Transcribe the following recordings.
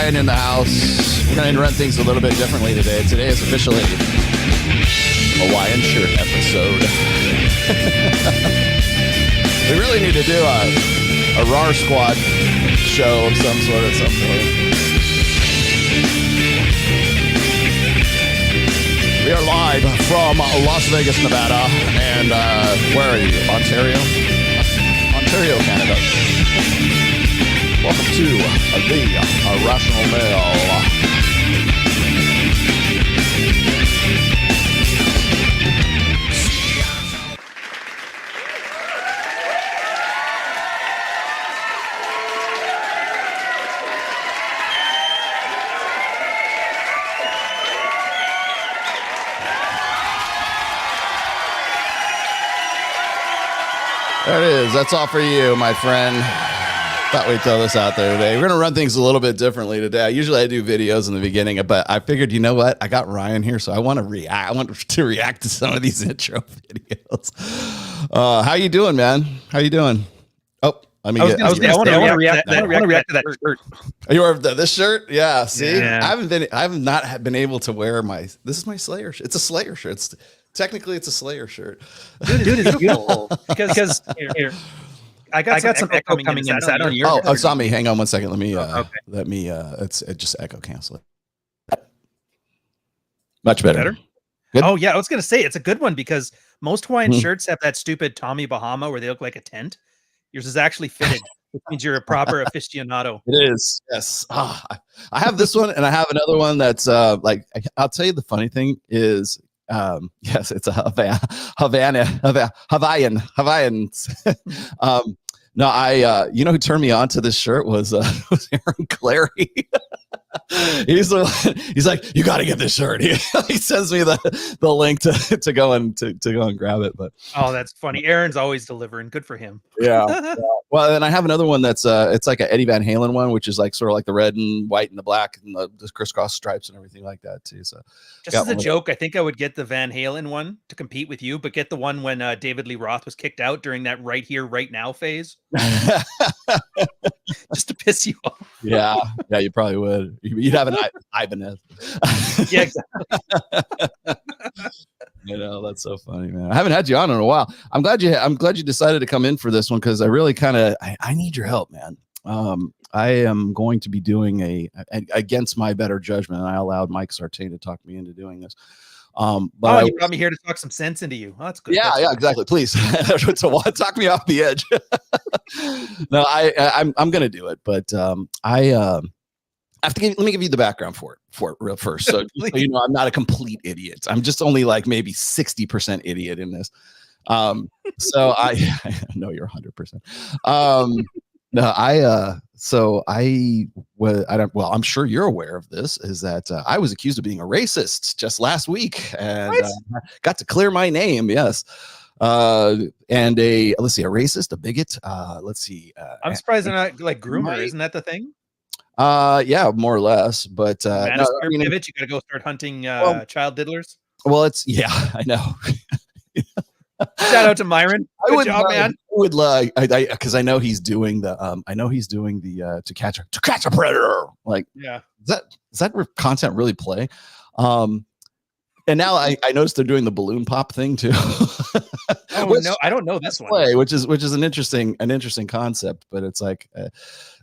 Ryan in the house. We're going to run things a little bit differently today. Today is officially Hawaiian shirt episode. We really need to do a RAR Squad show of some sort at some point. We are live from Las Vegas, Nevada, and where are you? Ontario, Canada. Welcome to the Irrational Mail. There it is. That's all for you, my friend. Thought we'd throw this out there today. We're going to run things a little bit differently today. Usually I do videos in the beginning, but I figured, you know what? I got Ryan here, so I want to react. I want to react to some of these intro videos. How you doing, man? How you doing? Oh, I want to react to that shirt. You wear this shirt? Yeah. See, yeah. I have not been able to wear this is my Slayer shirt. It's a Slayer shirt. Technically, it's a Slayer shirt. Dude, it's beautiful. because here. I got some echo coming inside on your. Oh, it's on me. Hang on one second. Let me. It just echo cancel it. Much better. Good? Oh yeah, I was gonna say it's a good one because most Hawaiian shirts have that stupid Tommy Bahama where they look like a tent. Yours is actually fitted, which means you're a proper aficionado. It is. Yes. I have this one, and I have another one that's like. I'll tell you the funny thing is. Yes, it's a Hawaiians. No, you know who turned me on to this shirt was Aaron Clary. He's like, you got to get this shirt. He sends me the link to go and grab it. But oh, that's funny. Aaron's always delivering. Good for him. Yeah. Well, and I have another one that's it's like an Eddie Van Halen one, which is like sort of like the red and white and the black and the crisscross stripes and everything like that too. So just as a joke, I think I would get the Van Halen one to compete with you, but get the one when David Lee Roth was kicked out during that right here, right now phase. Just to piss you off. Yeah, you probably would. You'd have an Ibanez. Yeah, exactly. You know, that's so funny, man. I haven't had you on in a while. I'm glad you decided to come in for this one because I really I need your help, man. I am going to be doing against my better judgment, and I allowed Mike Sartain to talk me into doing this. But you brought me here to talk some sense into you. Oh, that's good. Yeah, yeah, exactly. Please, so talk me off the edge. No, I'm gonna do it, but let me give you the background for it real first. So you know, I'm not a complete idiot. I'm just only like maybe 60% idiot in this. So I know you're 100%. No, I'm sure you're aware of this, is that I was accused of being a racist just last week and got to clear my name. Yes. And a racist, a bigot. I'm surprised they're not like groomer. Isn't that the thing? Yeah, more or less. But Manosphere pivot, you gotta go start hunting child diddlers. Well, I know. Shout out to Myron. Good job, man. I would like because I know he's doing the to catch a predator. Like, yeah, does that content really play? And now I noticed they're doing the balloon pop thing too. No, I don't know this one. Which is an interesting concept, but it's like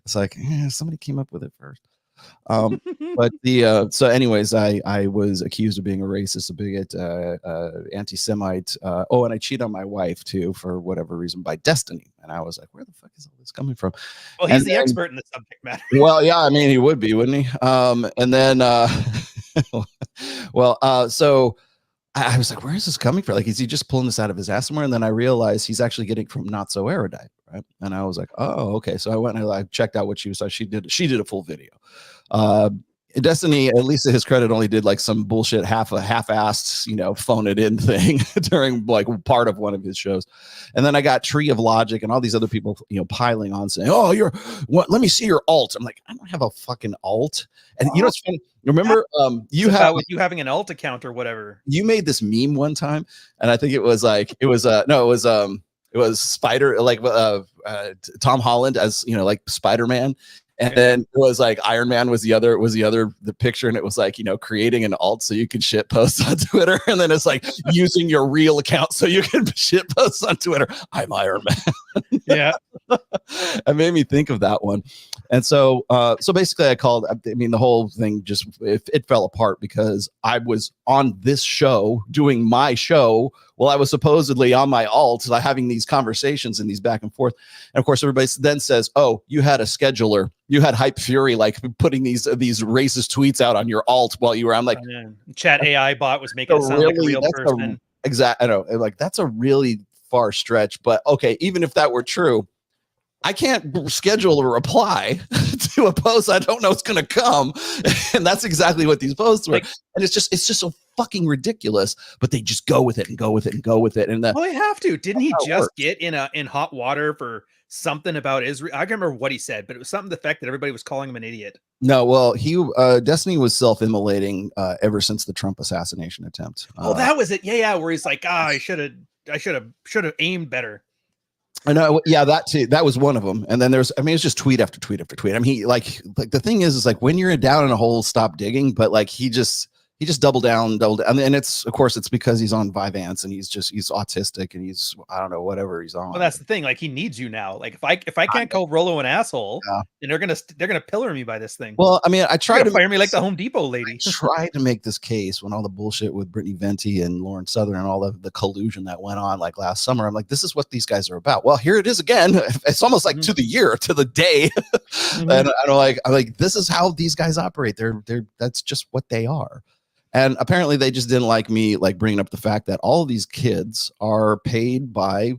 somebody came up with it first. But so anyways, I was accused of being a racist, a bigot, anti-Semite. And I cheated on my wife too for whatever reason by destiny. And I was like, where the fuck is all this coming from? Well, he's the expert in the subject matter. Well, yeah, I mean, he would be, wouldn't he? And then so I was like, where is this coming from? Like, is he just pulling this out of his ass somewhere? And then I realized he's actually getting it from Not So Erudite, right? And I was like, oh, okay. So I went and I checked out what she was. She did a full video. Destiny, at least to his credit, only did like some bullshit half-assed, phone it in thing during like part of one of his shows. And then I got Tree of Logic and all these other people, piling on saying, oh, let me see your alt. I'm like, I don't have a fucking alt. And it's funny. Remember, you having an alt account or whatever. You made this meme one time, and I think it was Spider, like Tom Holland as like Spider-Man. And then it was like Iron Man was the picture, and it was like, creating an alt so you could shit post on Twitter, and then it's like using your real account so you can shit post on Twitter. I'm Iron Man. Yeah. It made me think of that one. And so basically the whole thing just it fell apart because I was on this show doing my show while I was supposedly on my alt, having these conversations and these back and forth. And of course, everybody then says, "Oh, you had a scheduler, you had Hype Fury, like putting these racist tweets out on your alt while you were." I'm like, Chat AI bot was making it sound like a real person. Exactly. I know. Like, that's a really far stretch, but okay, even if that were true, I can't schedule a reply to a post I don't know it's going to come. And that's exactly what these posts were. And it's just so fucking ridiculous, but they just go with it and go with it and go with it. And well, they have to. Didn't he just get in hot water for something about Israel? I can't remember what he said, but it was something to the effect that everybody was calling him an idiot. No, well, Destiny was self-immolating ever since the Trump assassination attempt. That was it. Yeah, where he's like, I should have aimed better. I know, yeah, that too. That was one of them. And then it's just tweet after tweet after tweet. I mean, like the thing is like when you're down in a hole, stop digging. But like he just doubled down. And it's because he's on Vyvanse and he's autistic and he's, I don't know, whatever he's on. Well, that's the thing. Like he needs you now. Like if I can't call Rollo an asshole, then they're gonna pillar me by this thing. Well, I mean, I tried to fire me like the Home Depot lady. I tried to make this case when all the bullshit with Brittany Venti and Lauren Southern and all the collusion that went on like last summer. I'm like, this is what these guys are about. Well, here it is again. It's almost like to the day. And I'm like, this is how these guys operate. That's just what they are. And apparently they just didn't like me like bringing up the fact that all of these kids are paid by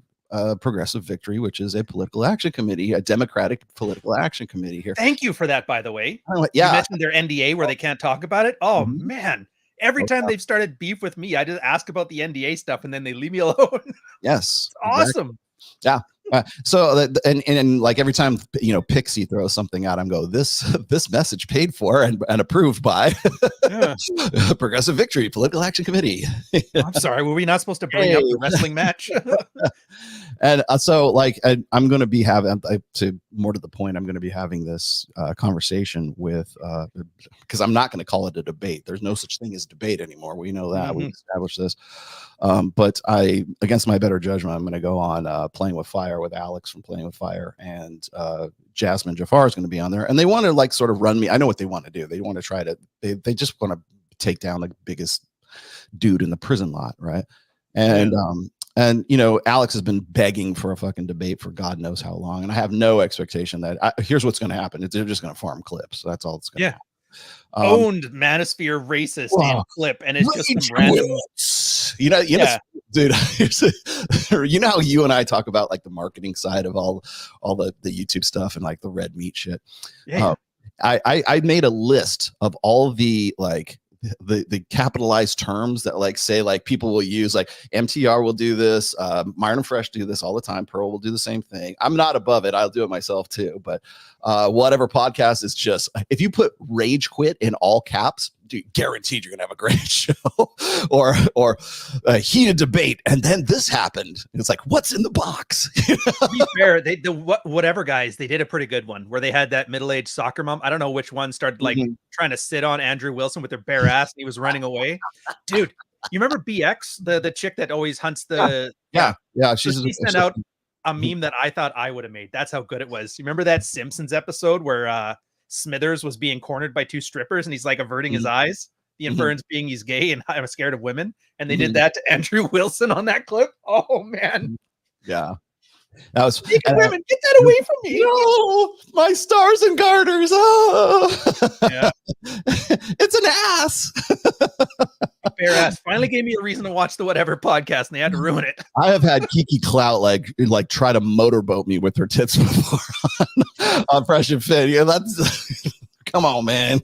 Progressive Victory, which is a political action committee, a Democratic political action committee here. Tanked you for that, by the way. Yeah. You mentioned their NDA where they can't talk about it. Oh, man. Every time they've started beef with me, I just ask about the NDA stuff and then they leave me alone. Yes. Awesome. Yeah. So and like every time Pixie throws something out, I'm go this message paid for and approved by Progressive Victory Political Action Committee. I'm sorry, were we not supposed to bring up the wrestling match? And so like I'm going to be having to the point, I'm going to be having this conversation with because I'm not going to call it a debate. There's no such thing as debate anymore. We know that. We established this. But against my better judgment, I'm going to go on Playing with Fire with Alex from Playing with Fire, and Jasmine Jafar is going to be on there, and they want to like sort of run me. I know what they want to do. They want to try to. They just want to take down the biggest dude in the prison lot, right? And Alex has been begging for a fucking debate for God knows how long, and I have no expectation that here's what's going to happen. They're just going to farm clips. That's all it's going to happen. Owned Manosphere racist in clip, and it's just some random. Dude, how you and I talk about like the marketing side of all the YouTube stuff and like the red meat shit. Yeah. I made a list of all the like the capitalized terms that like say like people will use, like MTR will do this, Myron and Fresh do this all the time, Pearl will do the same thing. I'm not above it, I'll do it myself too, but whatever podcast is just, if you put rage quit in all caps, dude, guaranteed you're gonna have a great show. or a heated debate and then this happened, it's like, what's in the box? To be fair, whatever guys, they did a pretty good one where they had that middle-aged soccer mom, I don't know which one, started like trying to sit on Andrew Wilson with their bare ass and he was running away. Dude, you remember BX, the chick that always hunts the she sent out a meme that I thought I would have made. That's how good it was. You remember that Simpsons episode where Smithers was being cornered by two strippers and he's like averting his eyes, the inference being he's gay and I'm scared of women, and they did that to Andrew Wilson on that clip. Oh man. Yeah. That was women, get that away from me. No, my stars and garters. Oh, yeah. It's an ass. Bare ass finally gave me a reason to watch the Whatever podcast, and they had to ruin it. I have had Kiki Clout like try to motorboat me with her tits before on Fresh and Fit. Yeah, that's come on, man.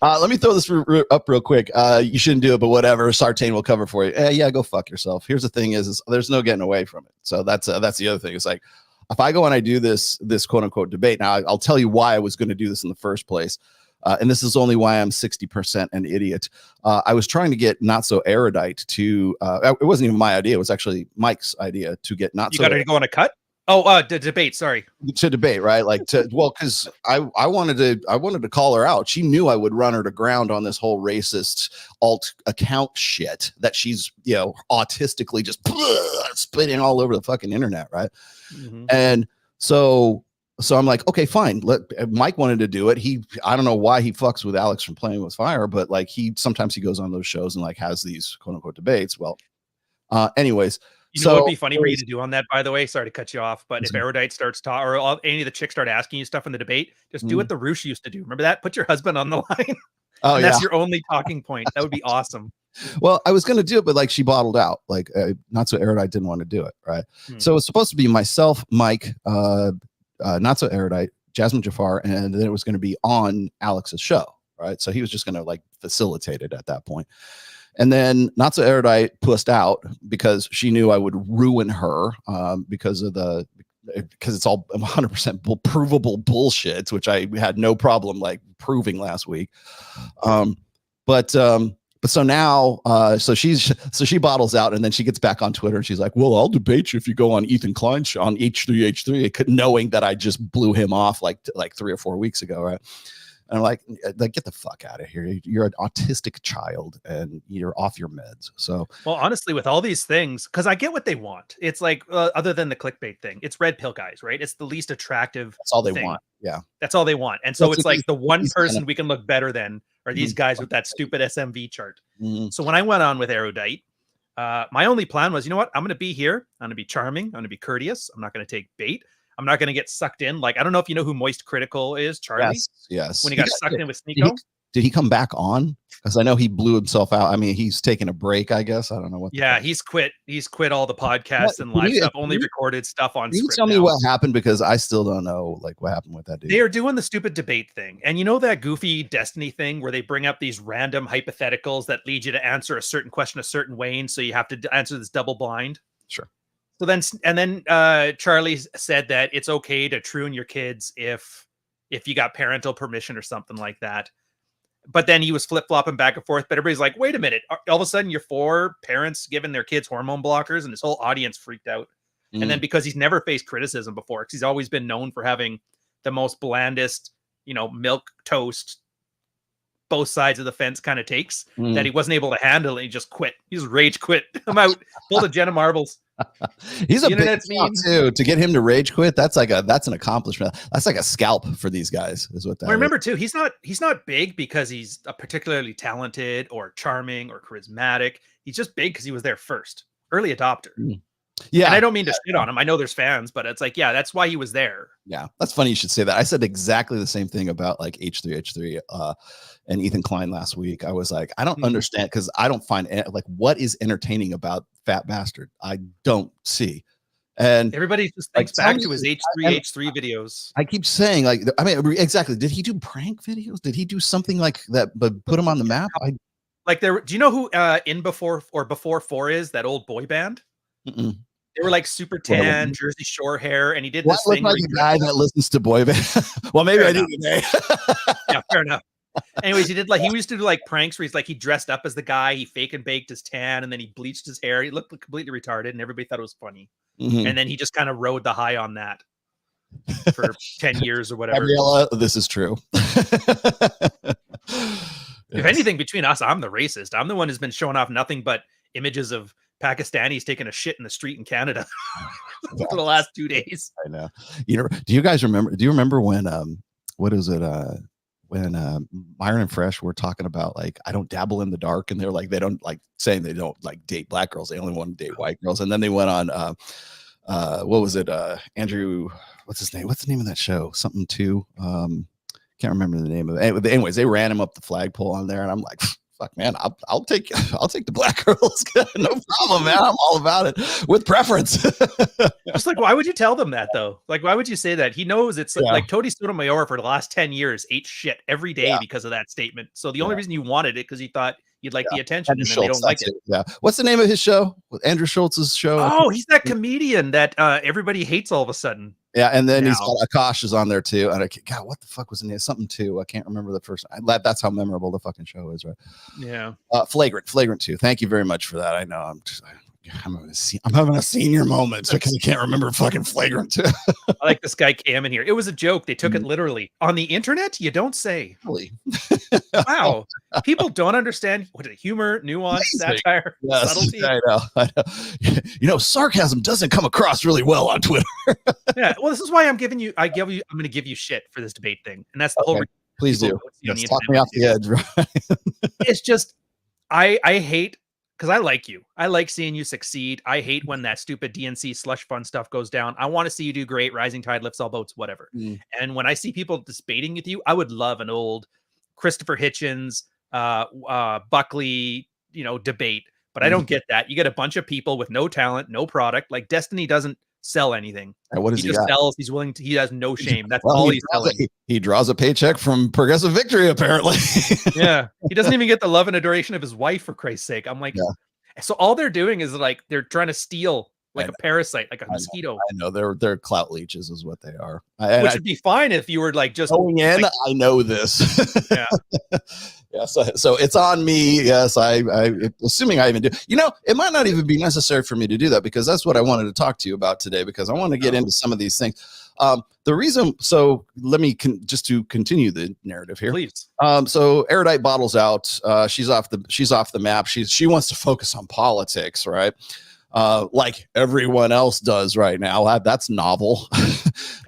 Let me throw this up real quick. You shouldn't do it, but whatever. Sartain will cover for you. Yeah, go fuck yourself. Here's the thing: is there's no getting away from it. So that's the other thing. It's like if I go and I do this quote unquote debate. Now I'll tell you why I was going to do this in the first place. And this is only why I'm 60% an idiot. I was trying to get Not So Erudite to, it wasn't even my idea. It was actually Mike's idea to get Not So. You got to go on a cut? Debate. Sorry. To debate, right? Like because I wanted to call her out. She knew I would run her to ground on this whole racist alt account shit that she's autistically just spitting all over the fucking internet, right? Mm-hmm. And so I'm like, okay, fine. Mike wanted to do it. I don't know why he fucks with Alex from Playing with Fire, but like sometimes he goes on those shows and like has these quote unquote debates. Well, anyways. You know what would be funny for you to do on that, by the way? Sorry to cut you off, but if Erudite starts talking, or any of the chicks start asking you stuff in the debate, just do what the Roosh used to do. Remember that? Put your husband on the line. Oh, and that's your only talking point. That would be awesome. Well, I was going to do it, but like she bottled out. Like Not So Erudite didn't want to do it, right? So it's supposed to be myself, Mike, Not So Erudite, Jasmine Jafar, and then it was going to be on Alex's show, right? So he was just going to like facilitate it at that point. And then Not So Erudite pussed out because she knew I would ruin her because it's all 100% provable bullshit, which I had no problem like proving last week. But so now, so she bottles out, and then she gets back on Twitter and she's like, well, I'll debate you if you go on Ethan Klein's show on H3H3, knowing that I just blew him off like 3 or 4 weeks ago, right? And I'm like, get the fuck out of here. You're an autistic child and you're off your meds. So, well, honestly, with all these things, because I get what they want. It's like, other than the clickbait thing, it's red pill guys, right? It's the least attractive. That's all they want. Yeah. That's all they want. And so it's like the one person we can look better than are these guys with that stupid SMV chart. So when I went on with Erudite, my only plan was, you know what? I'm going to be here. I'm going to be charming. I'm going to be courteous. I'm not going to take bait. I'm not going to get sucked in. Like, I don't know if you know who Moist Critical is, Charlie. Yes. When he got sucked in with Sneeko. Did he come back on? Because I know he blew himself out. I mean, he's taking a break, I guess. I don't know what. Yeah, he's quit. He's quit all the podcasts and live stuff. Only recorded stuff on. Can you tell me what happened? Because I still don't know like what happened with that dude. They are doing the stupid debate thing, and you know that goofy Destiny thing where they bring up these random hypotheticals that lead you to answer a certain question a certain way, and so you have to answer this double blind. Sure. So then Charlie said that it's okay to troon your kids if you got parental permission or something like that. But then he was flip-flopping back and forth. But everybody's like, wait a minute. All of a sudden, you're 4 parents giving their kids hormone blockers, and his whole audience freaked out. And then because he's never faced criticism before, because he's always been known for having the most blandest, milk toast, both sides of the fence kind of takes, that he wasn't able to handle, and he just quit. He just rage quit. I'm out. Pulled a Jenna Marbles. He's a big meme too. To get him to rage quit, that's an accomplishment. That's like a scalp for these guys, is what that. Well, remember too, he's not big because he's a particularly talented or charming or charismatic. He's just big because he was there first, early adopter. Yeah, and I don't mean to shit on him. I know there's fans, but it's like, yeah, that's why he was there. Yeah, that's funny you should say that. I said exactly the same thing about like H3H3 and Ethan Klein last week. I was like, I don't understand, because I don't find like what is entertaining about Fat Bastard. I don't see. And everybody just thinks back to his H3H3 videos. I keep saying, like, I mean, exactly. Did he do prank videos? Did he do something like that, but put him on the map? Do you know who In Before 4 is? That old boy band? They were like super tan, Jersey Shore hair, and he did this thing. Like a guy that listens to boy band. Well, maybe I do today. Yeah, fair enough. Anyways, he used to do like pranks where he dressed up as the guy, he fake and baked his tan, and then he bleached his hair. He looked completely retarded, and everybody thought it was funny. And then he just kind of rode the high on that for 10 years or whatever. Gabriella, this is true. If anything, between us, I'm the racist. I'm the one who's been showing off nothing but images of Pakistanis taking a shit in the street in Canada for the last 2 days. I know. Do you guys remember? Do you remember when what is it? When Myron and Fresh were talking about like, I don't dabble in the dark, and they're like, they don't like saying they don't like date black girls, they only want to date white girls. And then they went on what was it? Andrew, what's his name? What's the name of that show? Something too. Can't remember the name of it. Anyways, they ran him up the flagpole on there, and I'm like, fuck, man, I'll take the black girls. No problem, man. I'm all about it with preference. Just like, why would you tell them that though? Like, why would you say that? He knows it's like Tony Sotomayor for the last 10 years ate shit every day because of that statement. So the only reason you wanted it because he thought you'd like the attention, and then they don't like it. Yeah. What's the name of his show? With Andrew Schultz's show? Oh, he's that comedian that everybody hates all of a sudden. Yeah, and then he's got Akash is on there too. And God, what the fuck was in there? Something too. I can't remember the first. That's how memorable the fucking show is, right? Yeah. Flagrant 2. Thank you very much for that. I know I'm just I'm having a senior moment because I can't remember fucking Flagrant 2. I like this guy Cam in here. It was a joke. They took it literally. On the internet, you don't say. Really? Wow. People don't understand what humor, nuance, satire, subtlety. I know. Sarcasm doesn't come across really well on Twitter. Yeah. Well, this is why I'm going to give you shit for this debate thing. And that's the whole reason. Please do. Yes, talk me off the edge. Right? It's just, I hate, because I like you. I like seeing you succeed. I hate when that stupid DNC slush fund stuff goes down. I want to see you do great. Rising tide lifts all boats, whatever. And when I see people debating with you, I would love an old Christopher Hitchens, Buckley, debate. But I don't get that. You get a bunch of people with no talent, no product. Like Destiny doesn't sell anything. What does he just got? sells. He's willing to. He has no shame. That's all he's selling. He draws a paycheck from Progressive Victory, apparently. Yeah, he doesn't even get the love and adoration of his wife, for Christ's sake. I'm like, so all they're doing is like they're trying to steal like a parasite, like a mosquito. I know they're clout leeches, is what they are. Which would be fine if you were like just going in. Like, I know this. Yeah. Yeah, so it's on me. Yes, I assuming I even do. It might not even be necessary for me to do that, because that's what I wanted to talk to you about today, because I want to get into some of these things. The reason, so let me just to continue the narrative here. Please. So Erudite bottles out. She's off the map. She wants to focus on politics, right? Like everyone else does right now. That's novel.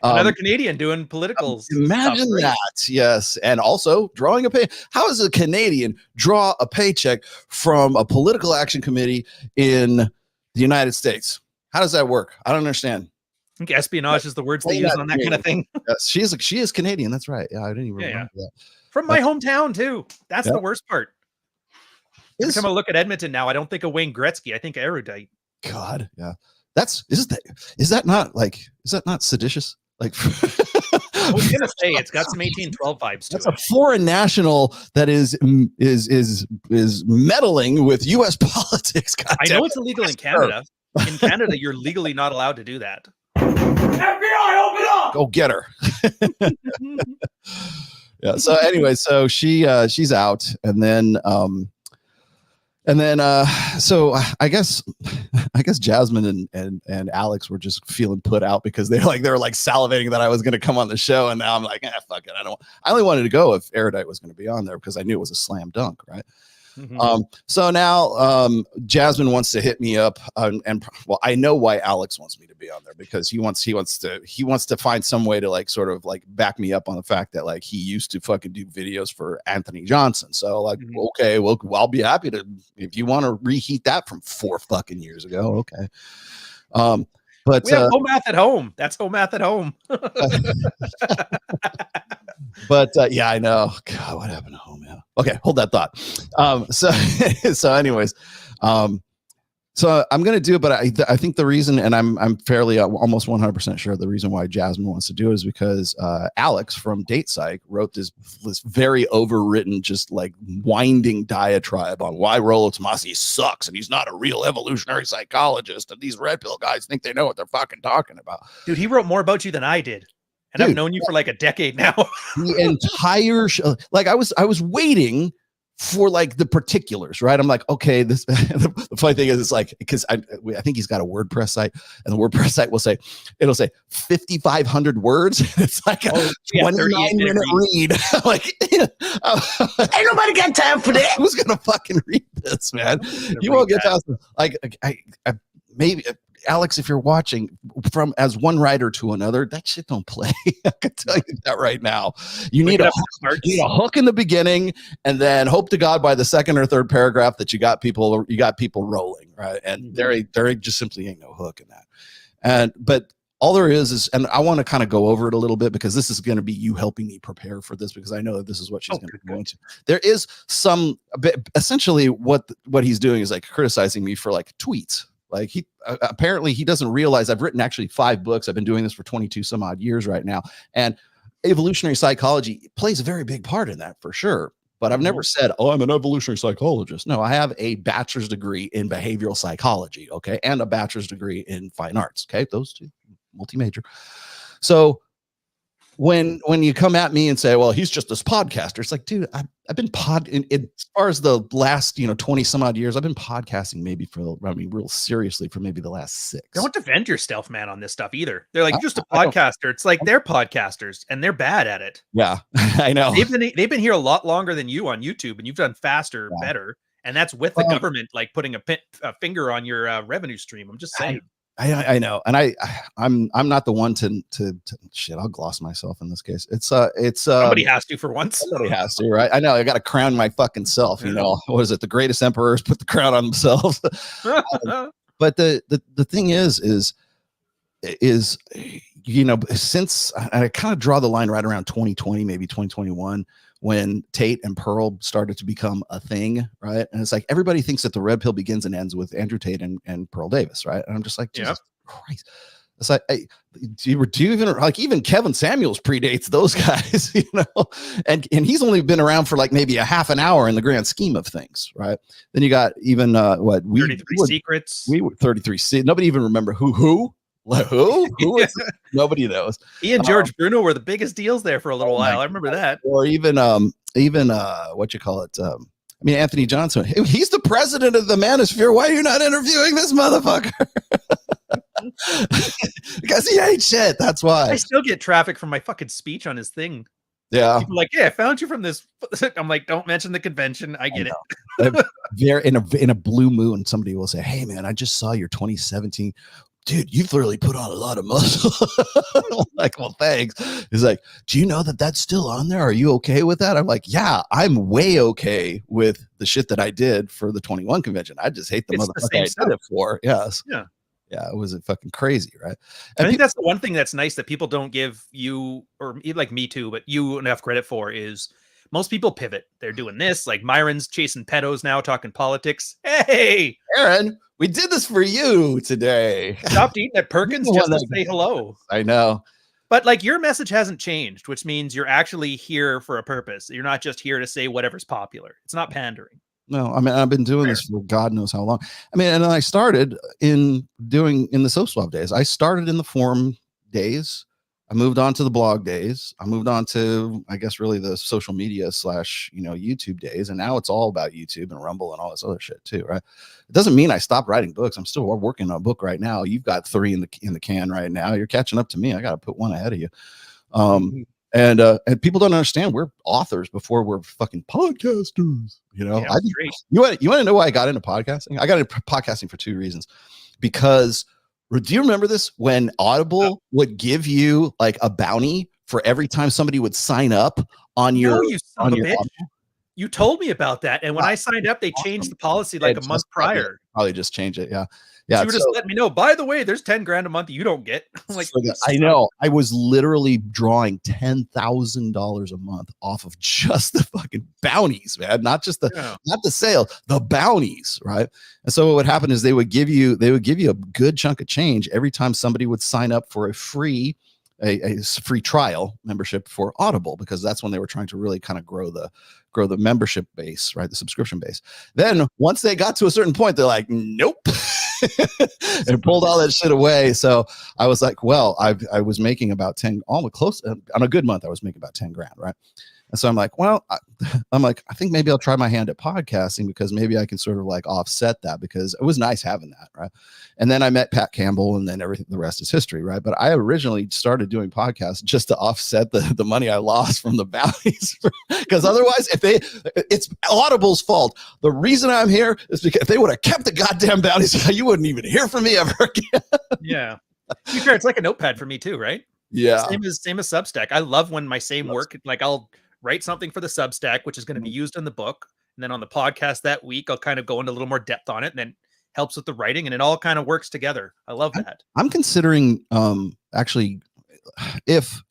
Another Canadian doing political imagine stuff, right? that. Yes. And also drawing a pay. How does a Canadian draw a paycheck from a political action committee in the United States? How does that work? I don't understand. I think espionage is the words they use on that kind of thing. Yes, she is Canadian. That's right. Yeah, I didn't even remember that. From my hometown too. That's the worst part. Every time I look at Edmonton now, I don't think of Wayne Gretzky. I think of Erudite. God, yeah. Is that not seditious? Like, I was gonna say it's got some 1812 vibes to that's it. a foreign national that is meddling with U.S. politics. God I damn know it. it's illegal in Canada. In Canada, you're legally not allowed to do that. FBI, open up! Go get her. Yeah. So anyway, so she's out, and then so I guess Jasmine and Alex were just feeling put out because they were like salivating that I was going to come on the show, and now I'm like, fuck it, I only wanted to go if Erudite was going to be on there because I knew it was a slam dunk, right? Mm-hmm. So now Jasmine wants to hit me up, and well, I know why Alex wants me to be on there, because he wants to find some way to like sort of like back me up on the fact that like he used to fucking do videos for Anthony Johnson. So like, okay, well, I'll be happy to, if you want to reheat that from 4 fucking years ago. Okay. But we have home math at home. That's home math at home. But yeah, I know. God, what happened to home? Yeah. Okay, hold that thought. So anyways, so I'm gonna do it, but I think the reason, and I'm fairly almost 100% sure the reason why Jasmine wants to do it is because Alex from Date Psych wrote this very overwritten, just like winding diatribe on why Rollo Tomassi sucks and he's not a real evolutionary psychologist, and these red pill guys think they know what they're fucking talking about. Dude, he wrote more about you than I did. And I've known you for like a decade now. The entire show, like I was waiting for like the particulars, right? I'm like, okay, this. The funny thing is, it's like, because I think he's got a WordPress site, and the WordPress site it'll say 5,500 words. It's like a 29-minute read. Like, ain't nobody got time for that. Who's gonna fucking read this, man? You won't get past it. Like, I maybe. Alex, if you're watching, from as one writer to another, that shit don't play. I can tell you that right now. You need a hook in the beginning, and then hope to God by the second or third paragraph that you got people rolling, right? And there just simply ain't no hook in that. But all there is, and I want to kind of go over it a little bit, because this is going to be you helping me prepare for this, because I know that this is what she's going to go into. There is essentially what he's doing is like criticizing me for like tweets. Like he apparently he doesn't realize I've written actually 5 books. I've been doing this for 22 some odd years right now. And evolutionary psychology plays a very big part in that for sure. But I've never said, oh, I'm an evolutionary psychologist. No, I have a bachelor's degree in behavioral psychology. Okay. And a bachelor's degree in fine arts. Okay. Those two, multi-major. So when you come at me and say, well, he's just this podcaster, it's like, dude, I've been as far as the last 20 some odd years, I've been podcasting maybe real seriously for maybe the last 6. Don't defend yourself, man, on this stuff either. They're like, just a podcaster. It's like they're podcasters and they're bad at it. Yeah, I know. They've been here a lot longer than you on YouTube, and you've done faster, better. And that's with the government like putting a finger on your revenue stream. I'm just saying. I know, and I'm not the one to shit. I'll gloss myself in this case. It's somebody has to for once. Somebody has to, right? I know. I got to crown my fucking self. What is it? The greatest emperors put the crown on themselves. But the thing is since I kind of draw the line right around 2020, maybe 2021. When Tate and Pearl started to become a thing, right? And it's like everybody thinks that the red pill begins and ends with Andrew Tate and Pearl Davis, right? And I'm just like, Jesus Christ. It's like, do you even like even Kevin Samuels predates those guys, and he's only been around for like maybe a half an hour in the grand scheme of things, right? Then you got even 33 Secrets. We were 33. Nobody even remember who. Like, who is it? Nobody knows. He and George Bruno were the biggest deals there for a little while. I remember that. Or even what you call it? Anthony Johnson. He's the president of the Manosphere. Why are you not interviewing this motherfucker? Because he ain't shit. That's why. I still get traffic from my fucking speech on his thing. Yeah. People are like, I found you from this. I'm like, don't mention the convention. I get it. In a blue moon, somebody will say, hey man, I just saw your 2017. Dude, you've literally put on a lot of muscle. Like, well, thanks. He's like, do you know that that's still on there? Are you okay with that? I'm like, yeah, I'm way okay with the shit that I did for the 21 convention. I just hate the motherfucker I did it for. Yes. Yeah. Yeah. It was fucking crazy, right? And I think that's the one thing that's nice that people don't give you, or like me too, but you enough credit for is most people pivot. They're doing this. Like Myron's chasing pedos now, talking politics. Hey, Aaron. We did this for you today. Stopped eating at Perkins just to say hello. I know. But like your message hasn't changed, which means you're actually here for a purpose. You're not just here to say whatever's popular. It's not pandering. No, I've been doing this for God knows how long. And then I started in the SoSwap days. I started in the forum days. I moved on to the blog days. I moved on to, I guess, really the social media / YouTube days. And now it's all about YouTube and Rumble and all this other shit too, right? It doesn't mean I stopped writing books. I'm still working on a book right now. You've got 3 in the can right now. You're catching up to me. I got to put 1 ahead of you. And people don't understand we're authors before we're fucking podcasters. You want to know why I got into podcasting? I got into podcasting for 2 reasons. Because do you remember this when Audible would give you like a bounty for every time somebody would sign up on your bitch. You told me about that, and when I signed up, they changed the policy like a month prior. Probably just change it, yeah. Yeah, you just let me know. By the way, there's 10 grand a month you don't get. I'm like, I know. I was literally drawing $10,000 a month off of just the fucking bounties, man. Not the sale, the bounties, right? And so what would happen is they would give you a good chunk of change every time somebody would sign up for a free trial membership for Audible, because that's when they were trying to really kind of grow the membership base, right? The subscription base. Then once they got to a certain point, they're like, nope. And pulled all that shit away. So I was like, well, I was making about 10, almost close on a good month. I was making about 10 grand, right? And so I'm like, well, I think maybe I'll try my hand at podcasting, because maybe I can sort of like offset that, because it was nice having that, right? And then I met Pat Campbell, and then the rest is history, right? But I originally started doing podcasts just to offset the money I lost from the bounties, because otherwise, it's Audible's fault. The reason I'm here is because if they would have kept the goddamn bounties, you wouldn't even hear from me ever again. Yeah, to be fair, it's like a notepad for me too, right? Yeah, same as Substack. I love when my work, like I'll write something for the Substack, which is going to be used in the book. And then on the podcast that week, I'll kind of go into a little more depth on it, and then helps with the writing, and it all kind of works together. I love that. I'm considering actually, if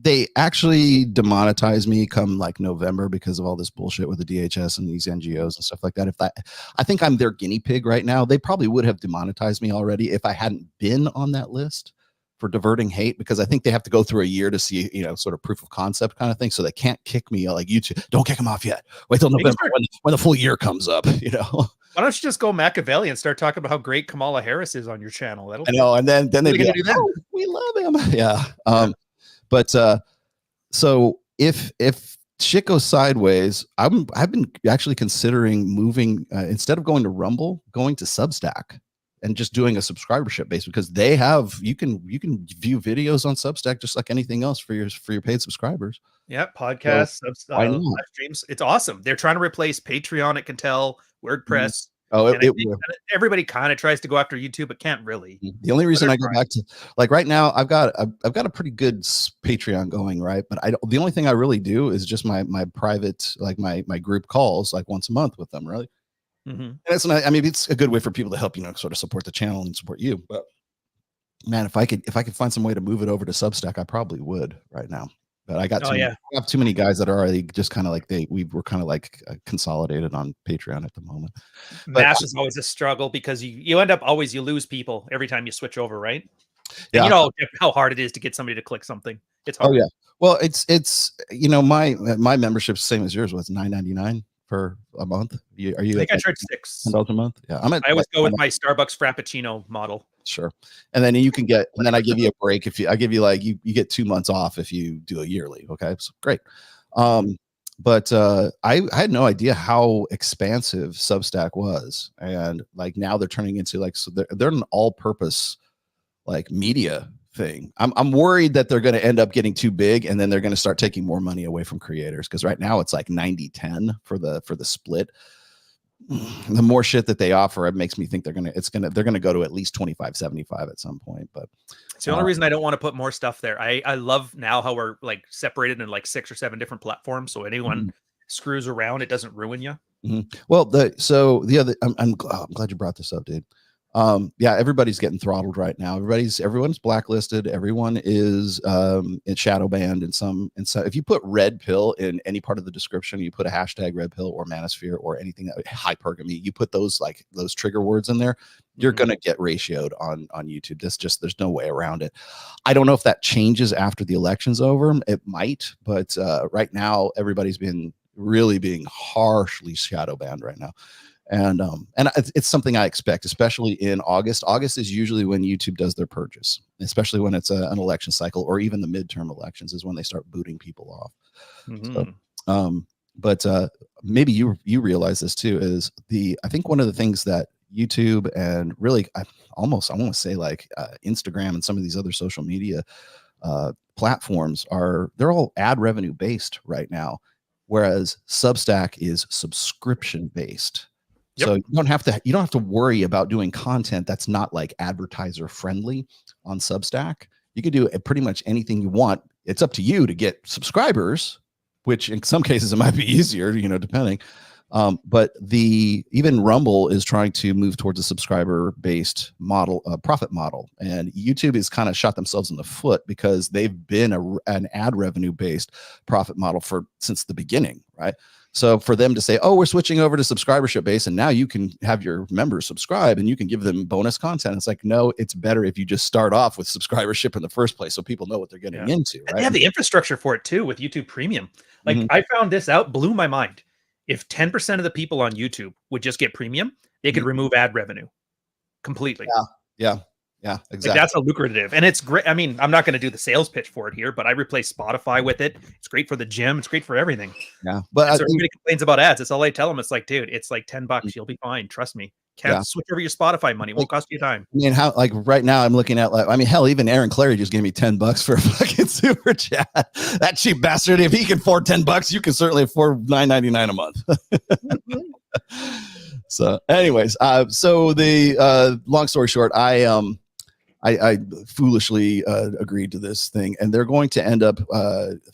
they actually demonetize me come like November because of all this bullshit with the DHS and these NGOs and stuff like that, I think I'm their guinea pig right now. They probably would have demonetized me already if I hadn't been on that list for diverting hate, because I think they have to go through a year to see, sort of proof of concept kind of thing. So they can't kick me like YouTube. Don't kick them off yet. Wait till November when the full year comes up, Why don't you just go Machiavelli and start talking about how great Kamala Harris is on your channel? I know. And then they do that. Oh, we love him. Yeah. But so if shit goes sideways, I've been actually considering moving instead of going to Rumble, going to Substack and just doing a subscribership base, because they have you can view videos on Substack just like anything else for your paid subscribers. Yeah, podcasts, live not? streams. It's awesome. They're trying to replace Patreon, it can tell, WordPress. Oh, And I it think will. everybody kind of tries to go after YouTube, but can't really. The only reason they're I go trying. back to, like, right now, I've got a pretty good Patreon going, right? But the only thing I really do is just my private, like my group calls, like once a month with them, really. And it's not, I mean, it's a good way for people to help, sort of support the channel and support you. But man, if I could find some way to move it over to Substack, I probably would right now. But I got I have too many guys that are already just kind of like we're kind of like consolidated on Patreon at the moment. Mass is always a struggle because you end up you lose people every time you switch over, right? Yeah. And you know how hard it is to get somebody to click something. It's hard. Oh yeah. Well, it's my membership's same as yours was $9.99 for a month. Are you? I think I charge $6 a month. Yeah, I always go with my Starbucks Frappuccino model. Sure. And then you can get, and then I give you a break I give you like you get 2 months off if you do a yearly. Okay, so great. But I had no idea how expansive Substack was, and like now they're turning into like, so they're an all-purpose like media thing. I'm worried that they're going to end up getting too big, and then they're going to start taking more money away from creators, because right now it's like 90-10 for the split. The more shit that they offer, it makes me think they're gonna go to at least 25-75 at some point. But it's the only reason I don't want to put more stuff there. I love now how we're like separated in like 6 or 7 different platforms, so anyone screws around, it doesn't ruin you. Well, the other, I'm glad you brought this up, dude. Yeah, everybody's getting throttled right now. Everyone's blacklisted. Everyone is in shadow banned and so if you put red pill in any part of the description, you put a hashtag red pill or Manosphere or anything that hypergamy, you put those trigger words in there, you're gonna get ratioed on YouTube. There's no way around it. I don't know if that changes after the election's over. It might, but right now everybody's being harshly shadow banned right now. And it's something I expect, especially in August. August is usually when YouTube does their purges, especially when it's an election cycle, or even the midterm elections is when they start booting people off. So, but maybe you realize this too, is I think one of the things that YouTube and really I want to say like Instagram and some of these other social media platforms they're all ad revenue based right now, whereas Substack is subscription based. Yep. So you don't have to worry about doing content that's not like advertiser friendly on Substack. You can do pretty much anything you want. It's up to you to get subscribers, which in some cases it might be easier, depending. But even Rumble is trying to move towards a subscriber based model, profit model, and YouTube has kind of shot themselves in the foot because they've been an ad revenue based profit model since the beginning, right? So for them to say, oh, we're switching over to subscribership base, and now you can have your members subscribe and you can give them bonus content. It's like, no, it's better if you just start off with subscribership in the first place, so people know what they're getting into. Right? And they have the infrastructure for it too with YouTube Premium. Like I found this out, blew my mind. If 10% of the people on YouTube would just get premium, they could remove ad revenue completely. Yeah, exactly. Like that's a lucrative, and it's great. I mean, I'm not going to do the sales pitch for it here, but I replace Spotify with it. It's great for the gym. It's great for everything. Yeah, but so everybody complains about ads. It's all I tell them. It's like, dude, it's like $10. You'll be fine. Trust me. Can't switch over your Spotify money. It won't cost you a dime. I mean, how like right now I'm looking at hell, even Aaron Clary just gave me $10 for a fucking super chat. That cheap bastard. If he can afford $10, you can certainly afford $9.99 a month. So, anyways, so the long story short, I foolishly agreed to this thing, and they're going to end up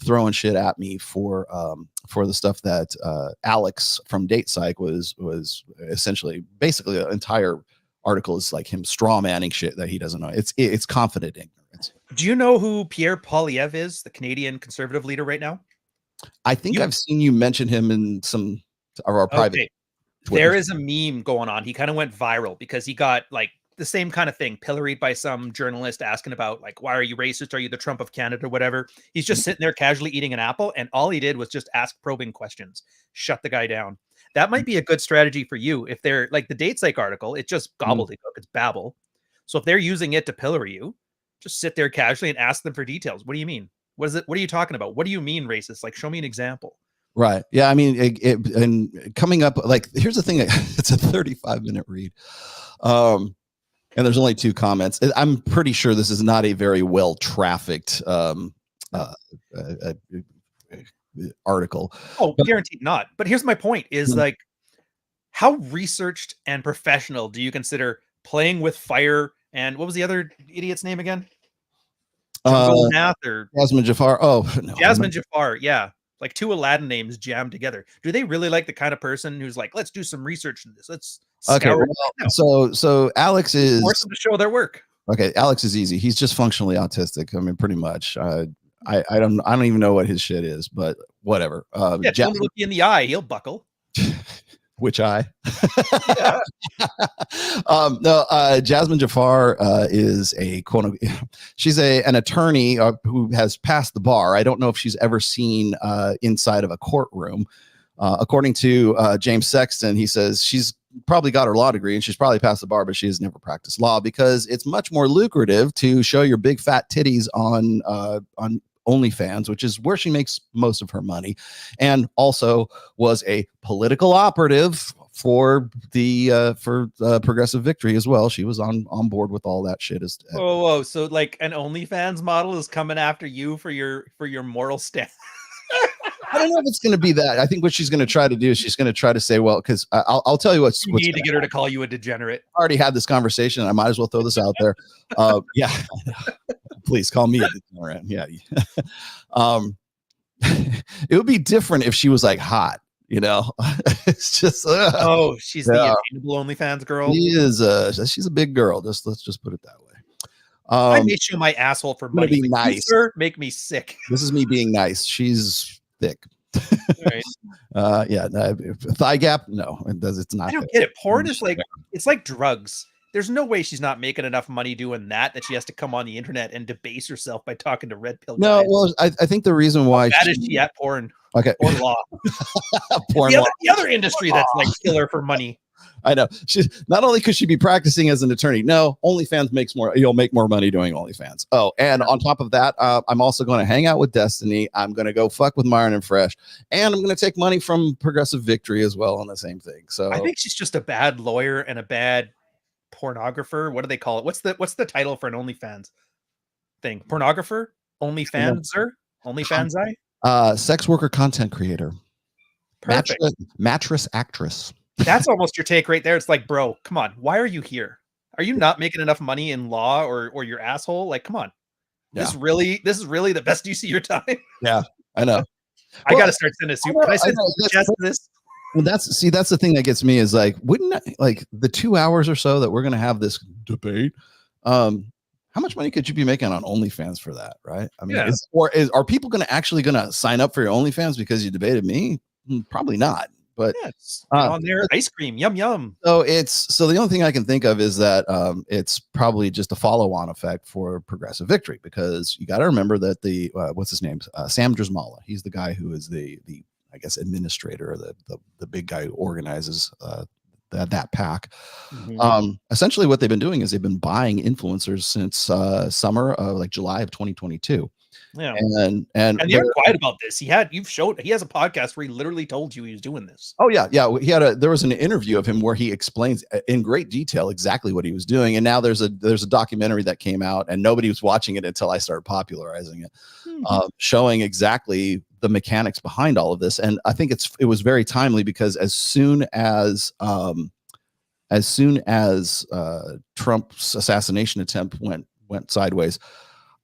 throwing shit at me for the stuff that Alex from DatePsych was essentially basically the entire article is like him straw manning shit that he doesn't know. It's confident ignorance. Do you know who Pierre Poilievre is, the Canadian conservative leader right now? I think I've seen you mention him in some of our private. Twitter. There is a meme going on. He kind of went viral because he got like the same kind of thing, pilloried by some journalist asking about like, why are you racist? Are you the Trump of Canada or whatever? He's just sitting there casually eating an apple, and all he did was just ask probing questions. Shut the guy down. That might be a good strategy for you. If they're like the DatePsych article, it's just gobbledygook, it's babble. So if they're using it to pillory you, just sit there casually and ask them for details. What do you mean? What is it? What are you talking about? What do you mean racist? Like, show me an example. Right. Yeah. I mean, and coming up, like, here's the thing. It's a 35-minute read. And there's only 2 comments. I'm pretty sure this is not a very well trafficked article. Oh, guaranteed not. But here's my point is like, how researched and professional do you consider playing with fire? And what was the other idiot's name again? Math or Jasmine Jafar. Oh, no. Jasmine Jafar. Yeah. Like 2 Aladdin names jammed together. Do they really like the kind of person who's like, let's do some research in this? Let's okay. Well, so Alex is force them to show their work. Okay, Alex is easy. He's just functionally autistic. I mean, pretty much. I don't even know what his shit is, but whatever. Yeah, tell him to look you in the eye. He'll buckle. Which eye? No, Jasmine Jafar is a quote. She's an attorney who has passed the bar. I don't know if she's ever seen inside of a courtroom. According to James Sexton, he says she's probably got her law degree and she's probably passed the bar, but she has never practiced law because it's much more lucrative to show your big fat titties on OnlyFans, which is where she makes most of her money, and also was a political operative for the Progressive Victory as well. She was on board with all that shit. Whoa! So like an OnlyFans model is coming after you for your moral stand. I don't know if it's going to be that. I think what she's going to try to do is she's going to try to say, well, because I'll tell you what's. You need to get her to call you a degenerate. I already had this conversation. I might as well throw this out there. Yeah, please call me a degenerate. Yeah. It would be different if she was like hot. You know, it's just. Oh, she's the attainable OnlyFans girl. She is. She's a big girl. Let's just put it that way. I may show my asshole for money. Be nice. Sir, make me sick. This is me being nice. She's thick. Right. Yeah. Thigh gap. No, it's not. I don't get it. Porn is like, it's like drugs. There's no way she's not making enough money doing that she has to come on the internet and debase herself by talking to red pill guys. No, well, I think the reason why that is she at porn. Okay. Porn law. Porn the law. The other industry that's like killer for money. I know. She's not only could she be practicing as an attorney. No, OnlyFans makes more. You'll make more money doing OnlyFans. Oh, and on top of that, I'm also going to hang out with Destiny. I'm going to go fuck with Myron and Fresh, and I'm going to take money from Progressive Victory as well on the same thing. So I think she's just a bad lawyer and a bad pornographer. What do they call it? What's the title for an OnlyFans thing? Pornographer? OnlyFanser? OnlyFans? Sex worker content creator. Perfect. Mattress actress. That's almost your take right there. It's like, bro, come on. Why are you here? Are you not making enough money in law or your asshole? Like, come on. Yeah. This is really the best use of your time. Yeah, I know. I got to start sending a suit. Can I send this? Well, that's the thing that gets me is like, wouldn't like the 2 hours or so that we're going to have this debate? How much money could you be making on OnlyFans for that? Right. I mean, are people actually going to sign up for your OnlyFans because you debated me? Probably not. But on their ice cream, yum yum. So the only thing I can think of is that it's probably just a follow-on effect for Progressive Victory, because you got to remember that the what's his name, Sam Drismala, he's the guy who is the I guess administrator, or the big guy who organizes that pack. Mm-hmm. Essentially, what they've been doing is they've been buying influencers since summer, like July of 2022. Yeah, and they're quiet about this. He has a podcast where he literally told you he was doing this. Oh yeah. There was an interview of him where he explains in great detail exactly what he was doing. And now there's a documentary that came out, and nobody was watching it until I started popularizing it, showing exactly the mechanics behind all of this. And I think it was very timely, because as soon as Trump's assassination attempt went sideways,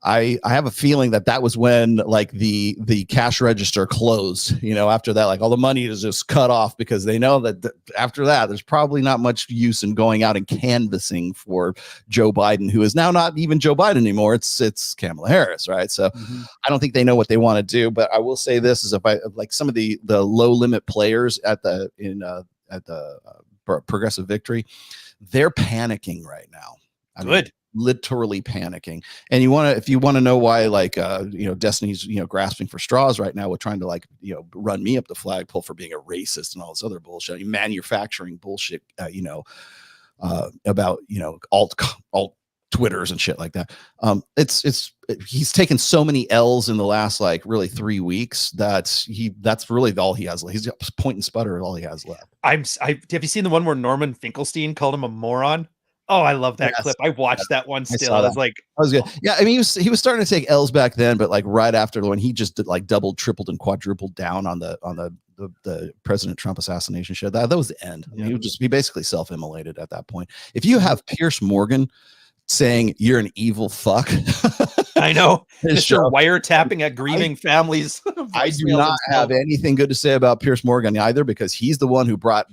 I have a feeling that was when like the cash register closed. You know, after that, like all the money is just cut off, because they know that after that, there's probably not much use in going out and canvassing for Joe Biden, who is now not even Joe Biden anymore. It's Kamala Harris, right? So I don't think they know what they want to do. But I will say this is, if I like some of the low limit players at the Progressive Victory, they're panicking right now. Good. Literally panicking. And if you want to know why, like Destiny's grasping for straws right now with trying to run me up the flagpole for being a racist and all this other bullshit, manufacturing bullshit, about alt Twitters and shit like that. He's taken so many L's in the last like really 3 weeks that's really all he has. He's point and sputter all he has left. Have you seen the one where Norman Finkelstein called him a moron? Oh, I love that clip. I watched that one still. I was like, I was good. Yeah, I mean, he was starting to take L's back then, but like right after when he just did like doubled, tripled, and quadrupled down on the President Trump assassination shit. That was the end. I mean, he basically self-immolated at that point. If you have Pierce Morgan saying you're an evil fuck, I know, Mr. Wiretapping at grieving families. I do not have anything good to say about Pierce Morgan either, because he's the one who brought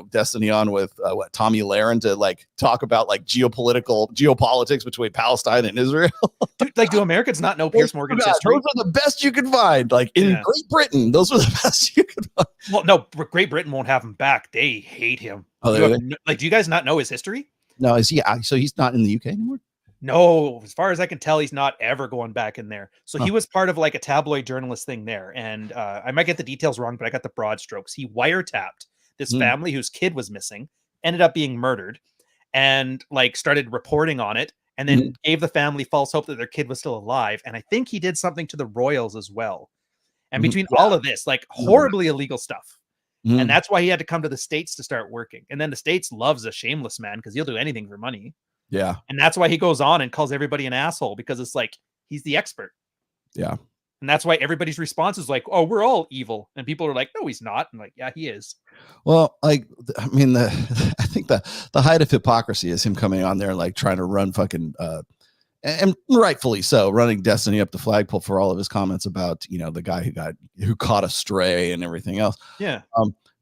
Destiny on with Tommy Lahren to like talk about like geopolitics between Palestine and Israel. Dude, like, do Americans not know Pierce Morgan's history? Those are the best you can find. Like in Great Britain, those are the best you could find. Well, no, Great Britain won't have him back. They hate him. Do you guys not know his history? No, is he? So he's not in the UK anymore? No, as far as I can tell, he's not ever going back in there. So he was part of like a tabloid journalist thing there. And I might get the details wrong, but I got the broad strokes. He wiretapped this family whose kid was missing, ended up being murdered, and like started reporting on it, and then gave the family false hope that their kid was still alive. And I think he did something to the royals as well. And between all of this, like horribly illegal stuff. And that's why he had to come to the States to start working. And then the States loves a shameless man because he'll do anything for money. Yeah. And that's why he goes on and calls everybody an asshole, because it's like, he's the expert. Yeah. And that's why everybody's response is like, oh, we're all evil. And people are like, no, he's not. And like, yeah, he is. Well, like, I mean, I think the height of hypocrisy is him coming on there and like trying to run fucking, and rightfully so, running Destiny up the flagpole for all of his comments about, the guy who caught a stray and everything else. Yeah.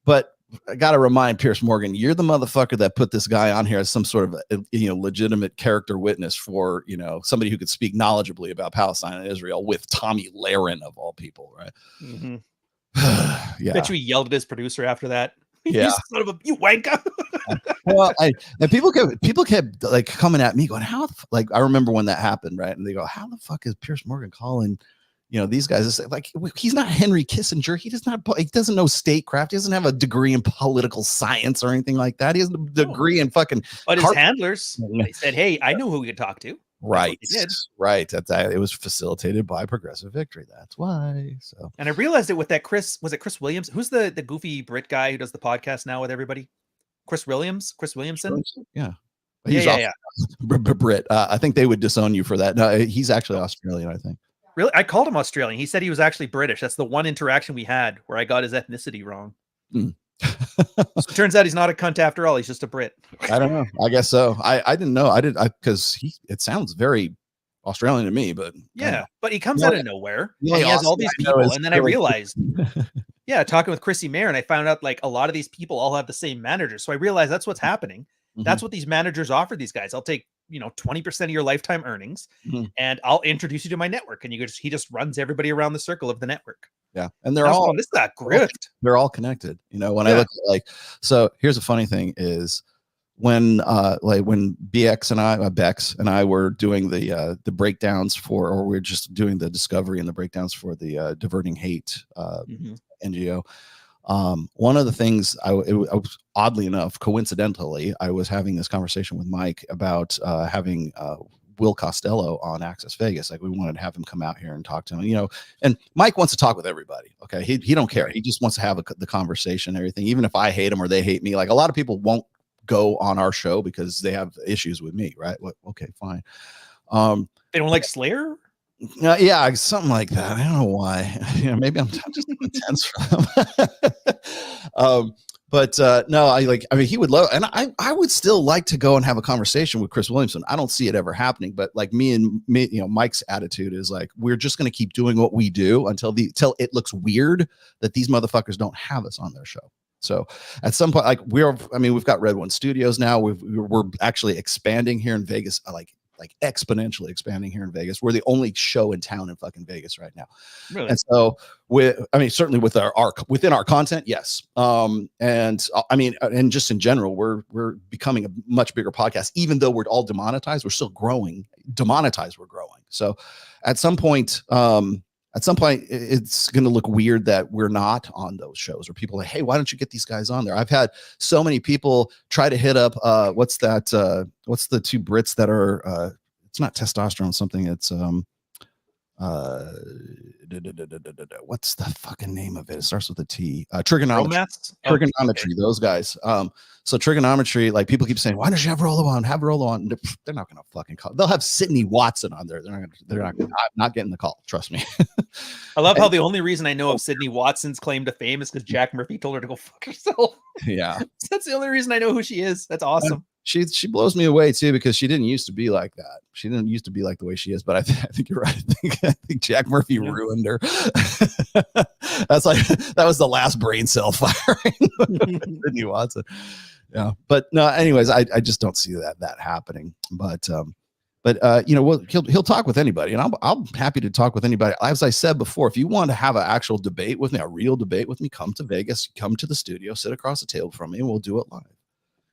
But I got to remind Pierce Morgan, you're the motherfucker that put this guy on here as some sort of, legitimate character witness for, somebody who could speak knowledgeably about Palestine and Israel with Tommy Lahren of all people. Right. Yeah. Bet you he yelled at his producer after that. Yeah. You son of a, you wanker. Well, and people kept like coming at me going, like, I remember when that happened. Right. And they go, how the fuck is Pierce Morgan calling, these guys? It's like, he's not Henry Kissinger. He doesn't know statecraft. He doesn't have a degree in political science or anything like that. He has a degree in fucking. But his handlers, they said, hey, I know who we could talk to. Right. Right. It was facilitated by Progressive Victory. That's why. So, and I realized it with that Chris Williams? Who's the goofy Brit guy who does the podcast now with everybody? Chris Williamson? Yeah. Yeah. Brit. I think they would disown you for that. No, he's actually Australian, I think. Really? I called him Australian. He said he was actually British. That's the one interaction we had where I got his ethnicity wrong. So it turns out he's not a cunt after all. He's just a Brit. I don't know. I guess so. I didn't know. Because it sounds very Australian to me, but yeah, but he comes out of nowhere. And he has all these people, and then I realized, talking with Chrissy Mayer, and I found out like a lot of these people all have the same managers. So I realized that's what's happening. That's what these managers offer these guys. I'll take 20% of your lifetime earnings, and I'll introduce you to my network. And he just runs everybody around the circle of the network. Yeah, and they're all this is that grift. They're all connected. When I look at like, so here's a funny thing is when Bex and I were doing the breakdowns or we're just doing the discovery and the breakdowns for the Diverting Hate NGO. One of the things I was, oddly enough, coincidentally, I was having this conversation with Mike about having Will Costello on Access Vegas. Like, we wanted to have him come out here and talk to him, and Mike wants to talk with everybody. Okay. He don't care. He just wants to have the conversation and everything. Even if I hate him or they hate me, like a lot of people won't go on our show because they have issues with me. Right. Okay, fine. They don't like Slayer. Yeah, something like that. I don't know why. Maybe I'm just intense for them. But no, he would love, and I would still like to go and have a conversation with Chris Williamson. I don't see it ever happening, but like me, Mike's attitude is like, we're just going to keep doing what we do until it looks weird that these motherfuckers don't have us on their show. So at some point, like we've got Red One Studios now. We're actually expanding here in Vegas, like exponentially expanding here in Vegas. We're the only show in town in fucking Vegas right now. Really? And so certainly with within our content, yes. And just in general, we're becoming a much bigger podcast, even though we're all demonetized, we're still growing. Demonetized, we're growing. So at some point, at some point it's going to look weird that we're not on those shows, or people are like, hey, why don't you get these guys on there? I've had so many people try to hit up what's the two Brits that are it's not testosterone something, it's what's the fucking name of it? It starts with a T. Trigonometry. Trigonometry. Okay. Those guys. So trigonometry, like people keep saying, why don't you have Rollo on? Have Rollo on. They're not going to fucking call. They'll have Sydney Watson on there. I'm not getting the call. Trust me. I love how the only reason I know of Sydney Watson's claim to fame is because Jack Murphy told her to go fuck herself. Yeah. That's the only reason I know who she is. That's awesome. She blows me away too, because she didn't used to be like that. She didn't used to be like the way she is, but I think you're right. I think Jack Murphy ruined her. That was the last brain cell firing. Sydney Watson. Yeah. But no, anyways, I just don't see that happening. But you know, he'll talk with anybody, and I'm happy to talk with anybody. As I said before, if you want to have an actual debate with me, a real debate with me, come to Vegas, come to the studio, sit across the table from me, and we'll do it live.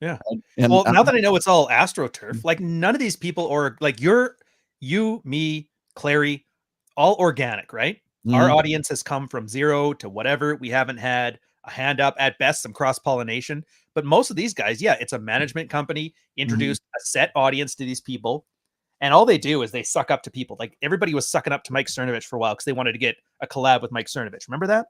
Yeah. And well, now that I know it's all AstroTurf, like none of these people, or like you, me, Clary, all organic, right? Mm-hmm. Our audience has come from zero to whatever. We haven't had a hand up, at best some cross-pollination, but most of these guys, yeah, it's a management company, introduced a set audience to these people. And all they do is they suck up to people. Like everybody was sucking up to Mike Cernovich for a while because they wanted to get a collab with Mike Cernovich. Remember that?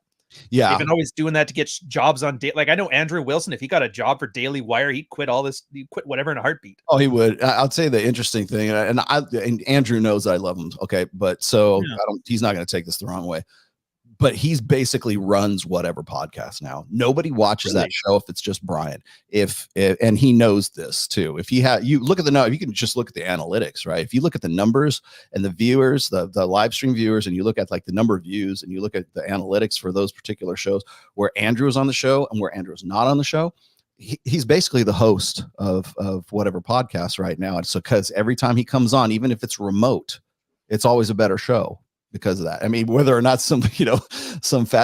Yeah. They've been always doing that to get jobs on like I know Andrew Wilson, if he got a job for Daily Wire, he'd quit all this, he'd quit whatever in a heartbeat. Oh, he would. I'll say the interesting thing, and Andrew knows I love him. Okay. But so he's not going to take this the wrong way. But he's basically runs whatever podcast now. Nobody watches that show if it's just Brian. And he knows this too. If you look at you can just look at the analytics, right? If you look at the numbers and the viewers, the live stream viewers, and you look at like the number of views, and you look at the analytics for those particular shows where Andrew is on the show and where Andrew is not on the show, he's basically the host of whatever podcast right now. And so because every time he comes on, even if it's remote, it's always a better show. Because of that. I mean, whether or not some fat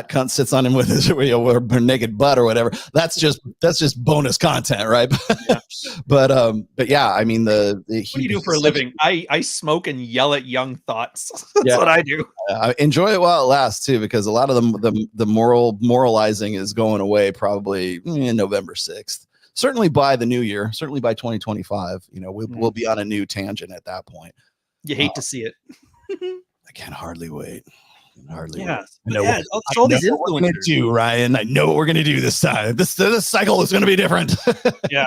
cunt sits on him with his or naked butt or whatever, that's just bonus content, right? Yeah. But yeah, I mean, what do you do for a living? I smoke and yell at young thoughts. That's what I do. Enjoy it while it lasts too, because a lot of the moralizing is going away probably in November 6th. Certainly by the new year, certainly by 2025, we'll be on a new tangent at that point. You hate to see it. I can't hardly wait. Wait. I know what we're going to do, Ryan. I know what we're going to do this time. This cycle is going to be different. Yeah.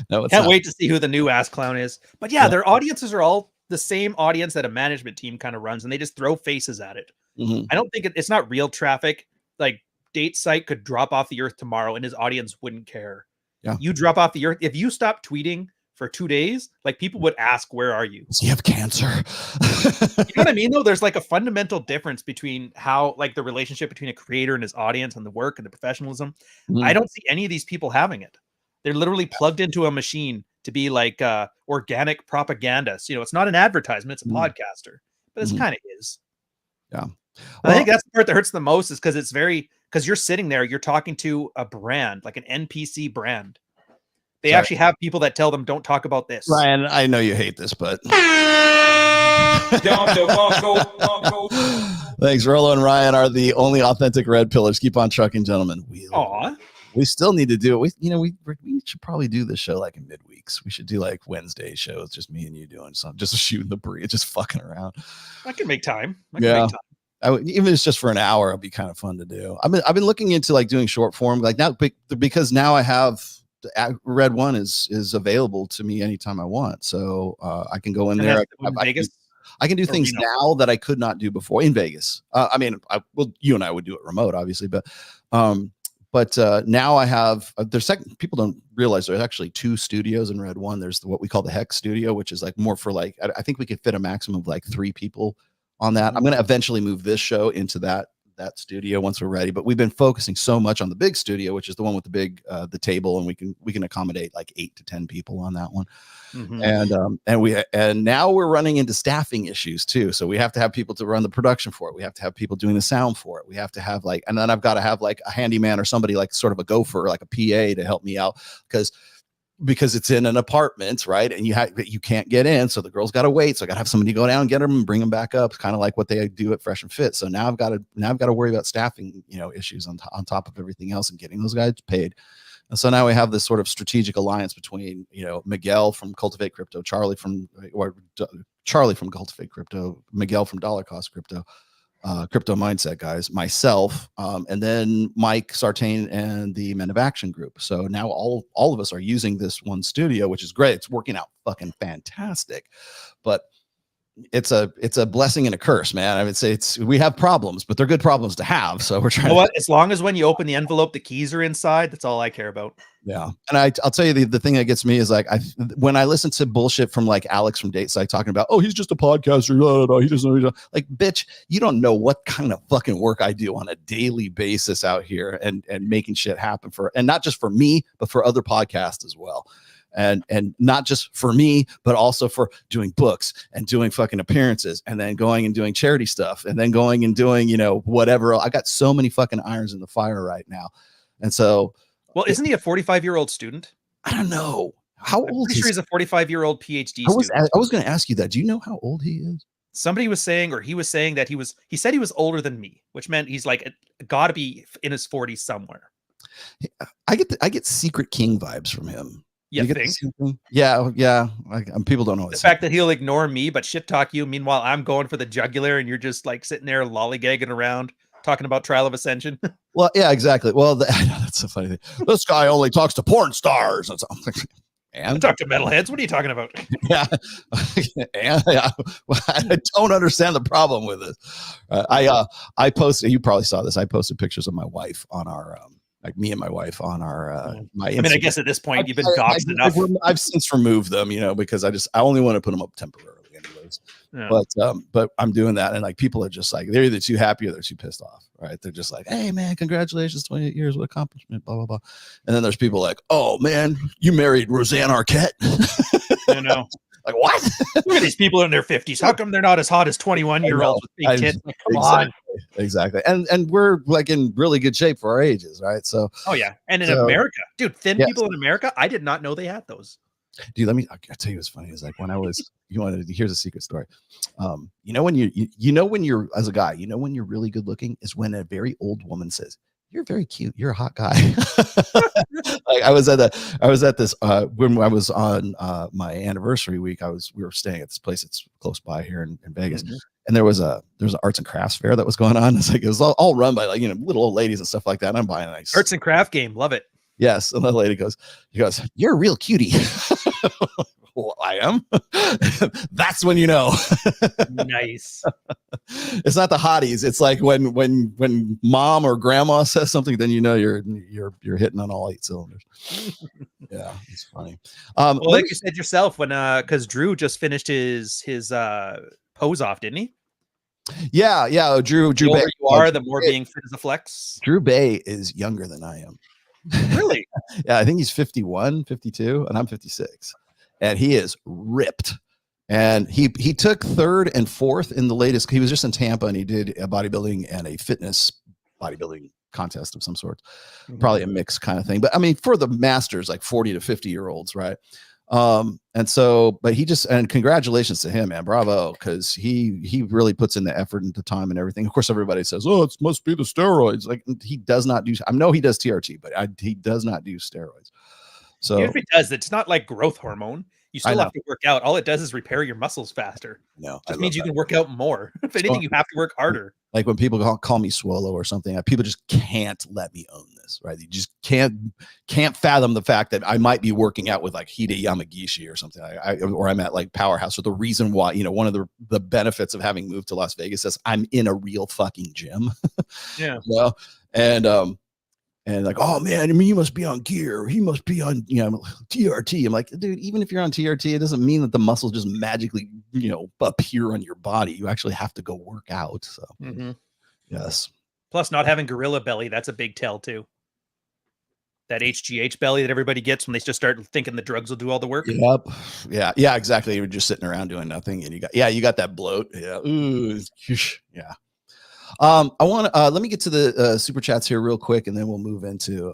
No, can't wait to see who the new ass clown is. But yeah, their audiences are all the same audience that a management team kind of runs, and they just throw faces at it. Mm-hmm. I don't think it's not real traffic. Like Date Site could drop off the earth tomorrow and his audience wouldn't care. Yeah. You drop off the earth. If you stop tweeting for 2 days, like people would ask, where are you? Does he have cancer? You know what I mean? Though there's like a fundamental difference between how like the relationship between a creator and his audience and the work and the professionalism. I don't see any of these people having it. They're literally plugged into a machine to be like organic propaganda. So, it's not an advertisement, it's a podcaster, but it's kind of is. Yeah. I think that's the part that hurts the most, is because you're sitting there, you're talking to a brand, like an NPC brand. They actually have people that tell them, don't talk about this. Ryan, I know you hate this, but thanks. Rollo and Ryan are the only authentic red pillars. Keep on trucking, gentlemen. We still need to do it. We should probably do this show like in midweeks. We should do like Wednesday shows, just me and you doing something, just shooting the breeze, just fucking around. I can make time. Even if it's just for an hour, it'd be kind of fun to do. I've been looking into like doing short form, like now, because now I have Red One is available to me anytime I want, so I can go in there. I can do things now that I could not do before in Vegas. You and I would do it remote, obviously, but now I have. People don't realize there's actually 2 studios in Red One. There's what we call the Hex Studio, which is like more for like I think we could fit a maximum of like 3 people on that. I'm going to eventually move this show into that studio once we're ready, but we've been focusing so much on the big studio, which is the one with the big the table, and we can accommodate like 8 to 10 people on that one. And now we're running into staffing issues too, so we have to have people to run the production for it, we have to have people doing the sound for it, we have to have like, and then I've got to have like a handyman or somebody like sort of a gopher, like a PA to help me out, because because it's in an apartment, right? And you can't get in, so the girl's got to wait. So I got to have somebody go down and get them and bring them back up, kind of like what they do at Fresh and Fit. So now I've got to worry about staffing, issues on top of everything else and getting those guys paid. And so now we have this sort of strategic alliance between, Miguel from Cultivate Crypto, Charlie from Cultivate Crypto, Miguel from Dollar Cost Crypto, Crypto Mindset guys, myself, and then Mike Sartain and the Men of Action group. So now all of us are using this one studio, which is great. It's working out fucking fantastic, but it's a blessing and a curse, man. I would say we have problems, but they're good problems to have. So we're trying. You know what? As long as when you open the envelope, the keys are inside. That's all I care about. Yeah, and I'll tell you the thing that gets me is like when I listen to bullshit from like Alex from Dateside talking about, oh, he's just a podcaster, he doesn't know, like, bitch, you don't know what kind of fucking work I do on a daily basis out here and making shit happen and not just for me, but for other podcasts as well. And not just for me, but also for doing books and doing fucking appearances and then going and doing charity stuff and then going and doing, whatever. I got so many fucking irons in the fire right now. And so, well, isn't he a 45-year-old student? I don't know. How old is he? He's a 45-year-old PhD student. I was going to ask you that. Do you know how old he is? Somebody was saying, or he was saying that he said he was older than me, which meant he's like got to be in his 40s somewhere. I get Secret King vibes from him. You think? Yeah. People don't know the fact that he'll ignore me but shit talk you. Meanwhile, I'm going for the jugular, and you're just like sitting there lollygagging around talking about Trial of Ascension. Well, yeah, exactly. Well, I know that's a funny thing. This guy only talks to porn stars. And I talk to metalheads. What are you talking about? Yeah, well, I don't understand the problem with it. I posted. You probably saw this. I posted pictures of my wife on our. Like me and my wife on our my Instagram. I mean, I guess at this point you've been doxed enough. I've since removed them, because I only want to put them up temporarily anyways. Yeah. But I'm doing that, and like people are just like, they're either too happy or they're too pissed off, right? They're just like, hey man, congratulations, 28 years, what accomplishment, blah blah blah. And then there's people like, oh man, you married Roseanne Arquette. I know. Like, what? Look at these people in their 50s. How come they're not as hot as 21-year-olds with big tits? Like, come on. Exactly. And we're like in really good shape for our ages, right? So oh yeah. And in America, dude, thin people in America, I did not know they had those. Dude, I'll tell you what's funny is like when I was here's a secret story. When you're as a guy, when you're really good looking is when a very old woman says, you're very cute. You're a hot guy. Like I was at this when I was on my anniversary week. We were staying at this place that's close by here in Vegas, and there was an arts and crafts fair that was going on. It's like it was all run by little old ladies and stuff like that. And I'm buying a nice arts and craft game. Love it. Yes, and the lady goes, you're a real cutie. Well, I am. That's when you know. Nice. It's not the hotties. It's like when mom or grandma says something, then you're hitting on all 8 cylinders. Yeah, it's funny. Well, like you said yourself, when because Drew just finished his pose off, didn't he? Yeah. Drew. The older you are, the more being fit as a flex. Drew Bay is younger than I am. Really? Yeah, I think he's 51, 52, and I'm 56. And he is ripped. And he took 3rd and 4th in the latest. He was just in Tampa and he did a bodybuilding and a fitness bodybuilding contest of some sort. Probably a mix kind of thing. But I mean, for the masters, like 40 to 50-year-olds, right? And congratulations to him, man. Bravo. Because he really puts in the effort and the time and everything. Of course, everybody says, oh, it must be the steroids. Like he does not do, I know he does TRT, but he does not do steroids. So even if it does, it's not like growth hormone. You still have to work out. All it does is repair your muscles faster. No, it just means you can work out more. If anything, you have to work harder. Like when people call me Swolo or something, people just can't let me own this, right? You just can't fathom the fact that I might be working out with like Hide Yamagishi or something, or I'm at like Powerhouse. Or the reason why, one of the benefits of having moved to Las Vegas is I'm in a real fucking gym. Yeah. Well, and like, oh man, I mean, you must be on gear. He must be on, TRT. I'm like, dude, even if you're on TRT, it doesn't mean that the muscles just magically, appear on your body. You actually have to go work out. So, yes. Plus, not having gorilla belly, that's a big tell too. That HGH belly that everybody gets when they just start thinking the drugs will do all the work. Yep. Yeah, exactly. You're just sitting around doing nothing, and you got that bloat. Yeah. Ooh, yeah. I want to let me get to the super chats here real quick, and then we'll move into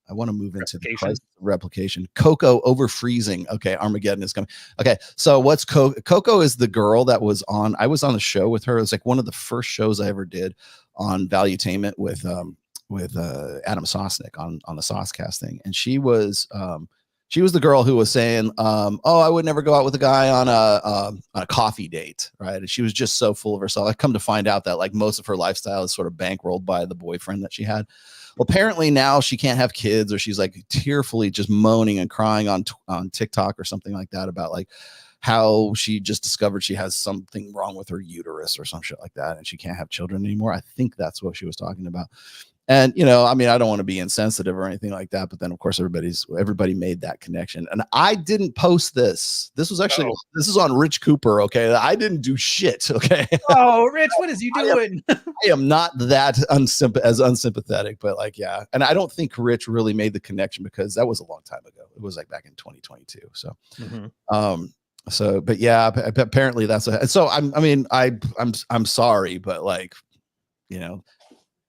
I want to move into the Replication. crisis of replication. Coco over freezing. Okay, Armageddon is coming. Okay, so what's Coco? Coco is the girl that was on. I was on the show with her. It was like one of the first shows I ever did on Valuetainment with Adam Sosnick on the Saucecast thing, and she was the girl who was saying, "Oh, I would never go out with a guy on a coffee date," right? And she was just so full of herself. I come to find out that like most of her lifestyle is sort of bankrolled by the boyfriend that she had. Well, apparently now she can't have kids, or she's like tearfully just moaning and crying on TikTok or something like that about like how she just discovered she has something wrong with her uterus or some shit like that, and she can't have children anymore. I think that's what she was talking about. And, you know, I mean, I don't want to be insensitive or anything like that, but then of course everybody made that connection. And I didn't post this. This was actually, this is on Rich Cooper. Okay. I didn't do shit. Okay. Oh, Rich, what is you doing? I am not that unsympathetic, but like, yeah. And I don't think Rich really made the connection because that was a long time ago. It was like back in 2022. So, so, but yeah, apparently that's I'm sorry, but like, you know,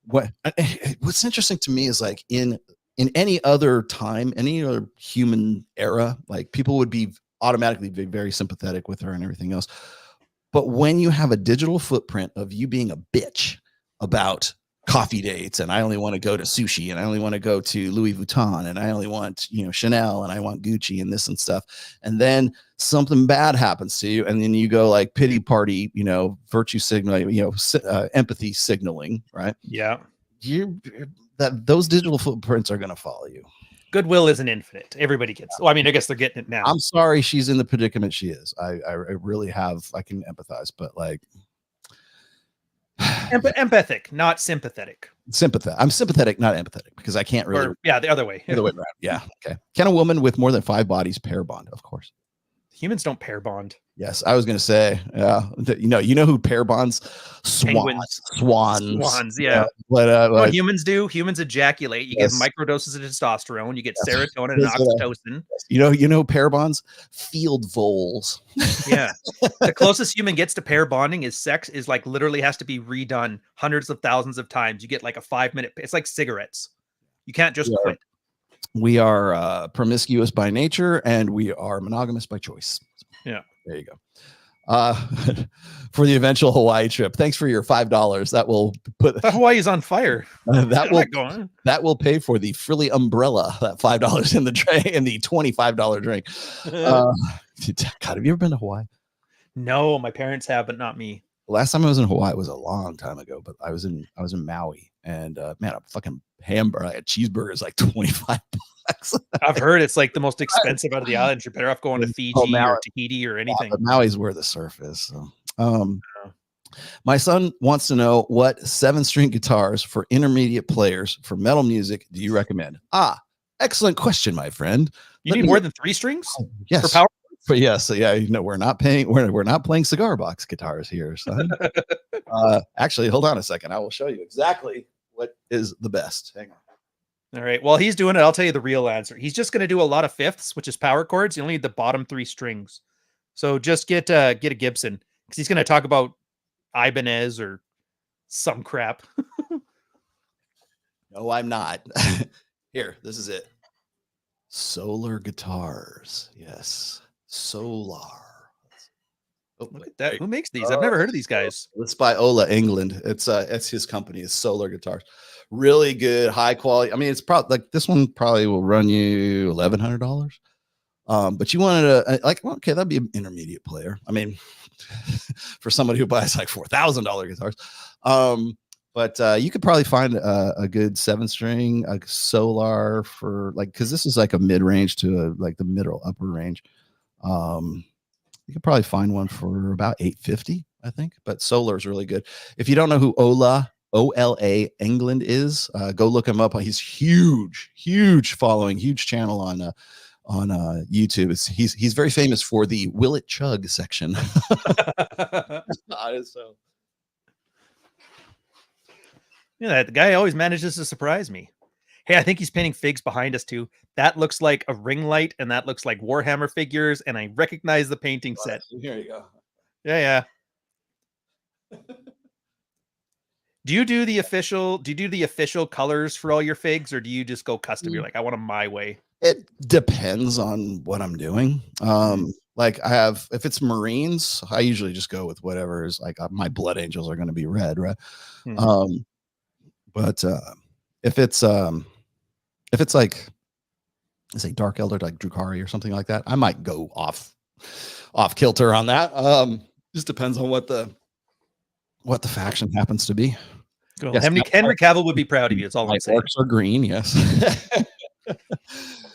what's interesting to me is like in any other time, any other human era, like people would be automatically very sympathetic with her and everything else. But when you have a digital footprint of you being a bitch about coffee dates, and I only want to go to sushi, and I only want to go to Louis Vuitton, and I only want, you know, Chanel, and I want Gucci and this and stuff, and then something bad happens to you, and then you go like pity party, you know, virtue signaling, you know, empathy signaling, right? Yeah. Those digital footprints are going to follow you. Goodwill isn't infinite. Everybody gets. Well, I mean, I guess they're getting it now. I'm sorry she's in the predicament she is. I really have. I can empathize, but like empathic, not sympathetic. I'm sympathetic, not empathetic, because I can't really. Or, yeah, the other way. The other way around. Yeah. Okay. Can a woman with more than 5 bodies pair bond? Of course. Humans don't pair bond. Yes, I was going to say, yeah, you know who pair bonds? Penguins. Swans. Yeah. What humans do? Humans ejaculate. You get microdoses of testosterone. You get serotonin and oxytocin. You know pair bonds? Field voles. Yeah. The closest human gets to pair bonding is sex is like literally has to be redone hundreds of thousands of times. You get like a 5-minute. It's like cigarettes. You can't just quit. We are promiscuous by nature, and we are monogamous by choice. Yeah. There you go. For the eventual Hawaii trip, thanks for your $5. That will put Hawaii's on fire. That will pay for the frilly umbrella. That $5 in the tray and the $25 drink. God, have you ever been to Hawaii? No, my parents have, but not me. Last time I was in Hawaii was a long time ago, but I was in Maui, and man, a fucking hamburger, like a cheeseburger, is like $25. I've heard it's like the most expensive out of the islands. You're better off going to Fiji or Tahiti or anything. Maui's where the surf is. So. My son wants to know what 7-string guitars for intermediate players for metal music do you recommend? Excellent question, my friend. You need more than 3 strings? Yes. For power? But yes, yeah, you know, we're not playing cigar box guitars here, son. Actually, hold on a second. I will show you exactly what is the best. Hang on. All right. While he's doing it, I'll tell you the real answer. He's just going to do a lot of fifths, which is power chords. You only need the bottom 3 strings. So just get a Gibson, because he's going to talk about Ibanez or some crap. No, I'm not. Here, this is it. Solar guitars. Yes. Solar. Look at that. Who makes these? I've never heard of these guys. It's by Ola England. It's his company. It's Solar Guitars. Really good, high quality. I mean, it's probably like this one probably will run you $1,100. But you wanted to like, well, okay, that'd be an intermediate player. I mean, for somebody who buys like $4,000 guitars. But you could probably find a good 7-string, a Solar for like, because this is like a mid-range to like the middle upper range. You could probably find one for about $850, I think. But Solar is really good. If you don't know who Ola England is, go look him up. He's huge following, huge channel on YouTube. He's very famous for the Will It Chug section. So. Yeah, the guy always manages to surprise me. Hey, I think he's painting figs behind us too. That looks like a ring light, and that looks like Warhammer figures, and I recognize the painting set. Here you go. Yeah. Do you do the official colors for all your figs, or do you just go custom? You're like, I want them my way. It depends on what I'm doing. Like if it's Marines, I usually just go with whatever is like my Blood Angels are going to be red, right? But if it's like, let's say Dark Elder, like Drukhari or something like that, I might go off kilter on that. Just depends on what the faction happens to be. Cool. Yes, Henry Cavill would be proud of you. It's all I'm saying. Orcs are green, yes.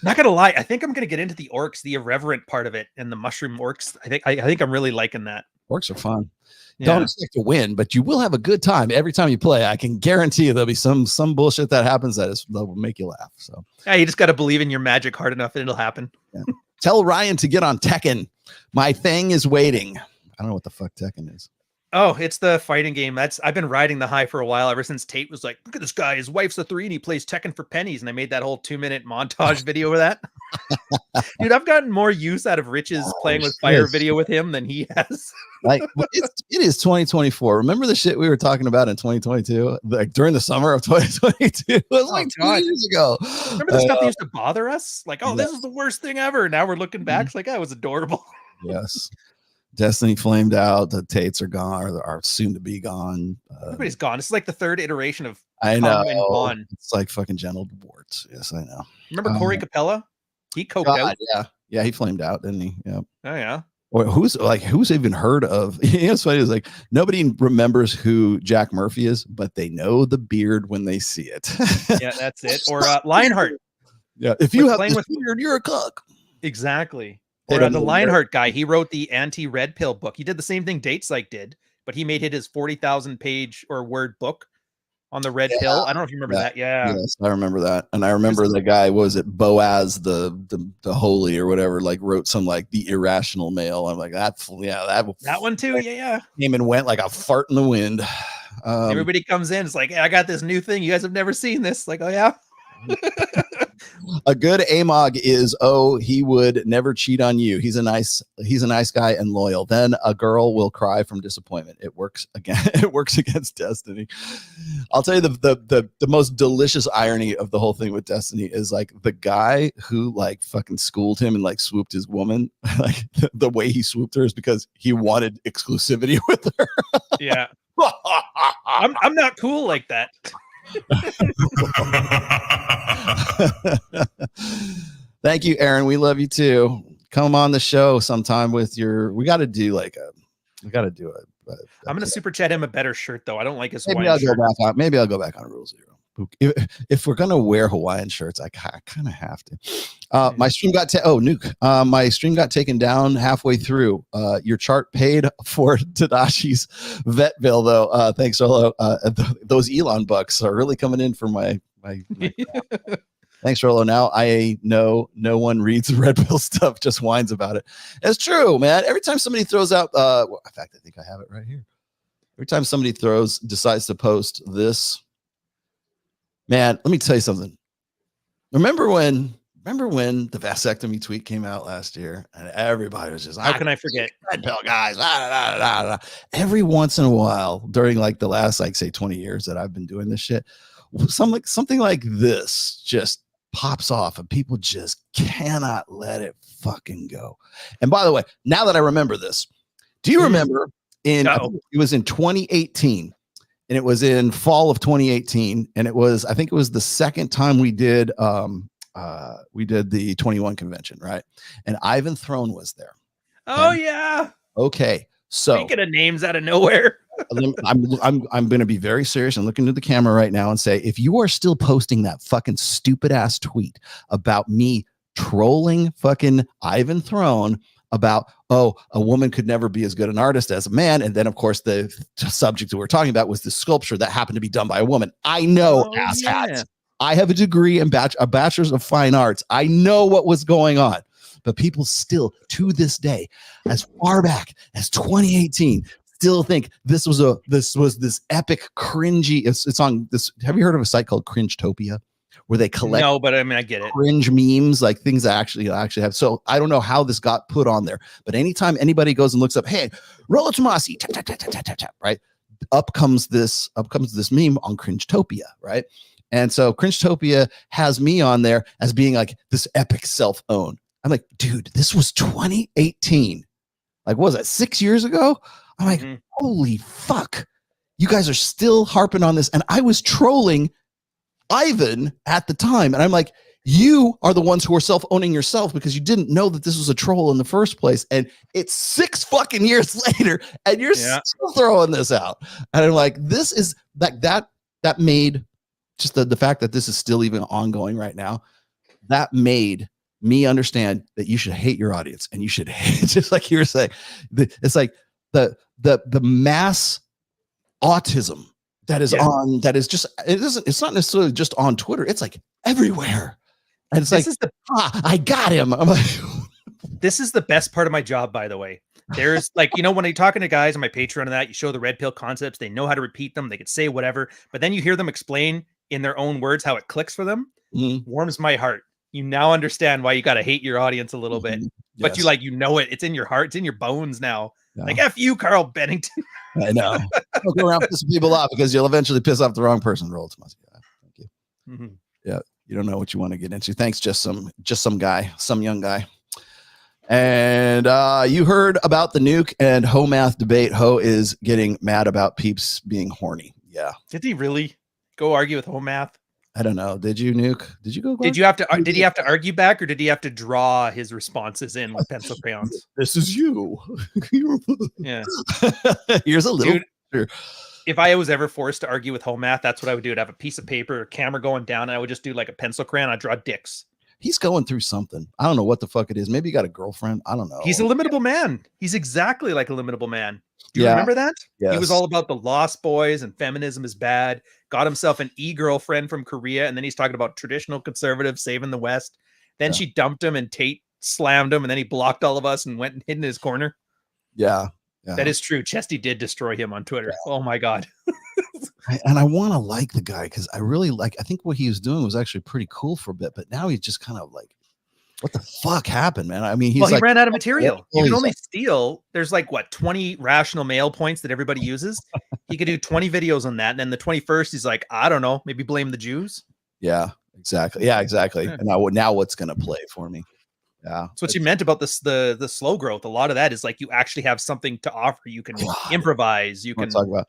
Not gonna lie, I think I'm gonna get into the orcs, the irreverent part of it, and the mushroom orcs. I think I'm really liking that. Orcs are fun. Yeah. Don't expect to win, but you will have a good time every time you play. I can guarantee you there'll be some bullshit that happens that will make you laugh. So yeah, you just got to believe in your magic hard enough and it'll happen. Yeah. Tell Ryan to get on Tekken. My thing is waiting. I don't know what the fuck Tekken is. Oh, it's the fighting game. I've been riding the high for a while, ever since Tate was like, look at this guy, his wife's a 3 and he plays Tekken for pennies. And I made that whole 2-minute montage video of that. Dude, I've gotten more use out of Rich's playing with fire video with him than he has. Like it is 2024. Remember the shit we were talking about in 2022, like during the summer of 2022? It was like 2 years ago. Remember the stuff that used to bother us? Like, oh, this is the worst thing ever. Now we're looking back. It's like, oh, it was adorable. Yes. Destiny flamed out. The Tates are gone, or are soon to be gone. Everybody's gone. It's like the third iteration of I know. It's like fucking Gentle Warts. Yes, I know. Remember Corey Capella? He coked out. Yeah, he flamed out, didn't he? Yeah. Oh yeah. Or who's even heard of? You know, it's funny. It's like nobody remembers who Jack Murphy is, but they know the beard when they see it. Yeah, that's it. Or Lionheart. Yeah, if you have this beard, you're a cuck. Exactly. Or the Lionheart guy, he wrote the anti-red pill book. He did the same thing Datesite did, but he made it his 40,000 page or word book on the red pill. I don't know if you remember that. Yeah. Yes, I remember that. And I remember the guy, what was it, Boaz the Holy or whatever, like wrote some like the irrational male. I'm like, that one too. Yeah. Came and went like a fart in the wind. Everybody comes in, it's like, hey, I got this new thing. You guys have never seen this. Like, oh yeah. A good AMOG is, he would never cheat on you. He's a nice guy and loyal. Then a girl will cry from disappointment. It works again. It works against Destiny. I'll tell you the most delicious irony of the whole thing with Destiny is like the guy who like fucking schooled him and like swooped his woman. Like the way he swooped her is because he wanted exclusivity with her. Yeah. I'm not cool like that. Thank you, Aaron. We love you too. Come on the show sometime with we got to do a I'm gonna super chat him a better shirt though. I don't like his maybe I'll go back on Rule Zero. If we're gonna wear Hawaiian shirts, I kind of have to. My stream got Nuke. My stream got taken down halfway through. Your chart paid for Tadashi's vet bill though. Thanks, Rolo. Those Elon bucks are really coming in for my Thanks, Rolo. Now I know no one reads the red pill stuff, just whines about it. It's true, man. Every time somebody throws out, in fact, I think I have it right here. Every time somebody decides to post this, man, let me tell you something. Remember when the vasectomy tweet came out last year and everybody was just, how can I forget? Red pill guys. Every once in a while during like the last, like say 20 years that I've been doing this shit, something like this just pops off and people just cannot let it fucking go. And by the way, now that I remember this, do you remember it was in 2018 and it was in fall of 2018 and I think it was the second time we did the 21 convention, right? And Ivan Throne was there. Oh yeah. Okay. So speaking of names out of nowhere. I'm going to be very serious and look into the camera right now and say, if you are still posting that fucking stupid ass tweet about me trolling fucking Ivan Throne about, a woman could never be as good an artist as a man. And then of course the subject that we're talking about was the sculpture that happened to be done by a woman. I know, asshats. I have a degree in a bachelor's of fine arts. I know what was going on, but people still to this day, as far back as 2018, still think this was this epic cringy. It's on this. Have you heard of a site called Cringetopia, where they collect? No, but I mean I get it. Cringe memes, like things that actually have. So I don't know how this got put on there, but anytime anybody goes and looks up, hey, Rollo Tomasi, tap, tap, tap, tap, tap, tap, right? up comes this meme on Cringetopia, right? And so Cringetopia has me on there as being like this epic self-own. I'm like, dude, this was 2018. Like, what was that, 6 years ago? I'm like, holy fuck. You guys are still harping on this. And I was trolling Ivan at the time. And I'm like, you are the ones who are self-owning yourself because you didn't know that this was a troll in the first place. And it's 6 fucking years later and you're still throwing this out. And I'm like, this is like that made just the fact that this is still even ongoing right now. That made me understand that you should hate your audience and you should hate, just like you were saying, it's like the mass autism that is on, that is just, it's not necessarily just on Twitter. It's like everywhere. And it's like, I got him. I'm like, this is the best part of my job, by the way. There's like, you know, when you're talking to guys on my Patreon and that, you show the red pill concepts, they know how to repeat them, they could say whatever, but then you hear them explain in their own words how it clicks for them. Warms my heart. You now understand why you got to hate your audience a little bit, but you like, you know, it's in your heart, it's in your bones now. Like, F you, Carl Bennington. I know. Don't go around pissing people off because you'll eventually piss off the wrong person. Roll to thank you. Yeah. You don't know what you want to get into. Thanks. Just some guy, some young guy. And you heard about the nuke and Ho math debate. Ho is getting mad about peeps being horny. Yeah. Did he really go argue with Ho math? I don't know. Did you, Nuke? Did you go? Did you have to? Did he have to argue back, or did he have to draw his responses in with pencil crayons? This is you. Yeah. Here's a little. Dude, if I was ever forced to argue with Ho math, that's what I would do. I'd have a piece of paper, a camera going down, and I would just do like a pencil crayon. I'd draw dicks. He's going through something. I don't know what the fuck it is. Maybe he got a girlfriend. I don't know. He's a limitable man. He's exactly like a limitable man. Do you remember that? Yes. He was all about the Lost Boys and feminism is bad. Got himself an e-girlfriend from Korea. And then he's talking about traditional conservatives saving the West. Then she dumped him and Tate slammed him. And then he blocked all of us and went and hid in his corner. Yeah. That is true. Chesty did destroy him on Twitter. Oh my God. And I want to like the guy because I really like, I think what he was doing was actually pretty cool for a bit, but now he's just kind of like, what the fuck happened, man? I mean, he ran out of material. You can only steal. There's like what, 20 rational male points that everybody uses. He could do 20 videos on that. And then the 21st, he's like, I don't know, maybe blame the Jews. Yeah, exactly. Yeah, exactly. And now what's going to play for me? Yeah. That's what you meant about this, the slow growth. A lot of that is like, you actually have something to offer. You can improvise. You can talk about,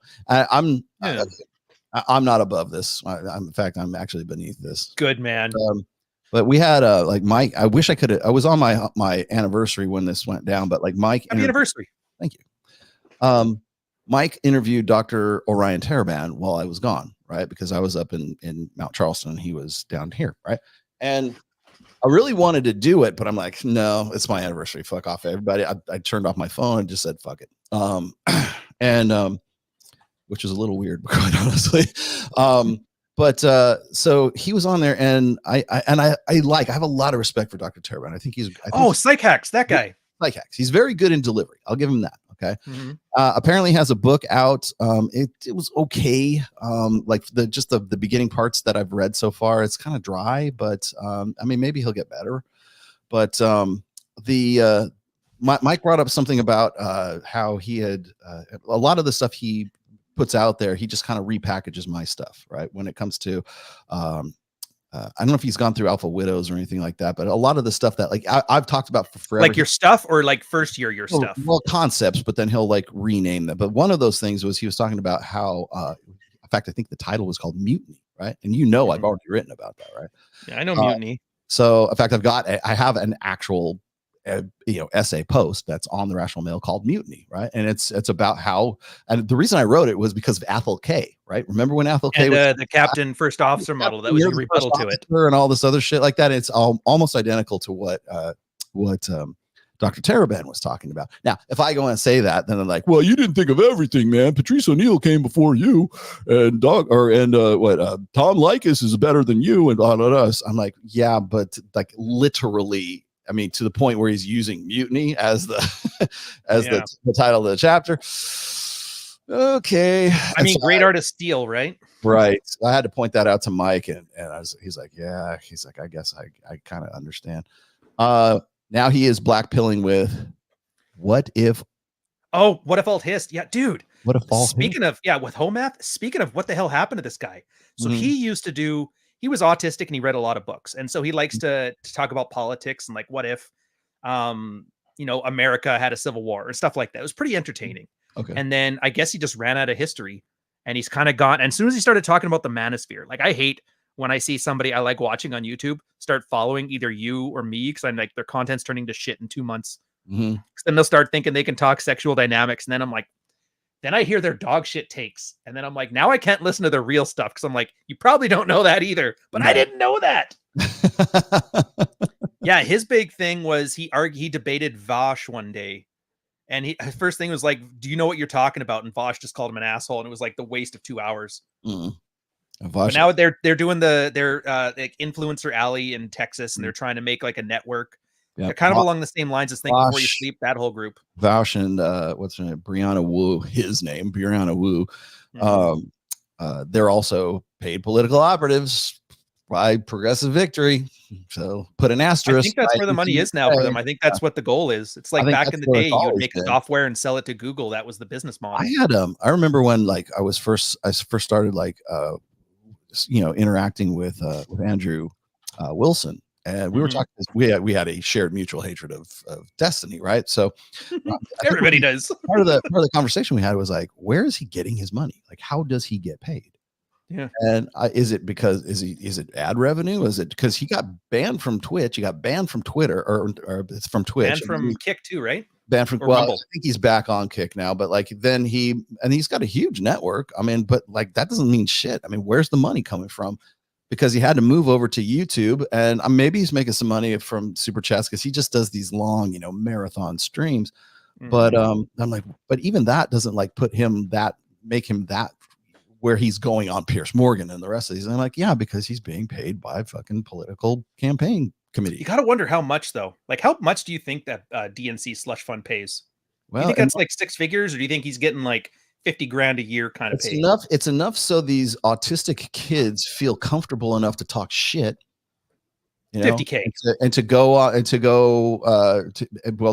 I'm not above this. In fact, I'm actually beneath this. Good, man. But we had like Mike. I wish I could. I was on my anniversary when this went down. But like Mike, happy anniversary. Thank you. Mike interviewed Dr. Orion Taraban while I was gone, right? Because I was up in Mount Charleston and he was down here, right? And I really wanted to do it, but I'm like, no, it's my anniversary. Fuck off, everybody. I turned off my phone and just said, fuck it. Which was a little weird, quite honestly. But so he was on there, and I have a lot of respect for Dr. Taraban. I think Psych Hacks, that guy. Psych Hacks. He's very good in delivery. I'll give him that. Okay. Apparently has a book out. It was okay. Like the beginning parts that I've read so far, it's kind of dry, but I mean, maybe he'll get better. But Mike brought up something about how he had a lot of the stuff he puts out there, he just kind of repackages my stuff, right? When it comes to, I don't know if he's gone through Alpha Widows or anything like that, but a lot of the stuff that like I've talked about for forever. Like your stuff or like first year your stuff? Well, concepts, but then he'll like rename them. But one of those things was he was talking about how, in fact, I think the title was called Mutiny, right? And I've already written about that, right? Yeah, I know Mutiny. So in fact, I have an actual essay post that's on the Rational Mail called Mutiny, right? And it's about how, and the reason I wrote it was because of Athol K, right? Remember when Athol K was the captain first officer model? That was your rebuttal to it, and all this other shit like that. It's almost identical to what Dr. Taraban was talking about. Now, if I go and say that, then they're like, "Well, you didn't think of everything, man. Patrice O'Neill came before you, and Tom Likas is better than you, and on us." I'm like, yeah, but like literally. I mean, to the point where he's using mutiny as the the title of the chapter. Okay. I mean, great art of steel, right? Right. I had to point that out to Mike, and he's like, yeah. He's like, I guess I kind of understand. Now he is blackpilling with what if alt hist? Yeah, dude. What a false. Speaking of, with home math, speaking of what the hell happened to this guy. So Mhm. he was autistic and he read a lot of books. And so he likes to talk about politics and like, what if, America had a civil war or stuff like that. It was pretty entertaining. Okay. And then I guess he just ran out of history and he's kind of gone. And as soon as he started talking about the Manosphere, like I hate when I see somebody I like watching on YouTube start following either you or me, because I'm like, their content's turning to shit in 2 months. Mhm. Then they'll start thinking they can talk sexual dynamics. And then I'm like, then I hear their dog shit takes. And then I'm like, now I can't listen to their real stuff. Cause I'm like, you probably don't know that either, but I didn't know that. Yeah. His big thing was he debated Vosh one day. And his first thing was like, do you know what you're talking about? And Vosh just called him an asshole. And it was like the waste of 2 hours. But now they're doing their like Influencer Alley in Texas. And they're trying to make like a network. They're kind of along the same lines as Think Before You Sleep, that whole group. Vaush and what's her name? Brianna Wu, Brianna Wu. They're also paid political operatives by Progressive Victory. So put an asterisk. I think that's where the money is now for them. I think that's what the goal is. It's like back in the day, you would make software and sell it to Google. That was the business model. I remember when like I first started like interacting with Andrew Wilson. And we were talking. We had a shared mutual hatred of Destiny, right? So everybody does. Part of the conversation we had was like, where is he getting his money? Like, how does he get paid? Yeah. And is it because is it ad revenue? Is it because he got banned from Twitch? He got banned from Twitter or it's from Twitch. Banned from Kick too, right? Banned from I think he's back on Kick now, but like then he's got a huge network. I mean, but like that doesn't mean shit. I mean, where's the money coming from? Because he had to move over to YouTube, and maybe he's making some money from Super Chats because he just does these long, marathon streams. But I'm like, but even that doesn't like make him that where he's going on Piers Morgan and the rest of these. And I'm like, yeah, because he's being paid by fucking political campaign committee. You got to wonder how much though. Like, how much do you think that DNC slush fund pays? Well, do you think that's like 6 figures, or do you think he's getting like 50 grand a year kind of pay? It's enough so these autistic kids feel comfortable enough to talk shit. 50K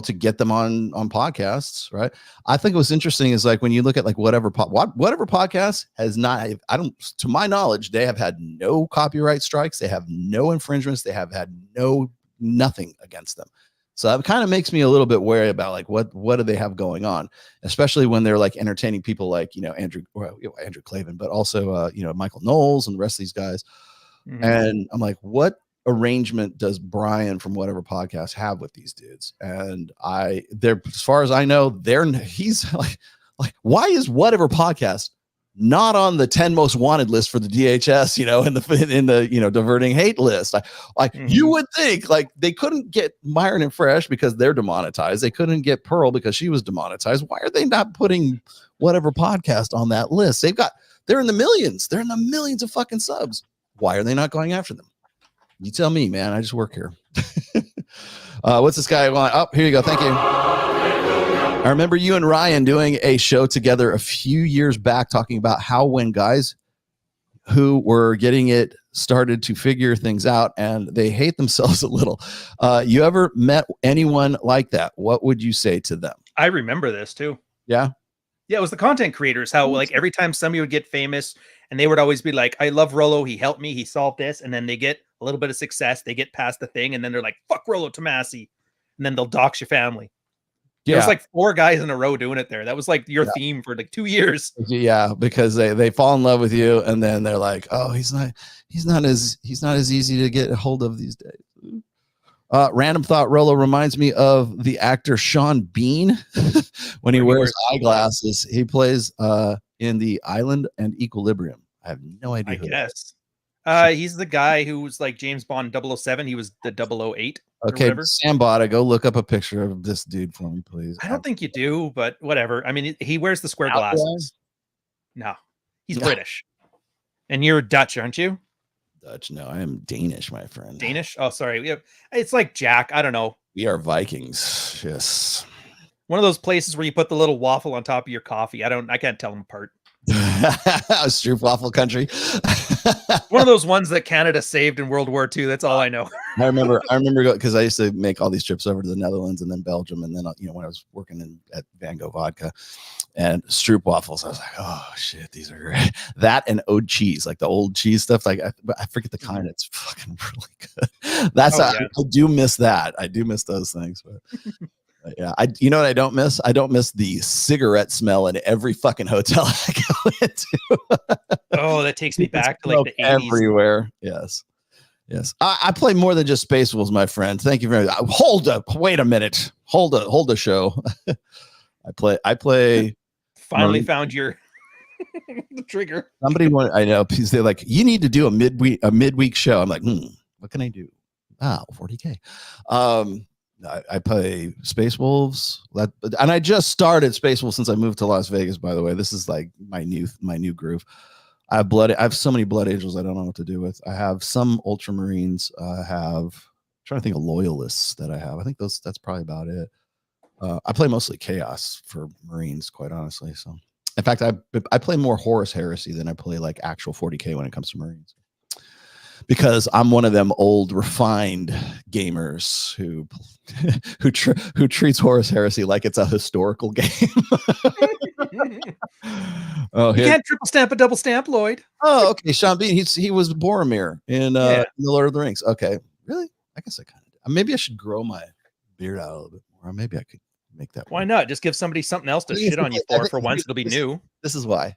to get them on podcasts, right? I think what's interesting is like when you look at like whatever podcast has not, to my knowledge, they have had no copyright strikes, they have no infringements, they have had nothing against them. So that kind of makes me a little bit wary about like what do they have going on, especially when they're like entertaining people like Andrew Klavan, but also Michael Knowles and the rest of these guys. And I'm like, what arrangement does Brian from whatever podcast have with these dudes? And they're, as far as I know, he's like why is whatever podcast not on the 10 most wanted list for the DHS, in the diverting hate list? You would think like they couldn't get Myron and Fresh because they're demonetized. They couldn't get Pearl because she was demonetized. Why are they not putting whatever podcast on that list? They're in the millions. They're in the millions of fucking subs. Why are they not going after them? You tell me, man. I just work here. What's this guy want? Oh, here you go. Thank you. I remember you and Rian doing a show together a few years back talking about how when guys who were getting it started to figure things out and they hate themselves a little. You ever met anyone like that? What would you say to them? I remember this too. Yeah. Yeah, it was the content creators. How like every time somebody would get famous and they would always be like, I love Rollo. He helped me. He solved this. And then they get a little bit of success. They get past the thing. And then they're like, fuck Rollo Tomasi. And then they'll dox your family. Yeah. There's like 4 guys in a row doing it there. That was like your theme for like 2 years. Yeah, because they fall in love with you and then they're like, oh, he's not as easy to get a hold of these days. Random thought, Rollo reminds me of the actor Sean Bean when he wears eyeglasses. He plays in The Island and Equilibrium. I have no idea. I guess. He's the guy who was like James Bond 007. He was the 008. Okay, Sam Botta, go look up a picture of this dude for me, please. I don't think you do, but whatever. I mean, he wears the square glasses. No, he's British. And you're Dutch, aren't you? Dutch? No, I am Danish, my friend. Danish? Oh, sorry. It's like Jack. I don't know. We are Vikings. Yes. One of those places where you put the little waffle on top of your coffee. I can't tell them apart. Stroop waffle country. One of those ones that Canada saved in World War II. That's all I know. I remember because I used to make all these trips over to the Netherlands and then Belgium, and then when I was working at Van Gogh Vodka, and stroop waffles. I was like, oh shit, these are great. That and old cheese, like the old cheese stuff. Like I forget the kind. It's fucking really good. That's I do miss that. I do miss those things. But yeah, you know what I don't miss? I don't miss the cigarette smell in every fucking hotel I go into. Oh, that takes me back to like the 80s. Everywhere. Yes. Yes. I play more than just Space Wolves, my friend. Thank you very much. Hold up. Wait a minute. Hold a show. I play. Finally found your the trigger. Somebody I know, because they're like, you need to do a midweek show. I'm like, what can I do? 40K. I play Space Wolves, and I just started Space Wolves since I moved to Las Vegas. By the way, this is like my new groove. I have so many Blood Angels I don't know what to do with. I have some Ultramarines. I'm trying to think of Loyalists that I have. I think that's probably about it. I play mostly Chaos for Marines, quite honestly. So, in fact, I play more Horus Heresy than I play like actual 40K when it comes to Marines, because I'm one of them old refined gamers who treats Horus Heresy like it's a historical game. You can't triple stamp a double stamp, Lloyd. Oh, okay. Sean Bean, he was Boromir in The Lord of the Rings. Okay, really? I guess I kind of maybe I should grow my beard out a little bit more. Maybe I could make that. Why not? Just give somebody something else to shit on you for once. It'll be new. This is why.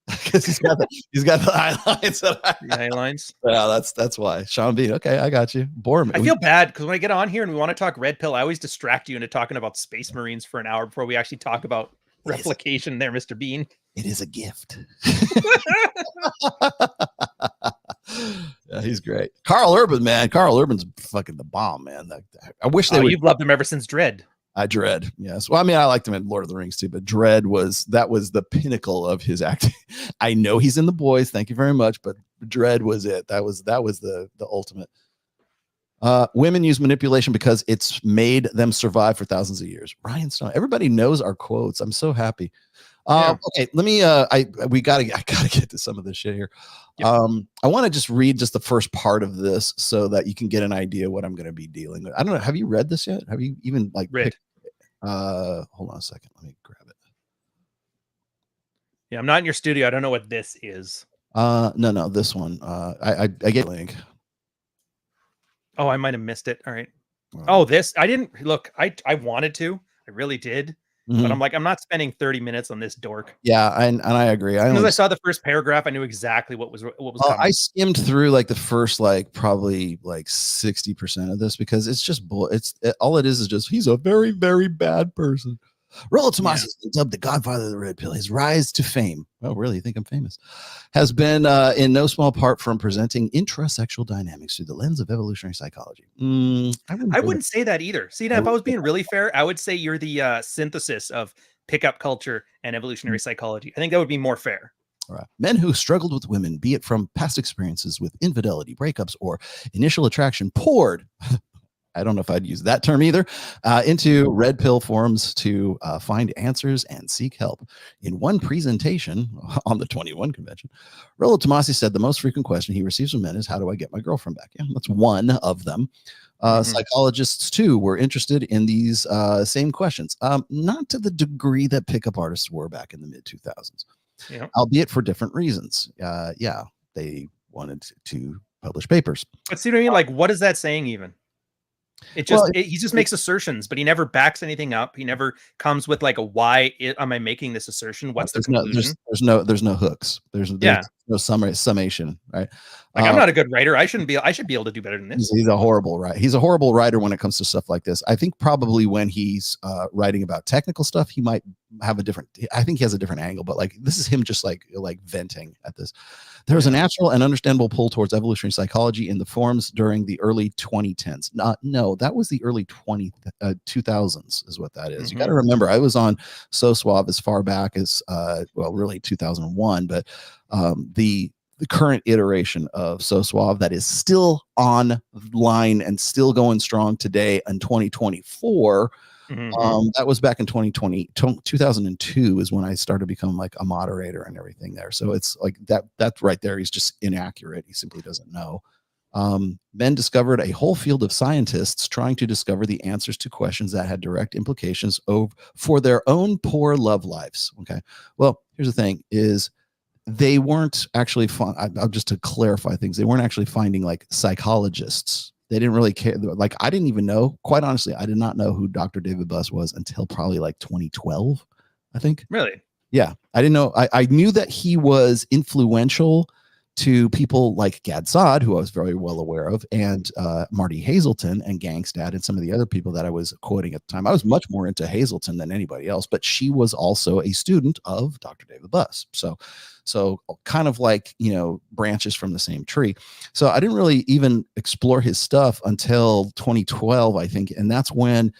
Because he's got the highlights. Highlights. Yeah, that's why. Sean Bean. Okay, I got you. Boromir. I feel bad because when I get on here and we want to talk Red Pill, I always distract you into talking about Space Marines for an hour before we actually talk about replication there, Mr. Bean. It is a gift. Yeah, he's great. Carl Urban, man. Carl Urban's fucking the bomb, man. I wish they would. You've loved him ever since Dread. Dread, yes. Well, I mean, I liked him in Lord of the Rings too, but Dread was the pinnacle of his acting. I know he's in The Boys. Thank you very much, but Dread was it. That was the ultimate. Women use manipulation because it's made them survive for thousands of years. Ryan Stone. Everybody knows our quotes. I'm so happy. Okay, let me. I gotta get to some of this shit here. Yep. I want to just read just the first part of this so that you can get an idea what I'm going to be dealing with. I don't know. Have you read this yet? Have you even read? Hold on a second. Let me grab it. Yeah, I'm not in your studio. I don't know what this is. No, this one. I get a link. Oh, I might have missed it. All right. Oh, this I didn't look. I wanted to. I really did. But I'm like, I'm not spending 30 minutes on this dork. Yeah, and I agree. As soon as I saw the first paragraph, I knew exactly what was coming. I skimmed through like the first probably 60% of this because it's just all it is just he's a very, very bad person. Rollo Tomassi is dubbed the Godfather of the Red Pill. His rise to fame, oh really, you think I'm famous, has been in no small part from presenting intrasexual dynamics through the lens of evolutionary psychology. I wouldn't say that either. See, if I was being really fair, I would say you're the synthesis of pickup culture and evolutionary psychology. I think that would be more fair. All right. Men who struggled with women, be it from past experiences with infidelity, breakups, or initial attraction, poured I don't know if I'd use that term either, into Red Pill forums to find answers and seek help. In one presentation on the 21 convention, Rollo Tomassi said the most frequent question he receives from men is, how do I get my girlfriend back? Yeah, that's one of them. Psychologists, too, were interested in these same questions, not to the degree that pickup artists were back in the mid-2000s, albeit for different reasons. They wanted to publish papers. But see what I mean? Like, what is that saying even? He just makes assertions, but he never backs anything up. He never comes with like a why am I making this assertion? What's the conclusion? There's no hooks. There's no summation, right? Like I'm not a good writer. I should be able to do better than this. He's a horrible writer. He's a horrible writer when it comes to stuff like this. I think probably when he's writing about technical stuff, he might have I think he has a different angle, but like this is him just like venting at this. There was a natural and understandable pull towards evolutionary psychology in the forums during the early 2010s. No, that was the early 2000s is what that is. You got to remember, I was on So Suave as far back as, really 2001, but the current iteration of So Suave that is still online and still going strong today in 2024. That was back in 2002 is when I started becoming like a moderator and everything there. So it's like that right there. He's just inaccurate. He simply doesn't know. Men discovered a whole field of scientists trying to discover the answers to questions that had direct implications for their own poor love lives. Okay. Well, here's the thing is they weren't actually just to clarify things, they weren't actually finding like psychologists. They didn't really care. Like, I didn't even know, quite honestly, I did not know who Dr. David Buss was until probably like 2012, I think. Really? Yeah. I didn't know. I knew that he was influential to people like Gad Saad, who I was very well aware of, and Marty Hazelton and Gangstad and some of the other people that I was quoting at the time. I was much more into Hazelton than anybody else, but she was also a student of Dr. David Buss. So kind of like, you know, branches from the same tree. So I didn't really even explore his stuff until 2012, I think. And that's when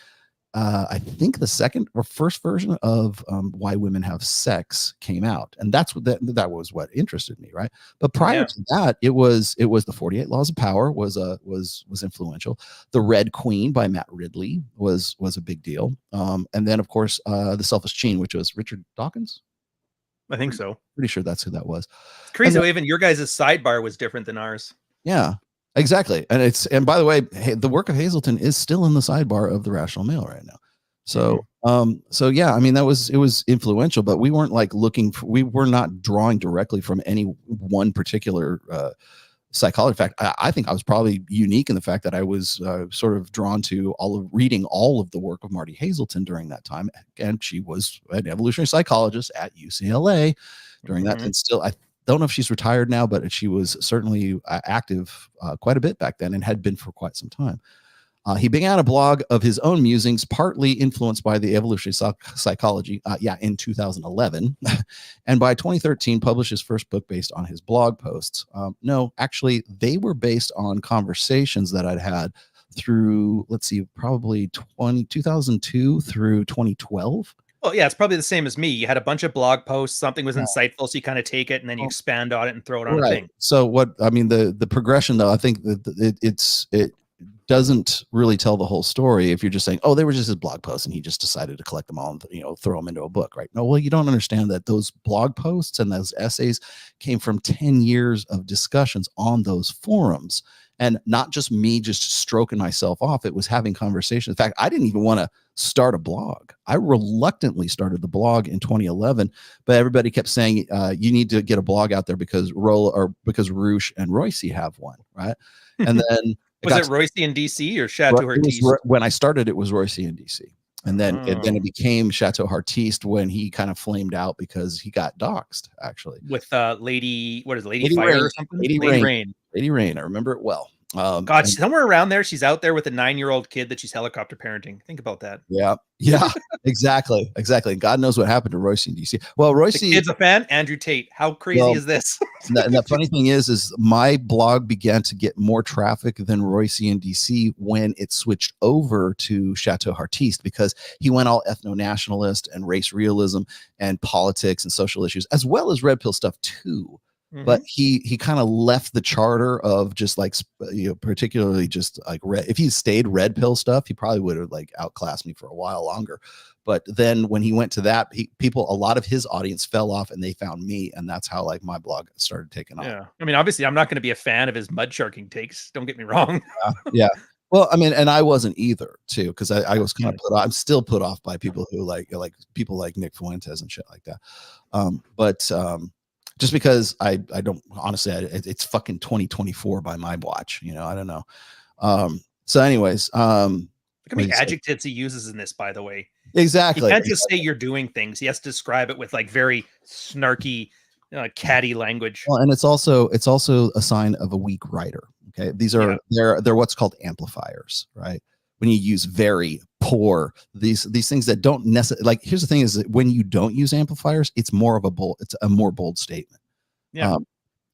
I think the second or first version of Why Women Have Sex came out, and that's what that was what interested me, right? But prior to that, it was the 48 Laws of Power was influential. The Red Queen by Matt Ridley was a big deal, and then of course The Selfish Gene, which was Richard Dawkins. I think so. Pretty sure that's who that was. It's crazy. Even your guys' sidebar was different than ours. Yeah. Exactly. And by the way, the work of Hazelton is still in the sidebar of the Rational Mail right now. So, so yeah, I mean, it was influential, but we weren't like we were not drawing directly from any one particular psychology. In fact, I think I was probably unique in the fact that I was sort of drawn to reading all of the work of Marty Hazelton during that time. And she was an evolutionary psychologist at UCLA during that. And still, I don't know if she's retired now, but she was certainly active quite a bit back then and had been for quite some time. He began a blog of his own musings, partly influenced by the evolutionary psychology, in 2011. And by 2013, published his first book based on his blog posts. No, actually, they were based on conversations that I'd had through, let's see, probably 2002 through 2012. Well, yeah, it's probably the same as me. You had a bunch of blog posts, something was insightful, so you kind of take it and then you expand on it and throw it on a thing. So the progression, though, I think that it doesn't really tell the whole story if you're just saying, oh, they were just his blog posts and he just decided to collect them all and, you know, throw them into a book, right? No, well, you don't understand that those blog posts and those essays came from 10 years of discussions on those forums. And not just me just stroking myself off. It was having conversations. In fact, I didn't even want to start a blog. I reluctantly started the blog in 2011, but everybody kept saying, you need to get a blog out there because Roosh and Royce have one, right? And then was it Royce in DC or Chateau Artiste? When I started, it was Royce in DC. And then it became Chateau Artiste when he kind of flamed out because he got doxxed, actually. With Lady Fire Rain, or something? Lady Rain. Lady Rain. I remember it well. God, somewhere around there, she's out there with a 9-year-old kid that she's helicopter parenting. Think about that. Yeah, exactly. God knows what happened to Royce in DC. Well, Royce, the kid's a fan. Andrew Tate. How crazy is this? And the funny thing is my blog began to get more traffic than Royce in DC when it switched over to Chateau Artiste, because he went all ethno-nationalist and race realism and politics and social issues, as well as red pill stuff too. But he kind of left the charter of just like, you know, particularly just like if he stayed red pill stuff, he probably would have like outclassed me for a while longer. But then when he went to that, a lot of his audience fell off and they found me. And that's how like my blog started taking off. Yeah. I mean, obviously I'm not going to be a fan of his mud sharking takes. Don't get me wrong. Yeah. Well, I mean, and I wasn't either too, because I was kind of put off. I'm still put off by people who like people like Nick Fuentes and shit like that. Just because I don't, honestly, it's fucking 2024 by my watch, you know, I don't know. So anyways, look how many adjectives he uses in this, by the way. Exactly. He can't just say you're doing things. He has to describe it with like very snarky, catty language. Well, and it's also a sign of a weak writer. Okay. These are, they're what's called amplifiers, right? When you use very, poor, these things that don't necessarily, like, here's the thing is that when you don't use amplifiers, it's a more bold statement. Yeah.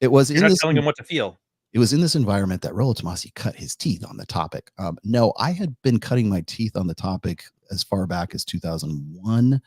It was You're not telling him what to feel. It was in this environment that Rollo Tomasi cut his teeth on the topic. No, I had been cutting my teeth on the topic as far back as 2001.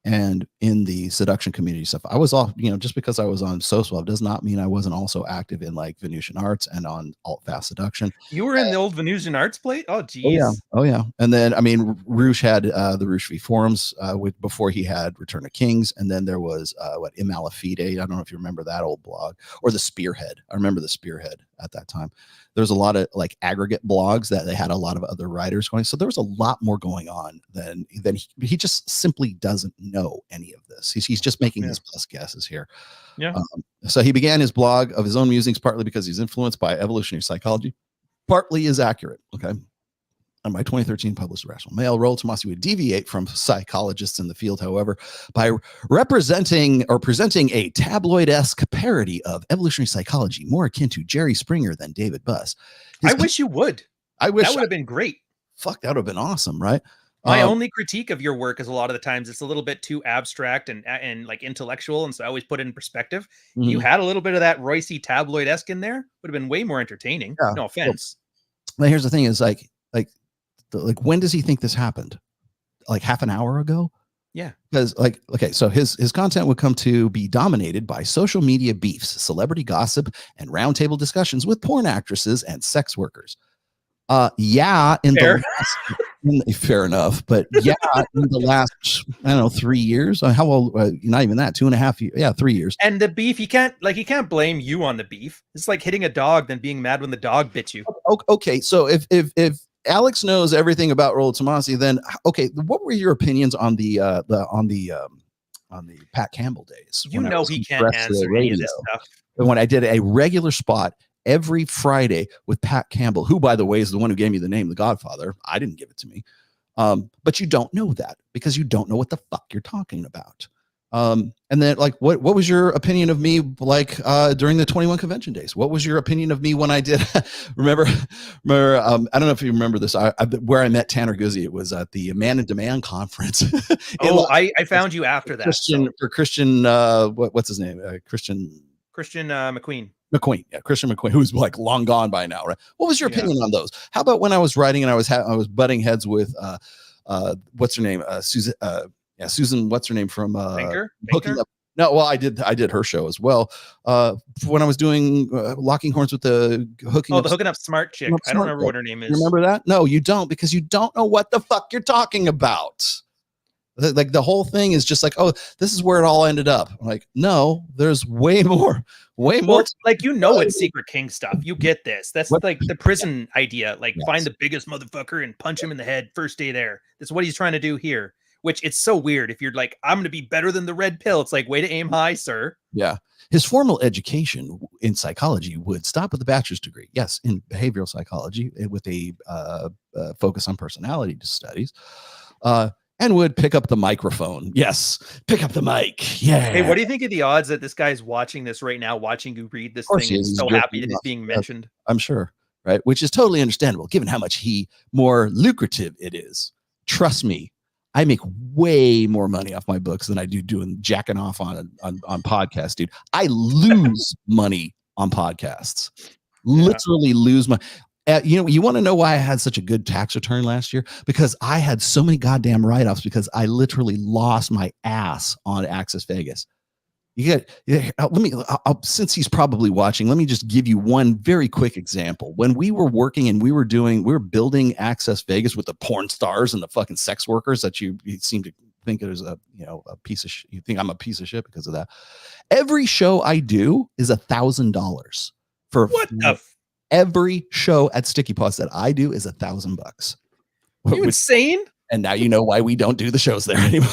And in the seduction community stuff, I was off, you know, just because I was on SoSwab does not mean I wasn't also active in like Venusian arts and on alt fast seduction. You were in the old Venusian arts plate? Oh, geez. Oh yeah. And then, I mean, Roosh had the Roosh V forums before he had Return of Kings. And then there was Imalafide. I don't know if you remember that old blog, or the Spearhead. I remember the Spearhead. at that time. There's a lot of like aggregate blogs that they had a lot of other writers going. So there was a lot more going on than he just simply doesn't know any of this. He's just making these best guesses here. Yeah. So he began his blog of his own musings, partly because he's influenced by evolutionary psychology, partly is accurate. Okay. And by 2013 published Rational Male, Rollo Tomassi would deviate from psychologists in the field, however, by presenting a tabloid-esque parody of evolutionary psychology, more akin to Jerry Springer than David Buss. I wish you would. I wish that would have been great. Fuck, that would have been awesome, right? My only critique of your work is a lot of the times it's a little bit too abstract and like intellectual, and so I always put it in perspective. You had a little bit of that Royce tabloid-esque in there, would have been way more entertaining. Yeah. No offense. Well, here's the thing: is like when does he think this happened? Like half an hour ago? Yeah. Because like, okay, so his content would come to be dominated by social media beefs, celebrity gossip, and roundtable discussions with porn actresses and sex workers. Yeah, fair enough, but yeah, in the last, I don't know, 3 years. How old? Not even that, 2.5 years. Yeah, 3 years. And the beef, you can't blame you on the beef. It's like hitting a dog than being mad when the dog bit you. Okay, so if Alex knows everything about Rollo Tomassi, then okay, what were your opinions on the Pat Campbell days? You know he can't answer any of this stuff. When I did a regular spot every Friday with Pat Campbell, who, by the way, is the one who gave me the name The Godfather. I didn't give it to me. But you don't know that because you don't know what the fuck you're talking about. And then like, what was your opinion of me? Like, during the 21 convention days, what was your opinion of me when I did, remember, I don't know if you remember this, where I met Tanner Guzzi. It was at the Man in Demand conference. I found you after that. Christian, what's his name? Christian McQueen. Yeah, Christian McQueen, who's like long gone by now, right? What was your opinion on those? How about when I was writing and I was butting heads with what's her name? Susan, what's her name from Hooking Up? No, well, I did her show as well. When I was doing Locking Horns with the Hooking Up. The Hooking Up Smart chick. I don't remember what her name is. Remember that? No, you don't, because you don't know what the fuck you're talking about. Like the whole thing is just like, oh, this is where it all ended up. I'm like, no, there's way more. Well, like, it's Secret King stuff. You get this. That's like the prison idea. Like, find the biggest motherfucker and punch him in the head first day there. That's what he's trying to do here. Which it's so weird. If you're like, I'm going to be better than the red pill. It's like, way to aim high, sir. Yeah. His formal education in psychology would stop with a bachelor's degree. Yes, in behavioral psychology with a focus on personality studies. And would pick up the microphone. Yes, pick up the mic. Yeah. Hey, what do you think of the odds that this guy's watching this right now, watching you read this thing, and so happy that it's being mentioned? I'm sure, right? Which is totally understandable, given how much more lucrative it is. Trust me, I make way more money off my books than I do doing jacking off on podcasts, dude. I lose money on podcasts. Literally lose money. You want to know why I had such a good tax return last year? Because I had so many goddamn write-offs because I literally lost my ass on Access Vegas. Since he's probably watching, let me just give you one very quick example. When we were working and we were building Access Vegas with the porn stars and the fucking sex workers that you seem to think it is a piece of you think I'm a piece of shit because of that. Every show I do is $1,000 for every show at Sticky Paws that I do is $1,000. Are you insane? And now you know why we don't do the shows there anymore.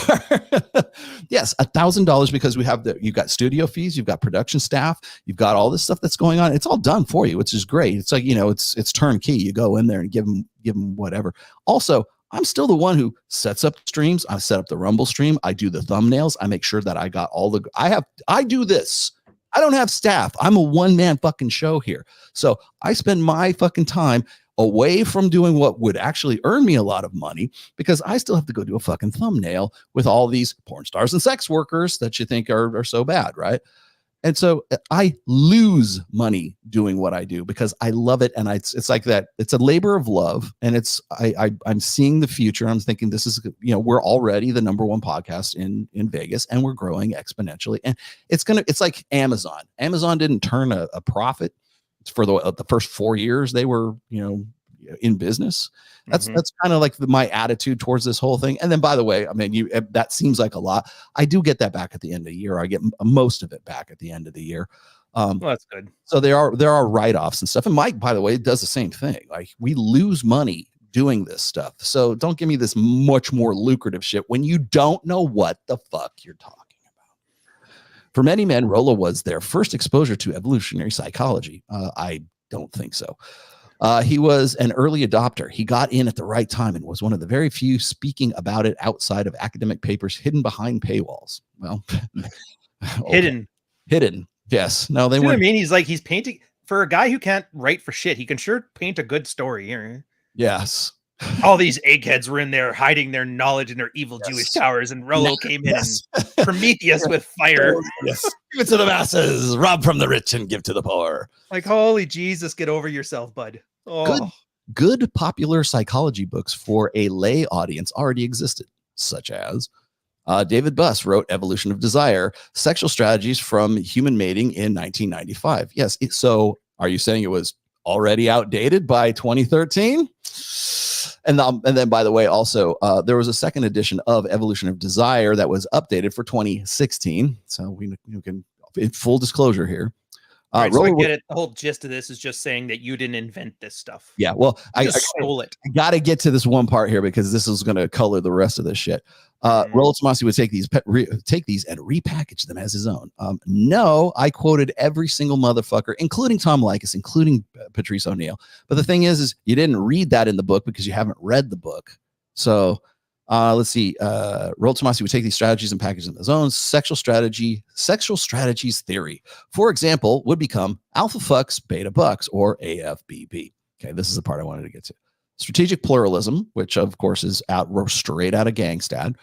Yes, $1,000 because you've got studio fees, you've got production staff, you've got all this stuff that's going on. It's all done for you, which is great. It's like, it's turnkey. You go in there and give them whatever. Also, I'm still the one who sets up streams. I set up the Rumble stream. I do the thumbnails. I make sure that I got I do this. I don't have staff. I'm a one-man fucking show here. So I spend my fucking time away from doing what would actually earn me a lot of money because I still have to go do a fucking thumbnail with all these porn stars and sex workers that you think are so bad, right? And so I lose money doing what I do because I love it. And it's like that. It's a labor of love. And I'm seeing the future. I'm thinking this is, we're already the #1 podcast in Vegas and we're growing exponentially. And it's like Amazon. Amazon didn't turn a profit for the first 4 years they were, in business. That's kind of like my attitude towards this whole thing. And then, by the way, I mean, that seems like a lot. I do get that back at the end of the year. I get most of it back at the end of the year. Well, that's good. So there are write-offs and stuff. And Mike, by the way, does the same thing. Like, we lose money doing this stuff. So don't give me this much more lucrative shit when you don't know what the fuck you're talking about. For many men, Rollo was their first exposure to evolutionary psychology. I don't think so. He was an early adopter. He got in at the right time and was one of the very few speaking about it outside of academic papers hidden behind paywalls. Well, okay. Hidden. Yes. No, they weren't. weren't. I mean, he's painting for a guy who can't write for shit. He can sure paint a good story here. Yes. All these eggheads were in there hiding their knowledge in their evil Jewish towers, and Rollo came in and Prometheus with fire. Yes. Give it to the masses, rob from the rich and give to the poor. Like, holy Jesus, get over yourself, bud. Oh. Good popular psychology books for a lay audience already existed, such as David Buss wrote Evolution of Desire, Sexual Strategies from Human Mating in 1995. Yes. So are you saying it was already outdated by 2013? And then, by the way, also, there was a second edition of Evolution of Desire that was updated for 2016. So we can, in full disclosure here. Right, so I get it. The whole gist of this is just saying that you didn't invent this stuff. Yeah, well, I stole it. I got to get to this one part here because this is going to color the rest of this shit. Rollo Tomassi would take these and repackage them as his own. No, I quoted every single motherfucker, including Tom Likas, including Patrice O'Neill. But the thing is you didn't read that in the book because you haven't read the book. So let's see. Rollo Tomassi would take these strategies and package them as his own. Sexual strategies theory, for example, would become alpha fucks, beta bucks, or AFBB. Okay, this is the part I wanted to get to. Strategic pluralism, which of course is straight out of Gangstad,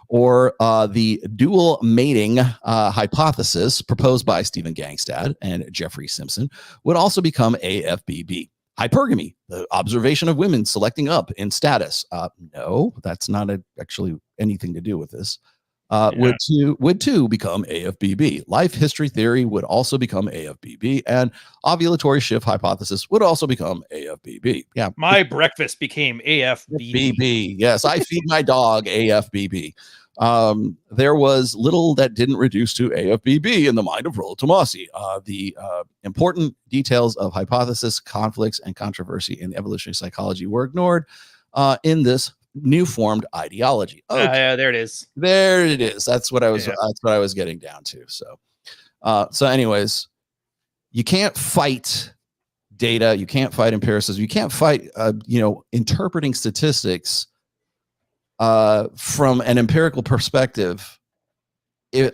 or the dual mating hypothesis proposed by Stephen Gangstad and Jeffrey Simpson, would also become AFBB. Hypergamy, the observation of women selecting up in status. No, that's not actually anything to do with this. Would too become AFBB. Life history theory would also become AFBB, and ovulatory shift hypothesis would also become AFBB. Yeah, my breakfast became AFBB. Yes, I feed my dog AFBB. There was little that didn't reduce to AFBB in the mind of Rollo Tomassi. The important details of hypothesis, conflicts, and controversy in evolutionary psychology were ignored in this new formed ideology. Okay. Yeah, there it is. There it is. That's what I was. That's what I was getting down to. So, anyways, you can't fight data. You can't fight empiricism. You can't fight, interpreting statistics from an empirical perspective,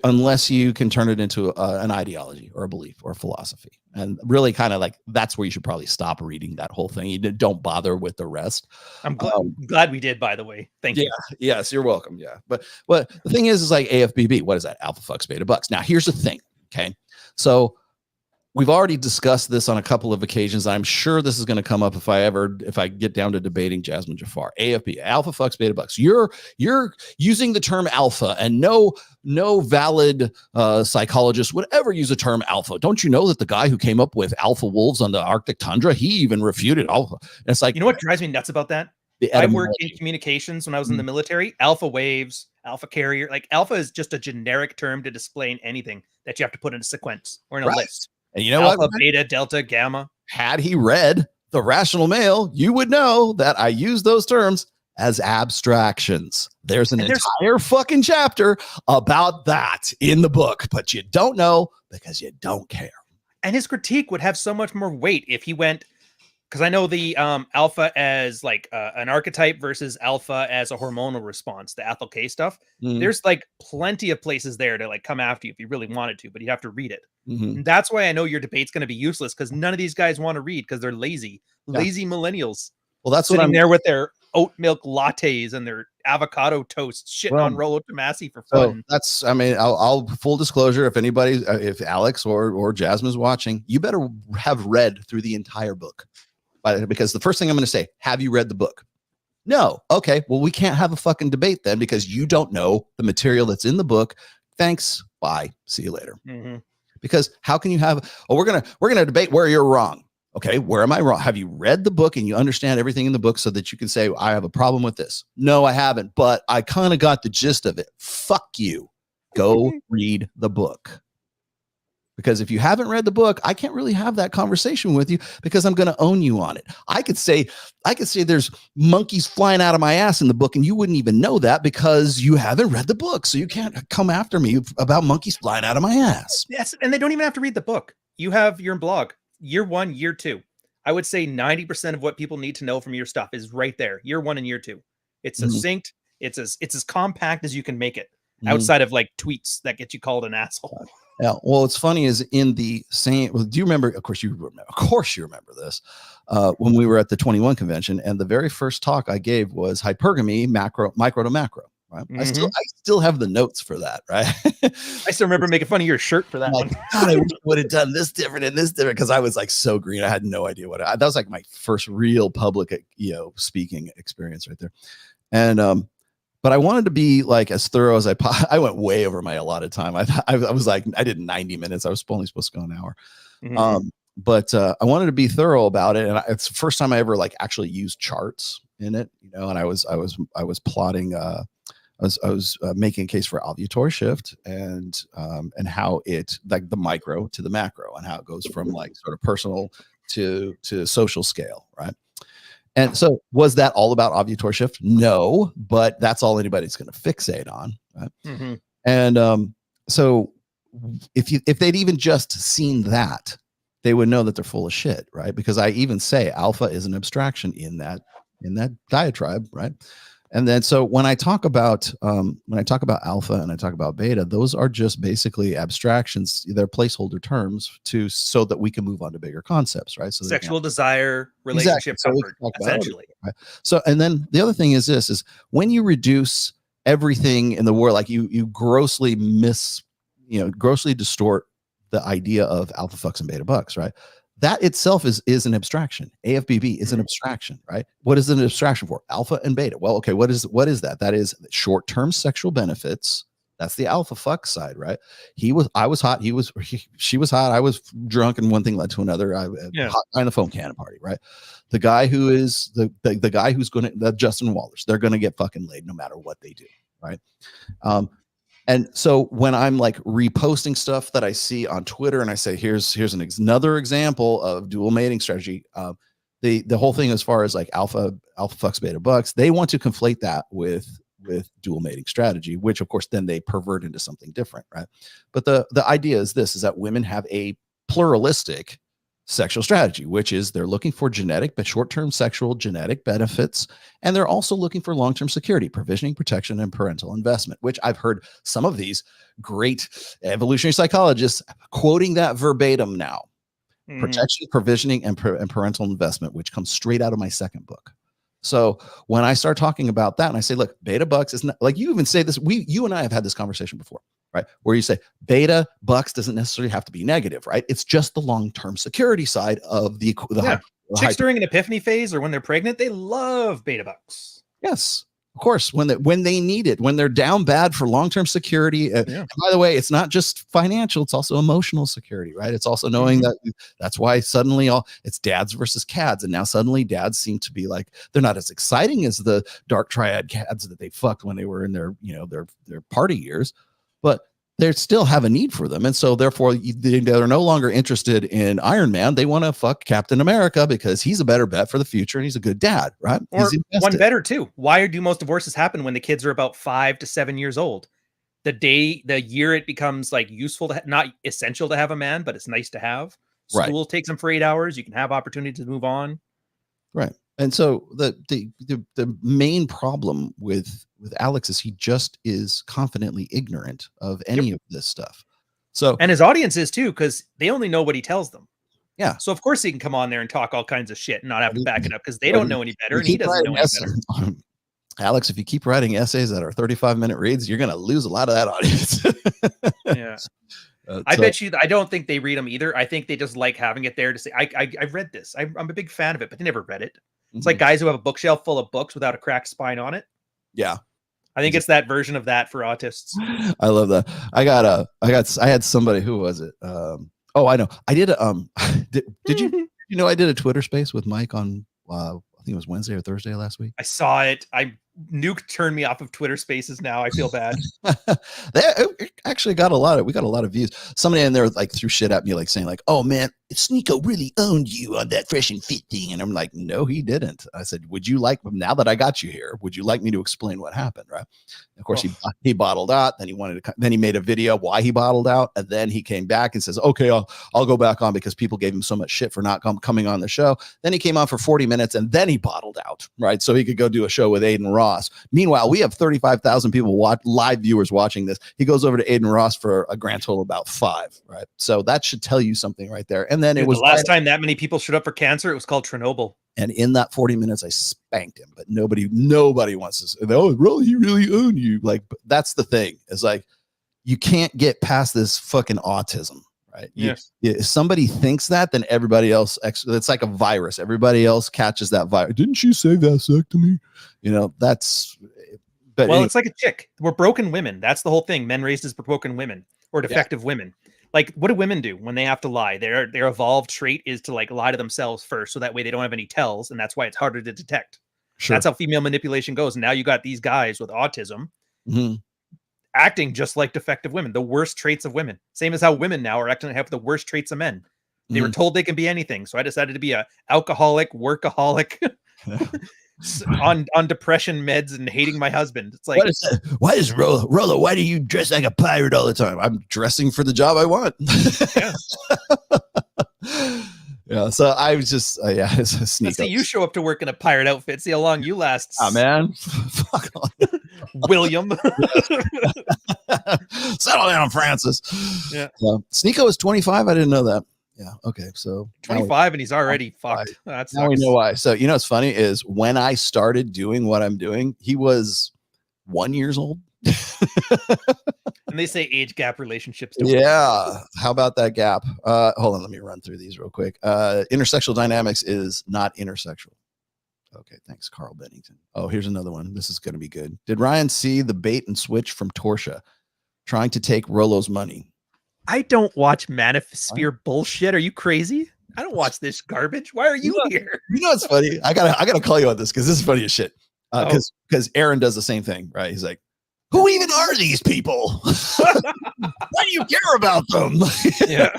unless you can turn it into an ideology or a belief or a philosophy. And really kind of like, that's where you should probably stop reading that whole thing. You don't bother with the rest. I'm glad we did, by the way. Thank you. Yes, you're welcome. Yeah. But the thing is like AFBB, what is that? Alpha fucks, beta bucks. Now here's the thing. Okay. So we've already discussed this on a couple of occasions. I'm sure this is going to come up if I get down to debating Jasmine Jafar. AFB, alpha fucks, beta bucks. You're using the term alpha, and no valid psychologist would ever use the term alpha. Don't you know that the guy who came up with alpha wolves on the Arctic tundra, he even refuted alpha? And it's like, you know what drives me nuts about that? I worked in communications when I was in the military. Alpha waves, alpha carrier, like alpha is just a generic term to explain anything that you have to put in a sequence or in a list. And you know alpha, what? Beta, delta, gamma. Had he read The Rational Male, you would know that I use those terms as abstractions. There's an entire fucking chapter about that in the book, but you don't know because you don't care. And his critique would have so much more weight if he went, because I know the alpha as like an archetype versus alpha as a hormonal response, the Athel K stuff. There's like plenty of places there to like come after you if you really wanted to, but you have to read it. And that's why I know your debate's going to be useless, because none of these guys want to read because they're lazy millennials. Well, that's sitting what I'm there with their oat milk lattes and their avocado toast shitting on Rollo Tomassi for fun. That's, I mean, I'll full disclosure, if anybody, if Alex or Jasmine's watching, you better have read through the entire book, because the first thing I'm going to say, have you read the book? No. Okay. Well, we can't have a fucking debate then because you don't know the material that's in the book. Thanks. Bye. See you later. Because how can you have, we're going to debate where you're wrong. Okay. Where am I wrong? Have you read the book and you understand everything in the book so that you can say, I have a problem with this? No, I haven't, but I kind of got the gist of it. Fuck you. Go read the book. Because if you haven't read the book, I can't really have that conversation with you because I'm going to own you on it. I could say there's monkeys flying out of my ass in the book, and you wouldn't even know that because you haven't read the book. So you can't come after me about monkeys flying out of my ass. Yes, and they don't even have to read the book. You have your blog, year 1, year 2. I would say 90% of what people need to know from your stuff is right there, year 1 and year 2. It's succinct. It's as compact as you can make it, outside of like tweets that get you called an asshole. Yeah. Well, what's funny is in the same. Well, do you remember? Of course you remember this. When we were at the 21 convention, and the very first talk I gave was hypergamy, micro to macro. Right. I still have the notes for that. Right. I still remember making fun of your shirt for that one. God, I would have done this different and this different because I was like so green. I had no idea that was like my first real public, speaking experience right there. And but I wanted to be like as thorough as I went way over my allotted time. I was like, I did 90 minutes. I was only supposed to go an hour. But I wanted to be thorough about it. And it's the first time I ever like actually used charts in it, and I was plotting, I was making a case for ovulatory shift and how it, like the micro to the macro, and how it goes from like sort of personal to social scale. Right. And so was that all about ovulatory shift? No, but that's all anybody's going to fixate on. Right? And so if they'd even just seen that, they would know that they're full of shit, right? Because I even say alpha is an abstraction in that diatribe, right? And then so when I talk about alpha and I talk about beta, those are just basically abstractions. They're placeholder terms so that we can move on to bigger concepts, right? So sexual desire, relationship comfort, essentially. Right? So, and then the other thing is when you reduce everything in the world, like you grossly grossly distort the idea of alpha fucks and beta bucks, right? That itself is an abstraction. AFBB is an abstraction, right? What is an abstraction for? Alpha and beta. Well, okay, what is that? That is short-term sexual benefits. That's the alpha fuck side, right? I was hot. She was hot. I was drunk, and one thing led to another. Hot guy in the foam cannon party, right? The guy who is the guy who's going to Justin Wallers. They're going to get fucking laid no matter what they do, right? And so when I'm like reposting stuff that I see on Twitter and I say, here's another example of dual mating strategy, the whole thing as far as like alpha fucks beta bucks, they want to conflate that with dual mating strategy, which of course then they pervert into something different, right? But the idea is that women have a pluralistic sexual strategy, which is they're looking for short-term sexual genetic benefits, and they're also looking for long-term security, provisioning, protection, and parental investment, which I've heard some of these great evolutionary psychologists quoting that verbatim now. Protection, provisioning, and parental investment, which comes straight out of my second book. So when I start talking about that and I say, look, beta bucks is not, like you even say this, you and I have had this conversation before, right? Where you say beta bucks doesn't necessarily have to be negative, right? It's just the long-term security side of the chicks during an epiphany phase or when they're pregnant, they love beta bucks. Yes. Of course, when they need it, when they're down bad for long-term security. And by the way, it's not just financial; it's also emotional security, right? It's also knowing that that's why suddenly it's dads versus cads, and now suddenly dads seem to be like they're not as exciting as the dark triad cads that they fucked when they were in their their party years, but they still have a need for them, and so therefore they're no longer interested in Iron Man. They want to fuck Captain America because he's a better bet for the future and he's a good dad, right? Or one better too. Why do most divorces happen when the kids are about 5 to 7 years old? The year it becomes like useful to not essential to have a man, but it's nice to have. School takes them for 8 hours. You can have opportunity to move on. Right. And so the main problem with Alex is he just is confidently ignorant of any of this stuff. So, and his audience is too, because they only know what he tells them. Yeah. So of course he can come on there and talk all kinds of shit and not have to back it up because they don't know any better and he doesn't know any better. Alex, if you keep writing essays that are 35-minute reads, you're going to lose a lot of that audience. Yeah. I bet you. I don't think they read them either. I think they just like having it there to say, I've read this. I'm a big fan of it, but they never read it. It's like guys who have a bookshelf full of books without a cracked spine on it. Yeah. I think it's that version of that for autists. I love that. I had somebody, who was it? Oh, I know. I did did you know I did a Twitter space with Mike on I think it was Wednesday or Thursday last week. I saw it. I Nuke turned me off of Twitter Spaces now. I feel bad. It actually got we got a lot of views. Somebody in there like threw shit at me, like saying like, "Oh man, Sneeko really owned you on that fresh and fit thing," and I'm like, "No, he didn't." I said, "Would you like, now that I got you here, would you like me to explain what happened?" Right? Of course, he bottled out. Then he made a video why he bottled out, and then he came back and says, "Okay, I'll go back on because people gave him so much shit for not coming on the show." Then he came on for 40 minutes, and then he bottled out, right? So he could go do a show with Aiden Ross. Meanwhile, we have 35,000 people live viewers watching this. He goes over to Aiden Ross for a grand total of about 5, right? So that should tell you something right there. And then it was the last time that many people showed up for cancer, it was called Chernobyl. And in that 40 minutes, I spanked him, but nobody wants to say, "Oh, really? He really owned you." Like, that's the thing. It's like, you can't get past this fucking autism, right? Yes. If somebody thinks that, then everybody else, it's like a virus. Everybody else catches that virus. "Didn't you say vasectomy?" You know, that's, but well, it's like a chick. We're broken women. That's the whole thing. Men raised as broken women or defective women. Like, what do women do when they have to lie? Their evolved trait is to like lie to themselves first, so that way they don't have any tells, and that's why it's harder to detect. Sure. That's how female manipulation goes. And now you got these guys with autism acting just like defective women, the worst traits of women. Same as how women now are acting to have the worst traits of men. They were told they can be anything, so I decided to be a alcoholic, workaholic, on depression meds and hating my husband. It's like, why is Rollo? Why do you dress like a pirate all the time? I'm dressing for the job I want. Yeah. So I was just it's a sneak. Let's see you show up to work in a pirate outfit. See how long you last. Oh man, fuck on. William. Settle down, Francis. Yeah. Sneeko is 25. I didn't know that. Yeah. Okay. So 25 and he's already fucked. That's now we know why. So, you know, what's funny is when I started doing what I'm doing, he was 1 year old. And they say age gap relationships. Yeah. How about that gap? Hold on. Let me run through these real quick. Intersexual dynamics is not intersexual. Okay. Thanks, Carl Bennington. Oh, here's another one. This is going to be good. Did Ryan see the bait and switch from Torsha trying to take Rollo's money? I don't watch Manosphere bullshit. Are you crazy? I don't watch this garbage. Why are you here? You know what's funny? I gotta call you on this because this is funny as shit. Because Aaron does the same thing, right? He's like, "Who even are these people? Why do you care about them?" Yeah.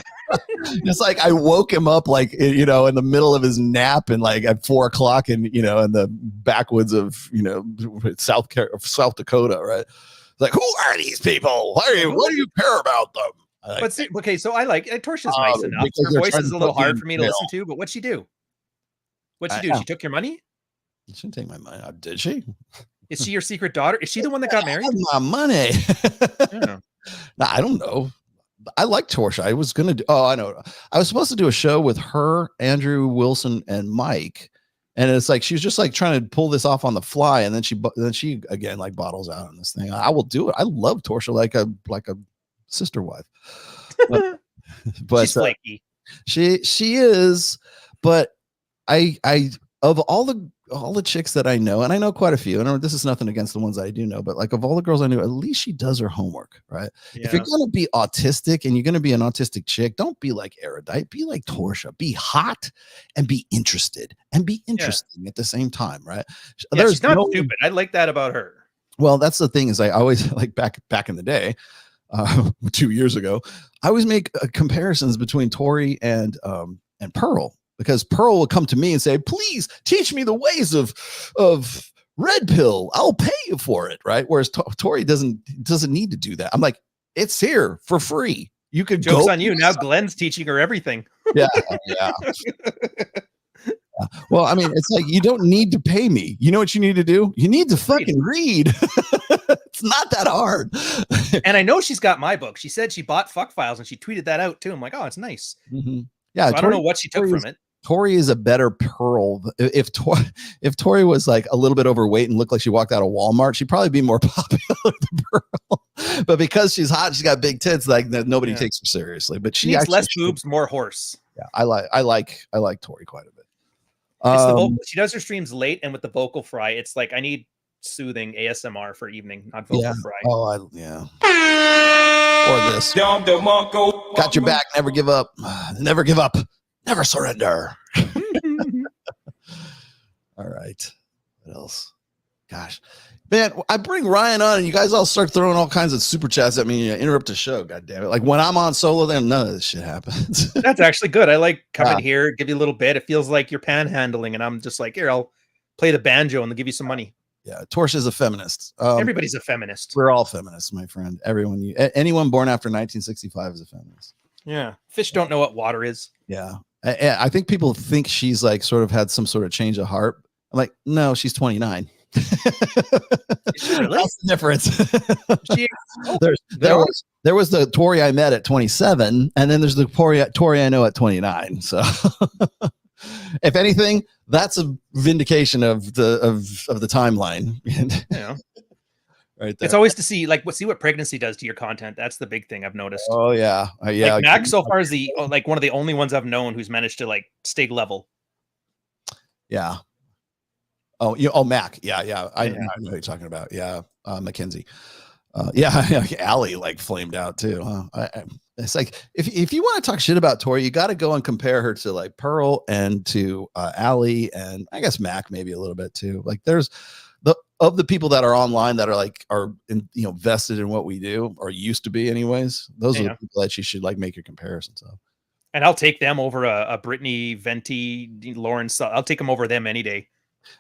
It's like I woke him up like, you know, in the middle of his nap and like at 4 o'clock and, you know, in the backwoods of, you know, South Dakota, right? It's like, who are these people? What do you care about them? But see, okay, so I like Torsha's nice enough. Her voice is a little hard for me to listen to, but what'd she do? What'd she do? She took your money? She didn't take my money. Did she? Is she your secret daughter? Is she the one that got married? My money. I don't know. I like Torsha. I was gonna do. Oh, I know. I was supposed to do a show with her, Andrew Wilson, and Mike, and it's like she was just like trying to pull this off on the fly, and then she again like bottles out on this thing. I will do it. I love Torsha like a sister wife, but she's flaky. She is, but I of all the chicks that I know, and I know quite a few, and this is nothing against the ones I do know, but like of all the girls I knew, at least she does her homework, right? Yeah. If you're gonna be autistic and you're gonna be an autistic chick, don't be like erudite, be like Torsha, be hot and be interested and be interesting at the same time, right? Yeah, she's not stupid. I like that about her. Well, that's the thing is I always like back in the day, 2 years ago, I always make comparisons between Tori and Pearl. Because Pearl will come to me and say, "Please teach me the ways of red pill. I'll pay you for it." Right. Whereas Tori doesn't need to do that. I'm like, it's here for free. You could Joke's on you. Now Glenn's teaching her everything. Yeah. Well, I mean, it's like, you don't need to pay me. You know what you need to do? You need to fucking read. It's not that hard. And I know she's got my book. She said she bought Fuck Files and she tweeted that out too. I'm like, oh, it's nice. Mm-hmm. Yeah. So I don't know what she took from it. Tori is a better Pearl. If Tori was like a little bit overweight and looked like she walked out of Walmart, she'd probably be more popular than Pearl. But because she's hot, she's got big tits. Like nobody takes her seriously. But she needs less boobs, more horse. Yeah, I like Tori quite a bit. It's the vocal. She does her streams late and with the vocal fry. It's like I need soothing ASMR for evening, not vocal fry. Oh, Or this. Got your back. Never give up. Never give up. Never surrender. All right. What else? Gosh, man, I bring Ryan on and you guys all start throwing all kinds of super chats at me and interrupt the show. God damn it. Like when I'm on solo, then none of this shit happens. That's actually good. I like coming here, give you a little bit. It feels like you're panhandling and I'm just like, here, I'll play the banjo and they'll give you some money. Yeah. Torch is a feminist. Everybody's a feminist. We're all feminists, my friend. Everyone, anyone born after 1965 is a feminist. Yeah. Fish don't know what water is. Yeah. I think people think she's like sort of had some sort of change of heart. I'm like, no, she's 29. Really? That's the difference. She, there was the Tori I met at 27, and then there's the Tori I know at 29. So, if anything, that's a vindication of the timeline. Yeah. Right there. It's always to see what pregnancy does to your content. That's the big thing I've noticed. Oh yeah, yeah. Like Mac so far is the like one of the only ones I've known who's managed to like stay level. Yeah. Oh, Mac. Yeah. I know what you're talking about. Yeah. Mackenzie. Allie like flamed out too. Huh? It's like if you want to talk shit about Tori, you got to go and compare her to like Pearl and to Allie and I guess Mac maybe a little bit too. Like there's the people that are online that are vested in what we do or used to be anyways. Those are the people that you should like make your comparisons of. And I'll take them over a Brittany, Venti, Lauren. I'll take them over them any day.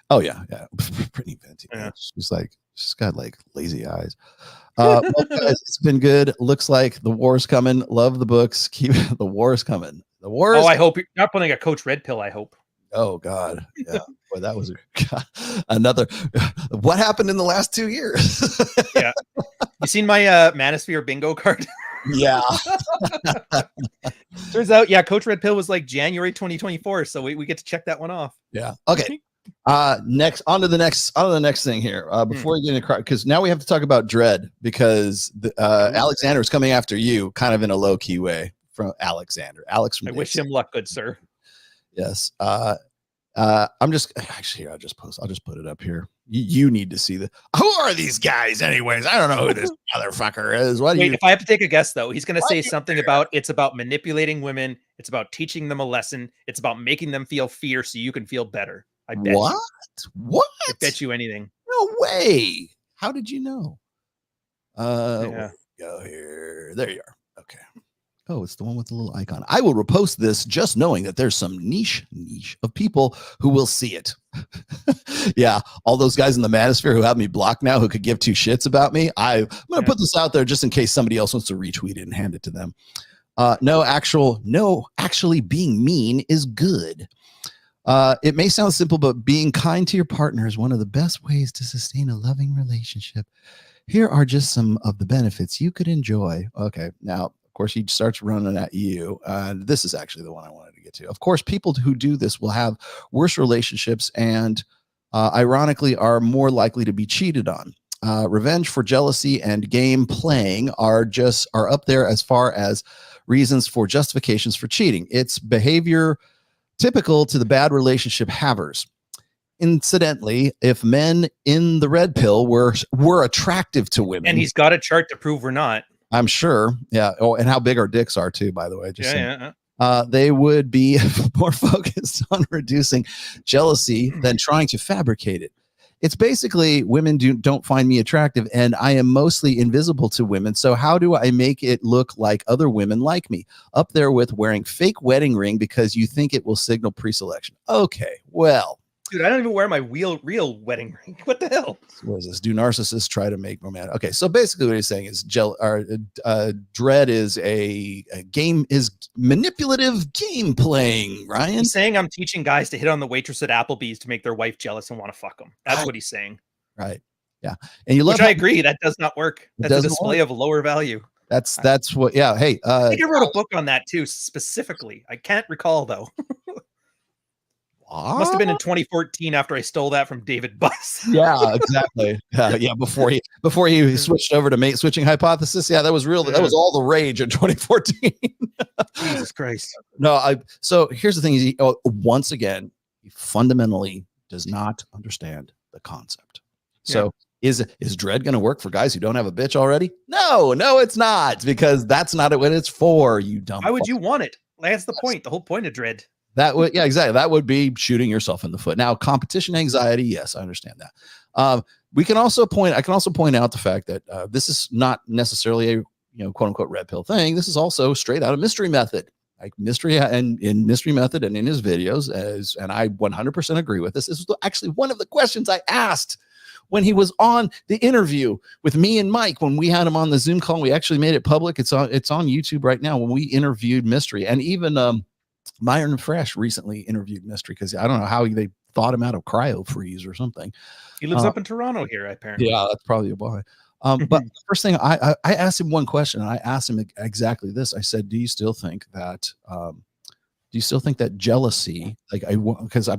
Oh yeah. Brittany Venti. Yeah. She's got like lazy eyes. Well, guys, it's been good. Looks like the war's coming. Love the books. Keep the war's coming. The war. I hope you're not putting a Coach Red Pill. I hope. Oh God. Yeah. Boy, that was another. What happened in the last 2 years? Yeah. You seen my Manosphere bingo card? Yeah. Turns out, Coach Red Pill was like January 2024, so we get to check that one off. Yeah. Okay. Next on to the next thing here. Before we get into because now we have to talk about Dread because Alexander is coming after you, kind of in a low key way from Alexander. Alex from I wish him luck, good sir. Yes. I'm just actually I'll just put it up here. You need to see who are these guys anyways? I don't know who this motherfucker is. If I have to take a guess though, he's going to say something about it's about manipulating women, it's about teaching them a lesson, it's about making them feel fear so you can feel better. I bet what I bet you anything. No way. How did you know? Yeah. Go here. There you are. Okay. Oh, it's the one with the little icon. I will repost this just knowing that there's some niche of people who will see it. Yeah, all those guys in the Manosphere who have me blocked now who could give two shits about me. I'm going to put this out there just in case somebody else wants to retweet it and hand it to them. No, actually being mean is good. It may sound simple, but being kind to your partner is one of the best ways to sustain a loving relationship. Here are just some of the benefits you could enjoy. Okay, now, of course, he starts running at you. This is actually the one I wanted to get to. Of course, people who do this will have worse relationships and ironically are more likely to be cheated on. Revenge for jealousy and game playing are up there as far as reasons for justifications for cheating. It's behavior typical to the bad relationship havers. Incidentally, if men in the red pill were attractive to women, and he's got a chart to prove we're not, I'm sure. Yeah. Oh, and how big our dicks are too, by the way. They would be more focused on reducing jealousy than trying to fabricate it. It's basically women don't find me attractive and I am mostly invisible to women. So how do I make it look like other women like me? Up there with wearing fake wedding ring because you think it will signal pre-selection. Okay, well. Dude, I don't even wear my real wedding ring. What the hell? What is this? Do narcissists try to make romantic? Okay, so basically what he's saying is dread is a game, is manipulative game playing, Ryan. He's saying I'm teaching guys to hit on the waitress at Applebee's to make their wife jealous and want to fuck them. That's what he's saying. Right. Yeah. And you love Which I agree, that does not work. That's a display of lower value. That's what, yeah. Hey, I think I wrote a book on that too, specifically. I can't recall though. Must have been in 2014 after I stole that from David Buss. Yeah, exactly. Yeah, before he switched over to switching hypothesis. Yeah, that was real. That was all the rage in 2014. Jesus Christ. No, so here's the thing: is once again, he fundamentally does not understand the concept. So is dread going to work for guys who don't have a bitch already? No, it's not, because that's not what it's for. You dumb. Why would you want it? That's the point. The whole point of dread. That would, yeah, exactly. That would be shooting yourself in the foot. Now, competition anxiety, yes, I understand that. I can also point out the fact that this is not necessarily a quote unquote red pill thing. This is also straight out of Mystery Method. Like Mystery and in Mystery Method and in his videos, and I 100% agree with this. This was actually one of the questions I asked when he was on the interview with me and Mike, when we had him on the Zoom call. We actually made it public. It's on YouTube right now when we interviewed Mystery, and even Myron Fresh recently interviewed Mystery, because I don't know how they thought him out of cryo freeze or something. He lives up in Toronto here, apparently. Yeah, that's probably why. But the first thing I asked him one question, and I asked him exactly this. I said, do you still think that jealousy, because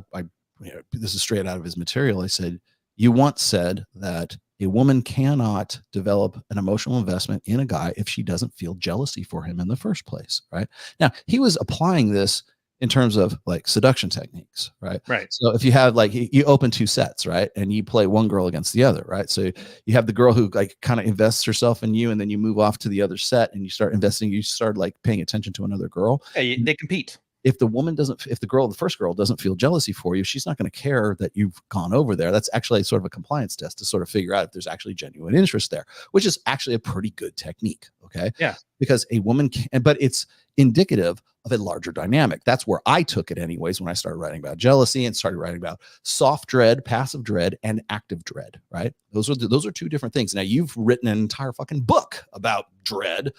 this is straight out of his material. I said, you once said that a woman cannot develop an emotional investment in a guy if she doesn't feel jealousy for him in the first place, right? Now, he was applying this in terms of like seduction techniques, right? Right. So if you have like, you open two sets, right? And you play one girl against the other, right? So you have the girl who like kind of invests herself in you, and then you move off to the other set and you start investing, you start like paying attention to another girl. Yeah, they compete. If the first girl doesn't feel jealousy for you, she's not going to care that you've gone over there. That's actually sort of a compliance test to sort of figure out if there's actually genuine interest there, which is actually a pretty good technique. Okay. Yeah. Because a woman can, but it's indicative of a larger dynamic. That's where I took it anyways, when I started writing about jealousy and started writing about soft dread, passive dread, and active dread, right? Those are two different things. Now, you've written an entire fucking book about dread,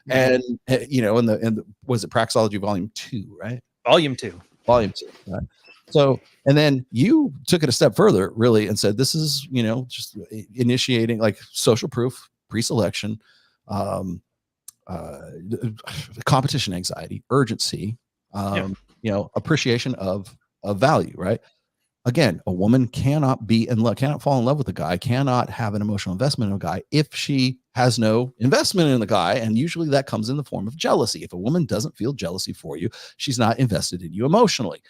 and was it Praxology Volume 2, right? Volume 2, right? So, and then you took it a step further, really, and said, this is, just initiating like social proof, pre-selection, competition anxiety, urgency, appreciation of value, right? Again, a woman cannot fall in love with a guy, cannot have an emotional investment in a guy if she has no investment in the guy. And usually that comes in the form of jealousy. If a woman doesn't feel jealousy for you, she's not invested in you emotionally.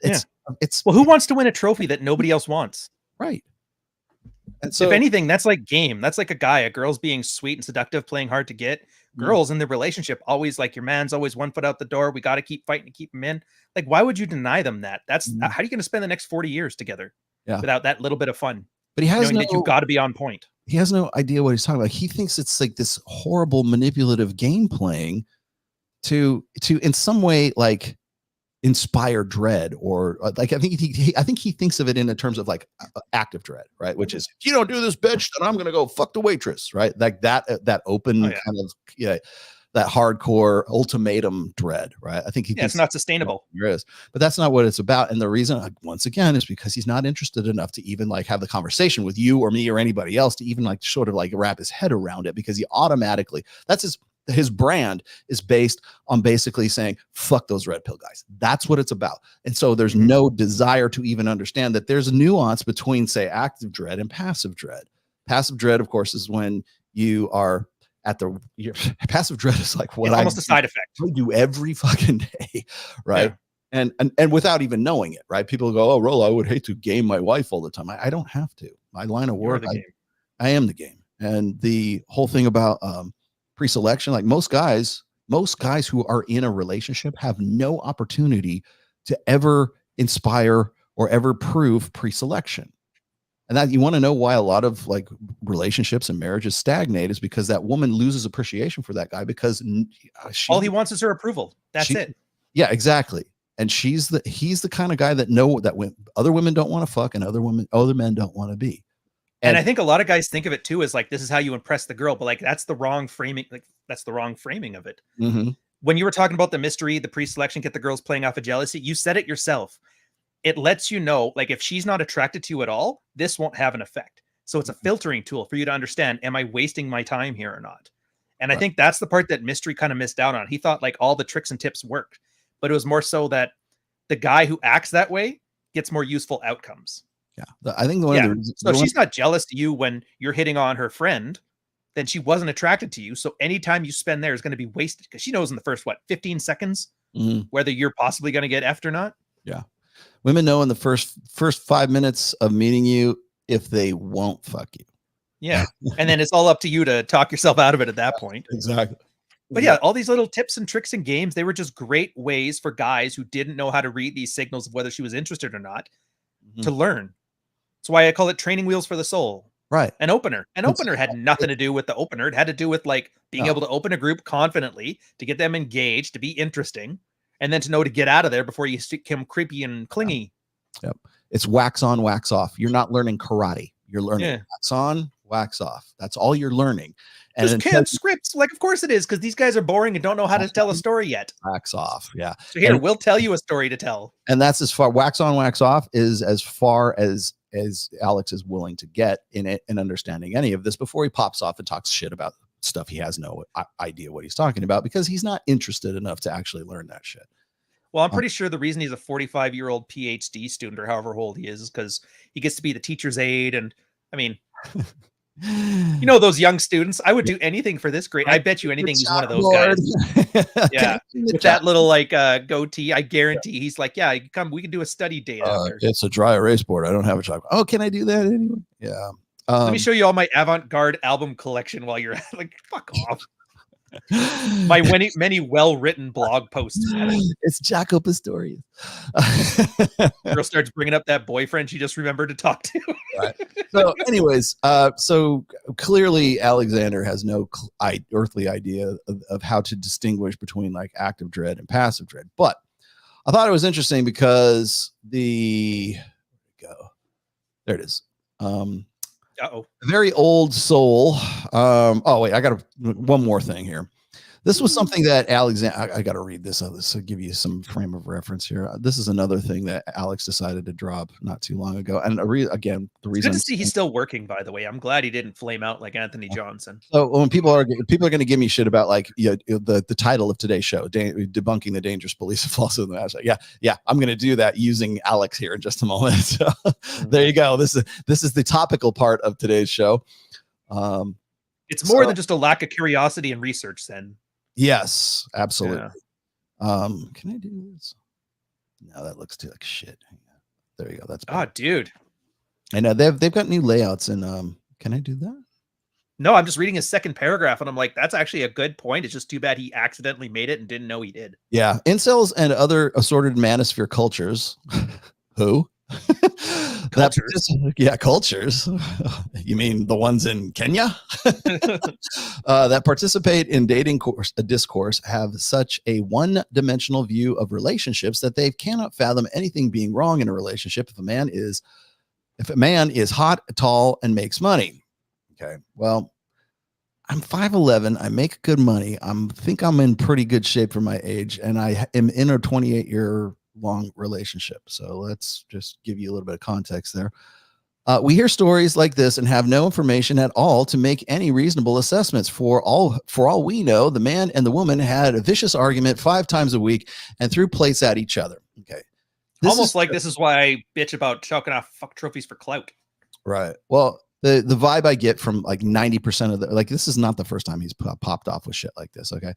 Well, who wants to win a trophy that nobody else wants? Right. And so, if anything, that's like game. That's like a girl's being sweet and seductive, playing hard to get. Girls in the relationship always like, your man's always 1 foot out the door. We got to keep fighting to keep him in. Like, why would you deny them that? That's how are you going to spend the next 40 years together without that little bit of fun? But he has that you've got to be on point. He has no idea what he's talking about. He thinks it's like this horrible manipulative game playing to in some way like inspire dread, or like I think he thinks of it in terms of like active dread, right? Which is, if you don't do this, bitch, then I'm gonna go fuck the waitress, right? Like that open kind of that hardcore ultimatum dread, right? I think he thinks it's not sustainable. There is, but that's not what it's about. And the reason, once again, is because he's not interested enough to even like have the conversation with you or me or anybody else to even like sort of like wrap his head around it, because he automatically, that's his brand is based on basically saying, fuck those red pill guys. That's what it's about. And so there's no desire to even understand that there's a nuance between, say, active dread and passive dread. Passive dread, of course, is when you are at passive dread is like what it's almost a side effect. I do every fucking day, right? Yeah. And without even knowing it, right? People go, oh, Rollo, I would hate to game my wife all the time. I don't have to. My line of work, I am the game. And the whole thing about pre-selection, like most guys who are in a relationship have no opportunity to ever inspire or ever prove pre-selection. And that, you want to know why a lot of like relationships and marriages stagnate, is because that woman loses appreciation for that guy, because all he wants is her approval. That's it. Yeah, exactly. And he's the kind of guy that other women don't want to fuck, and other men don't want to be. And I think a lot of guys think of it too as like, this is how you impress the girl, but like that's the wrong framing. Like that's the wrong framing of it. When you were talking about the mystery, the pre-selection, get the girls playing off of jealousy, you said it yourself. It lets you know, like, if she's not attracted to you at all, this won't have an effect. So it's a filtering tool for you to understand, am I wasting my time here or not? And I think that's the part that Mystery kind of missed out on. He thought like all the tricks and tips worked, but it was more so that the guy who acts that way gets more useful outcomes. Yeah, I think so if she's not jealous to you when you're hitting on her friend, then she wasn't attracted to you. So any time you spend there is going to be wasted, because she knows in the first 15 seconds whether you're possibly going to get effed or not. Yeah, women know in the first 5 minutes of meeting you if they won't fuck you. Yeah, and then it's all up to you to talk yourself out of it at that point. Exactly. But yeah, all these little tips and tricks and games, they were just great ways for guys who didn't know how to read these signals of whether she was interested or not to learn. That's why I call it training wheels for the soul. Right. An opener. An opener had nothing to do with the opener. It had to do with like being able to open a group confidently, to get them engaged, to be interesting, and then to know to get out of there before you become creepy and clingy. Yep. It's wax on, wax off. You're not learning karate. You're learning wax on, wax off. That's all you're learning. And just canned scripts. Like, of course it is, because these guys are boring and don't know how to tell a story yet. Wax off. Yeah. So here, we'll tell you a story to tell. And that's as far, wax on, wax off is as far as Alex is willing to get in it and understanding any of this before he pops off and talks shit about stuff he has no idea what he's talking about, because he's not interested enough to actually learn that shit. Well, I'm pretty sure the reason he's a 45-year-old PhD student or however old he is because he gets to be the teacher's aide. And I mean, you know, those young students, I would do anything for this grade. I bet you anything he's one of those guys. Yeah. With that little like goatee, I guarantee he's like, yeah, you come, we can do a study date after. It's a dry erase board. I don't have a chalkboard. Oh, can I do that anyway? Yeah. Let me show you all my avant-garde album collection while you're like, fuck off. My many well-written blog posts. It's Jaco Pastorius. Girl starts bringing up that boyfriend she just remembered to talk to. Right. So anyways, so clearly Alexander has no earthly idea of how to distinguish between like active dread and passive dread. But I thought it was interesting because there it is. Uh-oh. A very old soul. Oh wait, I got one more thing here. This was something that Alexander, I got to read this. This will give you some frame of reference here. This is another thing that Alex decided to drop not too long ago. And again, the reason it's good to see he's still working, by the way. I'm glad he didn't flame out like Anthony Johnson. So when people are going to give me shit about like the title of today's show, debunking the dangerous beliefs of falsehood, yeah, I'm going to do that using Alex here in just a moment. So there you go. This is the topical part of today's show. It's more than just a lack of curiosity and research, then. Yes, absolutely. Yeah. Can I do this? No, that looks too like shit. There you go. That's better. Oh, dude. I know they've got new layouts and can I do that? No, I'm just reading his second paragraph and I'm like, that's actually a good point. It's just too bad he accidentally made it and didn't know he did. Yeah. Incels and other assorted manosphere cultures. Who? Cultures. Cultures. You mean the ones in Kenya? That participate in dating discourse have such a one-dimensional view of relationships that they cannot fathom anything being wrong in a relationship if a man is hot, tall, and makes money. Okay, well, I'm 5'11", I make good money. I think I'm in pretty good shape for my age, and I am in a 28-year long relationship. So let's just give you a little bit of context there. We hear stories like this and have no information at all to make any reasonable assessments. For all we know, the man and the woman had a vicious argument 5 times a week and threw plates at each other. Okay. This is why I bitch about choking off fuck trophies for clout. Right. Well, the vibe I get from like 90% of this is not the first time he's popped off with shit like this. Okay.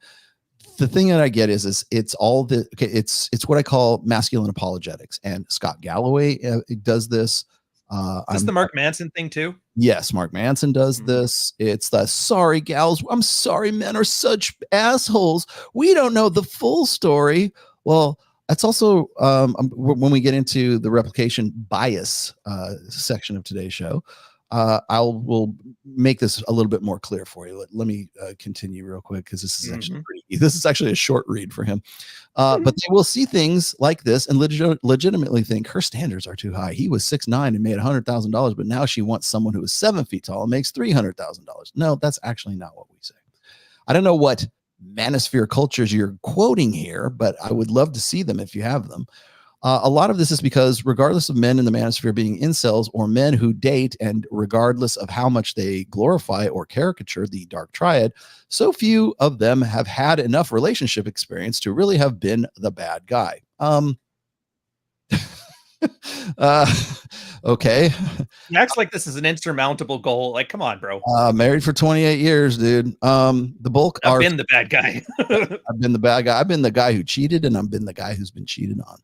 The thing that I get is it's what I call masculine apologetics, and Scott Galloway does this. Is this the Mark Manson thing too? Yes, Mark Manson does this. It's the sorry gals. I'm sorry, men are such assholes. We don't know the full story. Well, that's also when we get into the replication bias section of today's show. We'll make this a little bit more clear for you. Let me continue real quick because this is actually a short read for him. But they will see things like this and legitimately think her standards are too high. He was 6'9" and made $100,000, but now she wants someone who is 7 feet tall and makes $300,000. No, that's actually not what we say. I don't know what manosphere cultures you're quoting here, but I would love to see them if you have them. A lot of this is because regardless of men in the manosphere being incels or men who date, and regardless of how much they glorify or caricature the dark triad, so few of them have had enough relationship experience to really have been the bad guy. Okay. He acts like this is an insurmountable goal. Like, come on, bro. Married for 28 years, dude. The bulk I've been the bad guy. I've been the bad guy. I've been the guy who cheated, and I've been the guy who's been cheated on.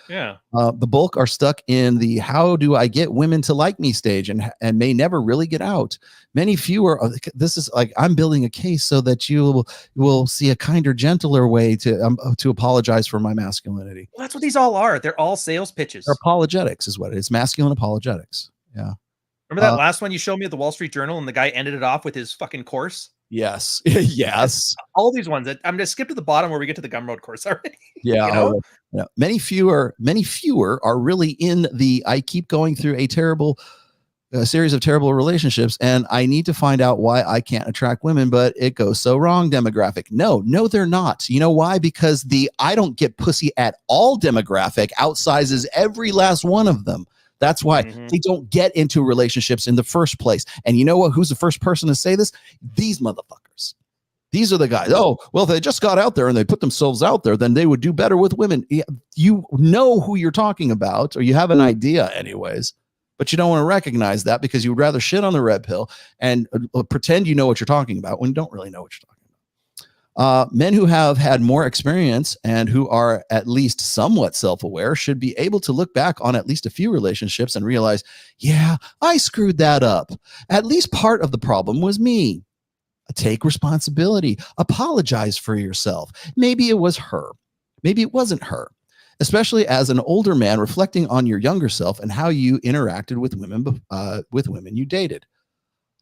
Yeah. The bulk are stuck in the how do I get women to like me stage and may never really get out. Many fewer. This is like I'm building a case so that you will see a kinder, gentler way to apologize for my masculinity. Well, that's what these all are. They're all sales pitches. They're apologetics is what it is. Masculine apologetics. Yeah. Remember that last one you showed me at the Wall Street Journal, and the guy ended it off with his fucking course? Yes. Yes. All these ones. I'm going to skip to the bottom where we get to the Gumroad course already. Yeah. You know? Yeah. Many fewer are really in the I keep going through a series of terrible relationships and I need to find out why I can't attract women, but it goes so wrong demographic. No, they're not. You know why? Because the I don't get pussy at all demographic outsizes every last one of them. That's why they don't get into relationships in the first place. And you know what? Who's the first person to say this? These motherfuckers. These are the guys. Oh, well, if they just got out there and they put themselves out there, then they would do better with women. You know who you're talking about, or you have an idea anyways, but you don't want to recognize that because you would rather shit on the red pill and pretend you know what you're talking about when you don't really know what you're talking about. Men who have had more experience and who are at least somewhat self-aware should be able to look back on at least a few relationships and realize, yeah, I screwed that up. At least part of the problem was me. Take responsibility. Apologize for yourself. Maybe it was her. Maybe it wasn't her. Especially as an older man reflecting on your younger self and how you interacted with women you dated.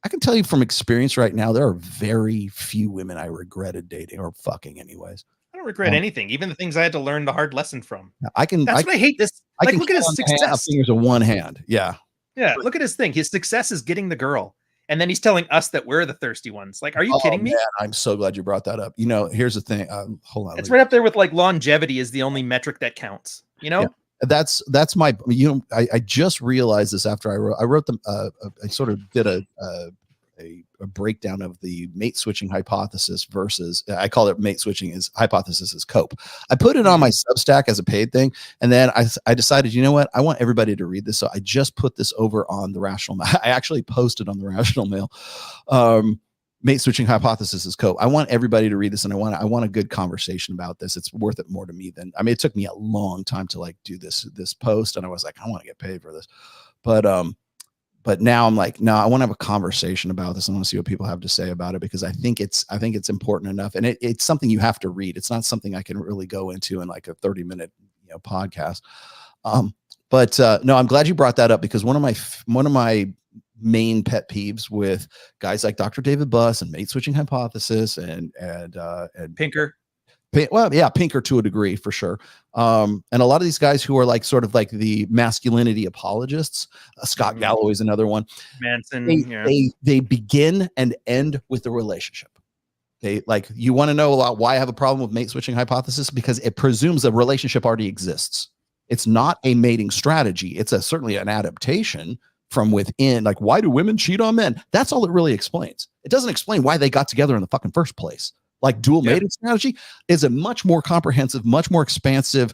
I can tell you from experience right now, there are very few women I regretted dating or fucking anyways. I don't regret anything, even the things I had to learn the hard lesson from. That's what I hate this. Like, look at his success. Fingers of one hand. Yeah. Yeah. Look at his thing. His success is getting the girl. And then he's telling us that we're the thirsty ones. Like, are you kidding me? Man, I'm so glad you brought that up. You know, here's the thing. Hold on. It's right up there with like longevity is the only metric that counts. You know? Yeah. That's my, I just realized this after I wrote them. I sort of did a breakdown of the mate switching hypothesis versus, I call it mate switching is hypothesis is cope. I put it on my Substack as a paid thing. And then I decided, you know what? I want everybody to read this. So I just put this over on the Rational Mail. I actually posted on the Rational Mail. Mate switching hypothesis is cope. I want everybody to read this and I want a good conversation about this. It's worth it more to me than, it took me a long time to like do this post. And I was like, I want to get paid for this. But now I'm like, no, I want to have a conversation about this. I want to see what people have to say about it because I think it's important enough. And it's something you have to read. It's not something I can really go into in like a 30-minute podcast. No, I'm glad you brought that up because one of my main pet peeves with guys like Dr. David Buss and mate switching hypothesis and Pinker. Well, yeah, Pinker to a degree for sure. And a lot of these guys who are like sort of like the masculinity apologists, Scott Galloway is another one. Manson. They begin and end with the relationship. They like, you want to know about why I have a problem with mate switching hypothesis because it presumes a relationship already exists. It's not a mating strategy. It's certainly an adaptation from within. Like, why do women cheat on men? That's all it really explains. It doesn't explain why they got together in the fucking first place. Like dual mating strategy is a much more comprehensive, much more expansive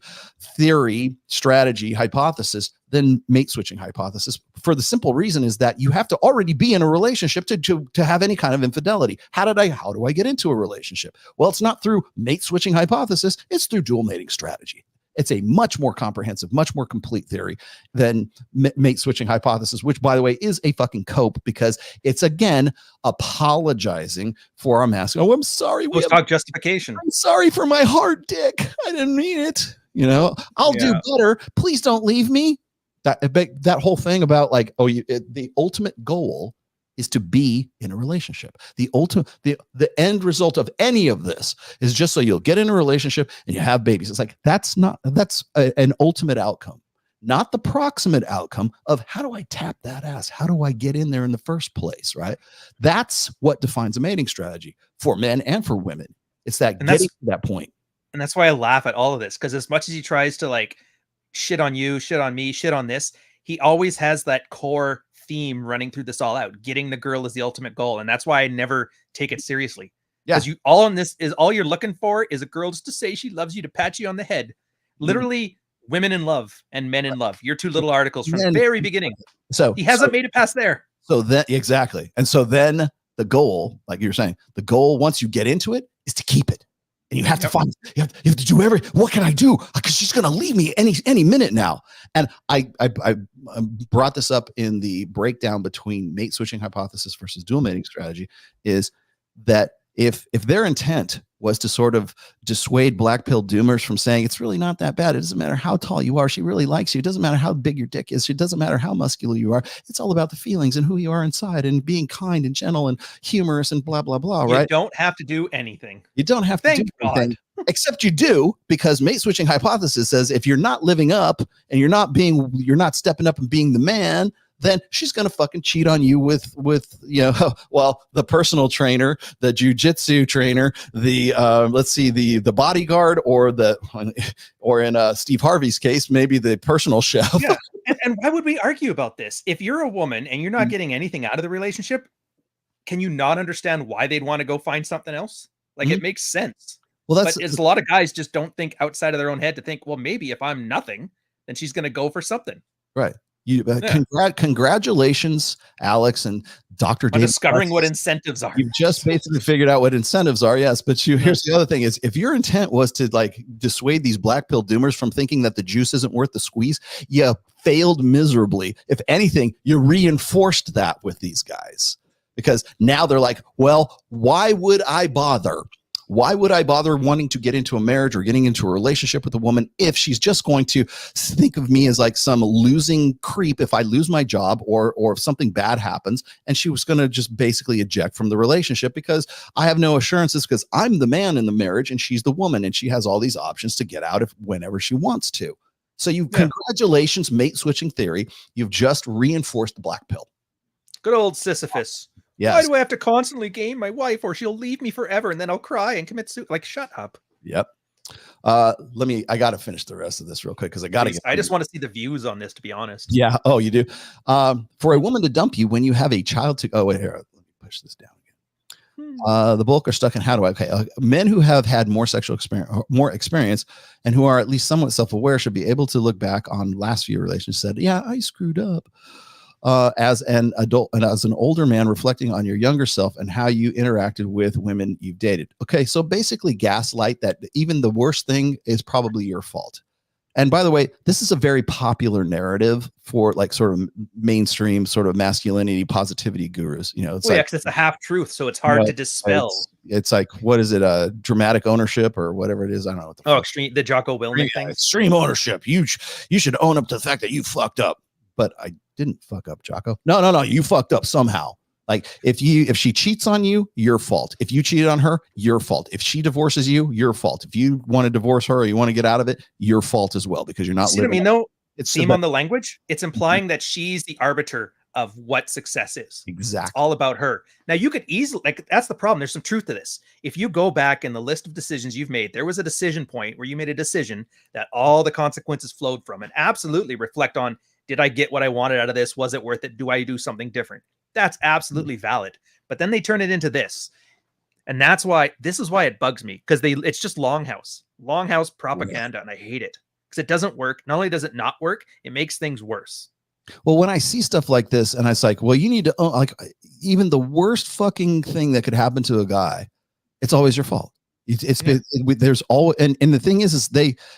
theory, strategy, hypothesis than mate switching hypothesis for the simple reason is that you have to already be in a relationship to have any kind of infidelity. How do I get into a relationship? Well, it's not through mate switching hypothesis. It's through dual mating strategy. It's a much more comprehensive, much more complete theory than mate switching hypothesis, which, by the way, is a fucking cope because it's, again, apologizing for our mask. Oh, I'm sorry. Post-hoc justification. I'm sorry for my hard dick. I didn't mean it. I'll do better. Please don't leave me. That whole thing about like, the ultimate goal is to be in a relationship. The end result of any of this is just so you'll get in a relationship and you have babies. It's like, that's an ultimate outcome, not the proximate outcome of how do I tap that ass? How do I get in there in the first place? Right. That's what defines a mating strategy for men and for women. It's that getting to that point. And that's why I laugh at all of this. Cause as much as he tries to like shit on you, shit on me, shit on this, he always has that core theme running through this all out. Getting the girl is the ultimate goal. And that's why I never take it seriously. Because all you're looking for is a girl just to say she loves you, to pat you on the head. Literally women in love and men in love. Your two little articles from the very beginning. So he hasn't made it past there. So then exactly. And so then the goal, like you're saying, the goal once you get into it is to keep it. And you have to find, you have to do what can I do? Because she's going to leave me any minute now. And I brought this up in the breakdown between mate switching hypothesis versus dual mating strategy, is that if their intent was to sort of dissuade black pill doomers from saying it's really not that bad. It doesn't matter how tall you are. She really likes you. It doesn't matter how big your dick is. It doesn't matter how muscular you are. It's all about the feelings and who you are inside and being kind and gentle and humorous and blah, blah, blah. Right. You don't have to do anything. You don't have to do anything, except you do, because mate switching hypothesis says if you're not living up and you're not stepping up and being the man, then she's going to fucking cheat on you with, well, the personal trainer, the jujitsu trainer, the bodyguard, or in Steve Harvey's case, maybe the personal chef. Yeah. And why would we argue about this? If you're a woman and you're not getting anything out of the relationship, can you not understand why they'd want to go find something else? Like, it makes sense. Well, but it's a lot of guys just don't think outside of their own head to think, well, maybe if I'm nothing, then she's going to go for something. Right. Congratulations, Alex and Dr. Dave, discovering what incentives are. You've just basically figured out what incentives are. Yes, but here's the other thing: is if your intent was to like dissuade these black pill doomers from thinking that the juice isn't worth the squeeze, you failed miserably. If anything, you reinforced that with these guys, because now they're like, well, why would I bother? Why would I bother wanting to get into a marriage or getting into a relationship with a woman if she's just going to think of me as like some losing creep if I lose my job or if something bad happens, and she was going to just basically eject from the relationship because I have no assurances, because I'm the man in the marriage and she's the woman, and she has all these options to get out whenever she wants to. So congratulations, mate switching theory. You've just reinforced the black pill. Good old Sisyphus. Yes. Why do I have to constantly game my wife, or she'll leave me forever and then I'll cry and commit suicide? Like, shut up. Yep. I got to finish the rest of this real quick because I just want to see the views on this, to be honest. Yeah. Oh, you do. For a woman to dump you when you have a child to, oh, wait, here, let me push this down again. The bulk are stuck in men who have had more sexual experience and who are at least somewhat self-aware should be able to look back on last few relationships, said, yeah, I screwed up. As an adult and as an older man, reflecting on your younger self and how you interacted with women you've dated. Okay, so basically gaslight that even the worst thing is probably your fault. And by the way, this is a very popular narrative for like sort of mainstream sort of masculinity positivity gurus. You know, it's it's a half truth, so it's hard to dispel. It's like, what is it? Dramatic ownership or whatever it is. I don't know what extreme, the Jocko Willink thing. Extreme ownership. You should own up to the fact that you fucked up. But I didn't fuck up, Jocko. No. You fucked up somehow. Like if she cheats on you, your fault. If you cheated on her, your fault. If she divorces you, your fault. If you want to divorce her or you want to get out of it, your fault as well, because you're not living. What I mean, though, it's on the language. It's implying that she's the arbiter of what success is. Exactly. It's all about her. Now you could easily, like, that's the problem. There's some truth to this. If you go back in the list of decisions you've made, there was a decision point where you made a decision that all the consequences flowed from, and absolutely reflect on, did I get what I wanted out of this? Was it worth it? Do I do something different? That's absolutely valid. But then they turn it into this. And this is why it bugs me, because it's just longhouse propaganda. And I hate it because it doesn't work. Not only does it not work, it makes things worse. Well, when I see stuff like this and it's like, well, you need to own, like, even the worst fucking thing that could happen to a guy, it's always your fault. There's all, and the thing is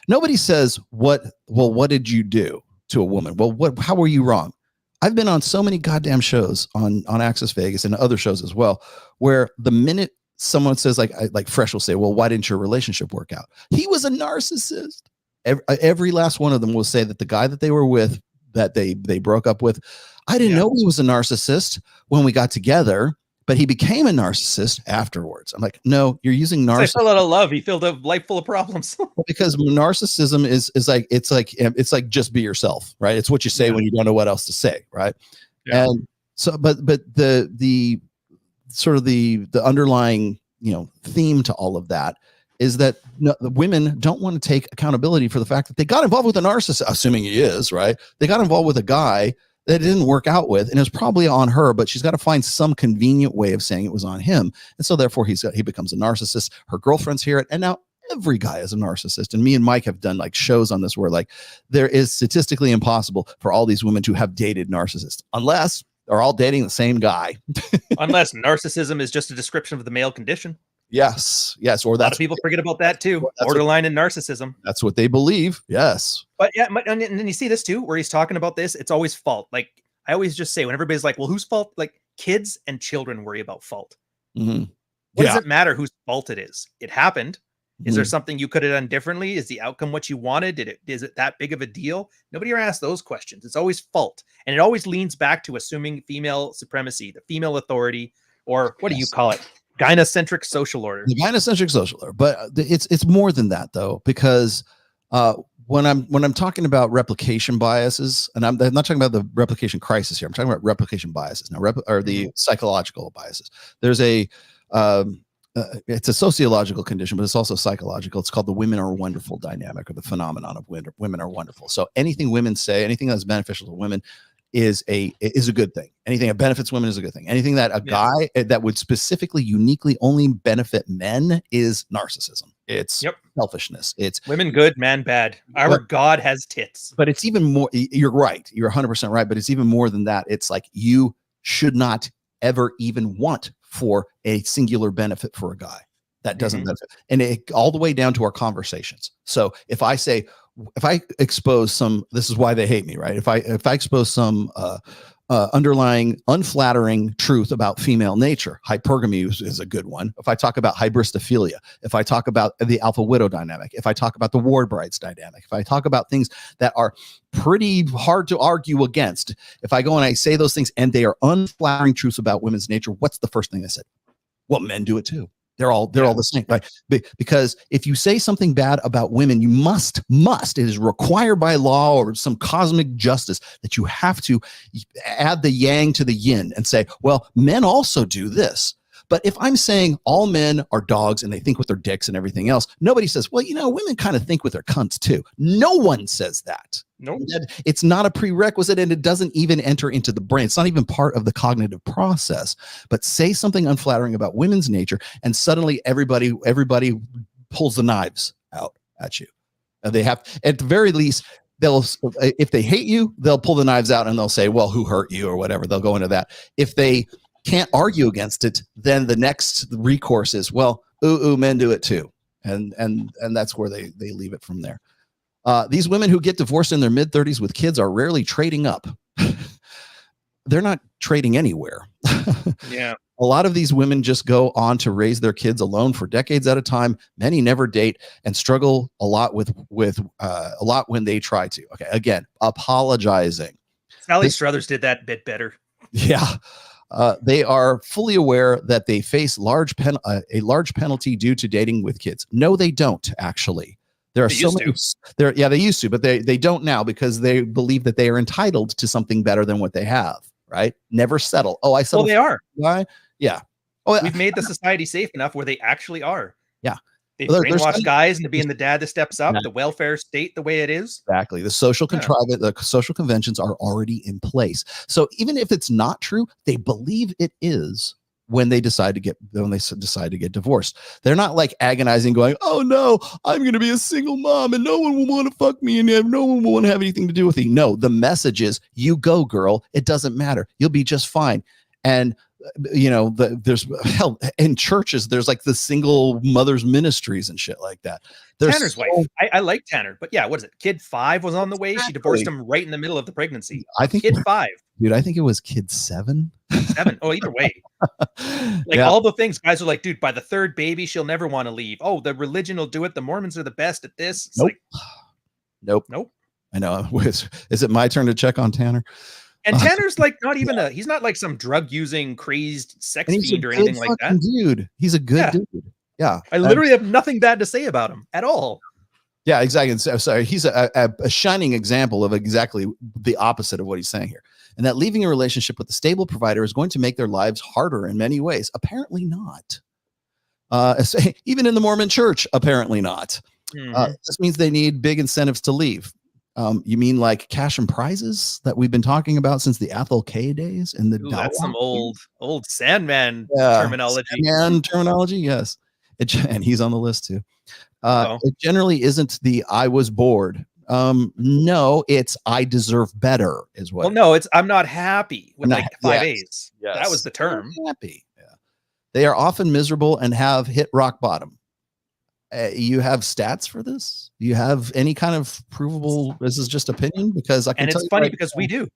nobody says what did you do to a woman? Well, how were you wrong? I've been on so many goddamn shows on Access Vegas and other shows as well, where the minute someone says like Fresh will say, well, why didn't your relationship work out? He was a narcissist. Every last one of them will say that the guy that they were with, that they broke up with, I didn't know he was a narcissist when we got together, but he became a narcissist afterwards. I'm like, no, you're using narcissism. I fell out of love. He filled a life full of problems. Well, because narcissism is like, it's like just be yourself, right? It's what you say when you don't know what else to say, right? Yeah. And so, but the sort of the underlying, theme to all of that is that the women don't want to take accountability for the fact that they got involved with a narcissist, assuming he is, right? They got involved with a guy that it didn't work out with, and it was probably on her, but she's got to find some convenient way of saying it was on him. And so therefore he becomes a narcissist. Her girlfriends hear it. And now every guy is a narcissist. And me and Mike have done like shows on this where like there is statistically impossible for all these women to have dated narcissists unless they're all dating the same guy. Unless narcissism is just a description of the male condition. Yes, yes, or A lot that's of people forget about that too. Borderline and narcissism. that's what they believe. Yes. But yeah, and then you see this too, where he's talking about this. It's always fault. Like I always just say when everybody's like, well, whose fault? Like kids and children worry about fault. Mhm. What Yeah. does it matter whose fault it is? It happened. Is there Mhm. something you could have done differently? Is the outcome what you wanted? Is it that big of a deal? Nobody ever asks those questions. It's always fault. And it always leans back to assuming female supremacy, the female authority, or what do you call it? Gynocentric social order. The gynocentric social order, but it's more than that though, because when I'm talking about replication biases, and I'm not talking about the replication crisis here. I'm talking about replication biases now, or the psychological biases. There's a it's a sociological condition, but it's also psychological. It's called the women are wonderful dynamic, or the phenomenon of women are wonderful. So anything women say, anything that's beneficial to women is a good thing. Anything that benefits women is a good thing. Anything that a guy that would specifically uniquely only benefit men is narcissism. It's selfishness. It's women good, man bad. Our God has tits. But it's even more. You're right. You're 100% right. But it's even more than that. It's like you should not ever even want for a singular benefit for a guy that doesn't benefit, and it all the way down to our conversations. So if I expose some, this is why they hate me, right? If I expose some underlying unflattering truth about female nature, hypergamy is a good one. If I talk about hybristophilia, if I talk about the alpha widow dynamic, if I talk about the ward brides dynamic, if I talk about things that are pretty hard to argue against, if I go and I say those things and they are unflattering truths about women's nature, what's the first thing I said? Well, men do it too. They're all the same, right? Because if you say something bad about women, you must, it is required by law or some cosmic justice that you have to add the yang to the yin and say, well, men also do this. But if I'm saying all men are dogs and they think with their dicks and everything else, nobody says, well, women kind of think with their cunts too. No one says that. Nope. It's not a prerequisite, and it doesn't even enter into the brain. It's not even part of the cognitive process. But say something unflattering about women's nature, and suddenly everybody pulls the knives out at you. And they have, at the very least, if they hate you, they'll pull the knives out and they'll say, well, who hurt you or whatever. They'll go into that. If they can't argue against it, then the next recourse is, well, men do it too. And that's where they leave it from there. These women who get divorced in their mid-30s with kids are rarely trading up. They're not trading anywhere. Yeah. A lot of these women just go on to raise their kids alone for decades at a time. Many never date and struggle a lot with a lot when they try to. Okay, again, apologizing. Sally Struthers did that bit better. Yeah. They are fully aware that they face a large penalty due to dating with kids. No, they don't actually. There are so many. They used to, but they don't now because they believe that they are entitled to something better than what they have. Right? Never settle. Oh, I settled. Well, they are. Why? Yeah. Oh, we've made the society safe enough where they actually are. Yeah. They brainwash guys into being the dad that steps up, the welfare state the way it is. Exactly. The social the social conventions are already in place. So even if it's not true, they believe it is when they decide to get divorced. They're not like agonizing going, oh no, I'm going to be a single mom and no one will want to fuck me and no one will want to have anything to do with me. No, the message is you go, girl. It doesn't matter. You'll be just fine. And there's hell in churches. There's like the single mothers ministries and shit like that. Tanner's wife. I like Tanner, but yeah, what is it? Kid 5 was on the way. Exactly. She divorced him right in the middle of the pregnancy. I think kid 5. Dude, I think it was kid 7. 7. Oh, either way. All the things guys are like, dude, by the 3rd baby, she'll never want to leave. Oh, the religion will do it. The Mormons are the best at this. It's Nope. I know. Is it my turn to check on Tanner? And Tanner's like not even he's not like some drug using crazy sex fiend or anything like that. Dude, he's a good dude. Yeah. I literally have nothing bad to say about him at all. Yeah, exactly. So he's a shining example of exactly the opposite of what he's saying here. And that leaving a relationship with a stable provider is going to make their lives harder in many ways. Apparently not. Even in the Mormon church, apparently not. This means they need big incentives to leave. You mean like cash and prizes that we've been talking about since the Athol K days? And that's some old Sandman terminology. Sandman terminology, yes. And he's on the list too. It generally isn't the I was bored. No, it's I deserve better is what. Well, no, it's I'm not happy with 5 A's. Yes. That was the term. Happy. Yeah. They are often miserable and have hit rock bottom. You have stats for this? Do you have any kind of provable? This is just opinion, because I can. And tell it's you funny right because now, we do.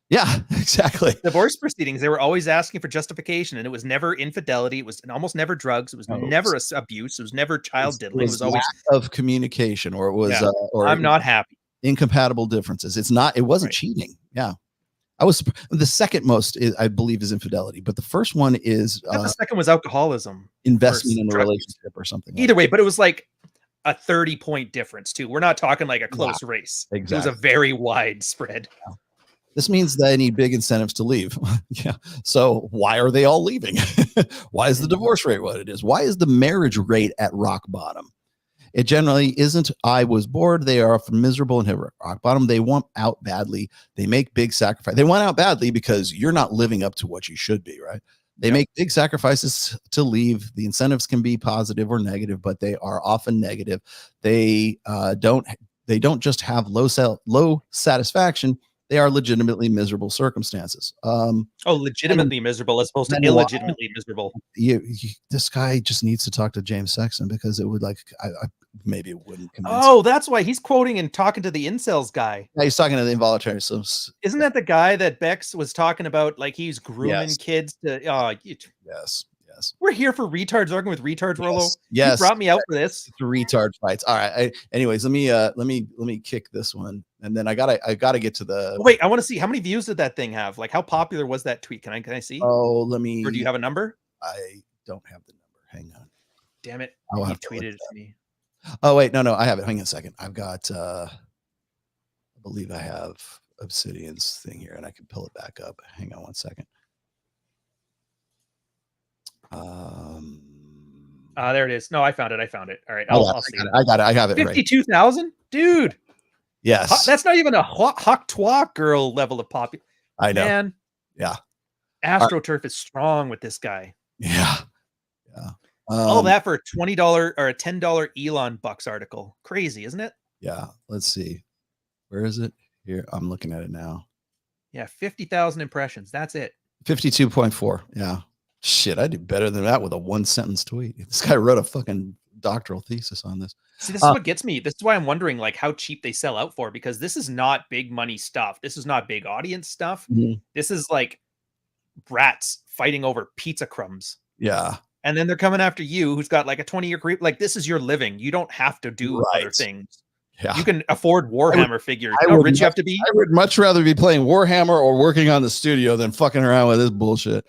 Yeah, exactly. Divorce proceedings, they were always asking for justification, and it was never infidelity. It was almost never drugs. It was never abuse. It was never child diddling. It was always lack of communication, or it was, or I'm not happy. Incompatible differences. It's not. It wasn't Right. cheating. Yeah, I was. The second most, I believe, is infidelity, but the first one is The second was alcoholism. investment or in a drug use. relationship or something. Either way, but it was like a 30-point difference too. We're not talking like a close race. It was a very wide spread. This means they need big incentives to leave. Yeah. So why are they all leaving? Why is the divorce rate what it is? Why is the marriage rate at rock bottom? It generally isn't. I was bored. They are often miserable and hit rock bottom. They want out badly. They make big sacrifices. They want out badly because you're not living up to what you should be, right? They make big sacrifices to leave. The incentives can be positive or negative, but they are often negative. They don't just have low satisfaction. They are legitimately miserable circumstances. Legitimately miserable as opposed to illegitimately miserable. This guy just needs to talk to James Sexton, because it would maybe it wouldn't convince him. That's why he's quoting and talking to the incels guy. Yeah, he's talking to the involuntary. So isn't that the guy that Bex was talking about? Like he's grooming kids to. Yes. We're here for retards arguing with retards, Rolo. Yes. You brought me out for this. Retard fights. All right. Anyways, let me kick this one, and then I gotta get to the. Wait, I want to see how many views did that thing have? Like, how popular was that tweet? Can I see? Oh, let me. Or do you have a number? I don't have the number. Hang on. Damn it! He tweeted it to me. Oh wait, no, I have it. Hang on a second. I've got. I believe I have Obsidian's thing here, and I can pull it back up. Hang on one second. There it is. No, I found it. All right, I'll see it. I got it. I have it. 52,000, dude. Yes, that's not even a Hawk Twa girl level of popular. I know. Man. Yeah. AstroTurf is strong with this guy. Yeah. All that for a $20 or a $10 Elon Bucks article. Crazy, isn't it? Yeah. Let's see. Where is it? Here, I'm looking at it now. Yeah, 50,000 impressions. That's it. 52.4. Yeah. Shit, I do better than that with a 1-sentence tweet. This guy wrote a fucking doctoral thesis on this. See, this is what gets me. This is why I'm wondering like how cheap they sell out for, because this is not big money stuff. This is not big audience stuff. Mm-hmm. This is like brats fighting over pizza crumbs. Yeah. And then they're coming after you, who's got like a 20-year career. Like, this is your living. You don't have to do other things. Yeah. You can afford Warhammer figures. You know how rich you have to be? I would much rather be playing Warhammer or working on the studio than fucking around with this bullshit.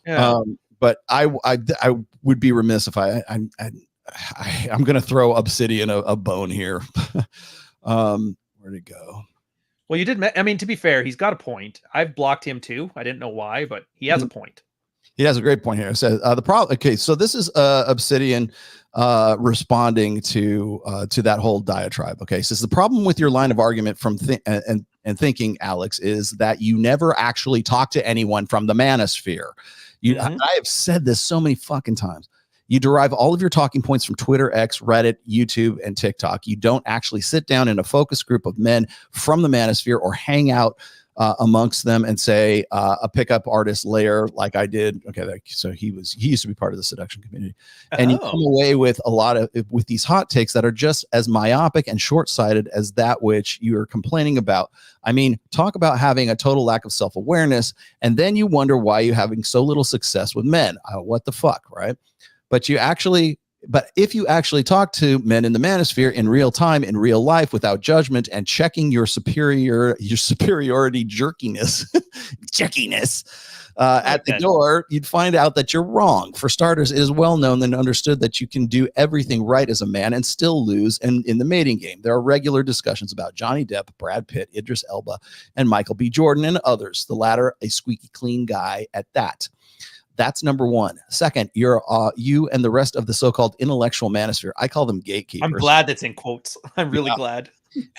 Yeah. But I would be remiss if I'm going to throw Obsidian a bone here. Where'd it go? Well, you did. I mean, to be fair, he's got a point. I've blocked him too. I didn't know why, but he has a point. He has a great point here. It says the problem. Okay, so this is Obsidian responding to that whole diatribe. Okay, says the problem with your line of argument from and thinking, Alex, is that you never actually talk to anyone from the Manosphere. I have said this so many fucking times. You derive all of your talking points from Twitter, X, Reddit, YouTube, and TikTok. You don't actually sit down in a focus group of men from the Manosphere or hang out amongst them and say a pickup artist layer like I did. Okay, so he used to be part of the seduction community, and you come away with with these hot takes that are just as myopic and short-sighted as that which you're complaining about. I mean, talk about having a total lack of self-awareness, and then you wonder why you're having so little success with men. What the fuck, right? But if you actually talk to men in the Manosphere in real time, in real life, without judgment, and checking your superiority jerkiness, at the door, you'd find out that you're wrong. For starters, it is well known and understood that you can do everything right as a man and still lose in the mating game. There are regular discussions about Johnny Depp, Brad Pitt, Idris Elba, and Michael B. Jordan, and others. The latter, a squeaky clean guy at that. That's number one. Second, you and the rest of the so-called intellectual Manosphere. I call them gatekeepers. I'm glad that's in quotes. I'm really glad.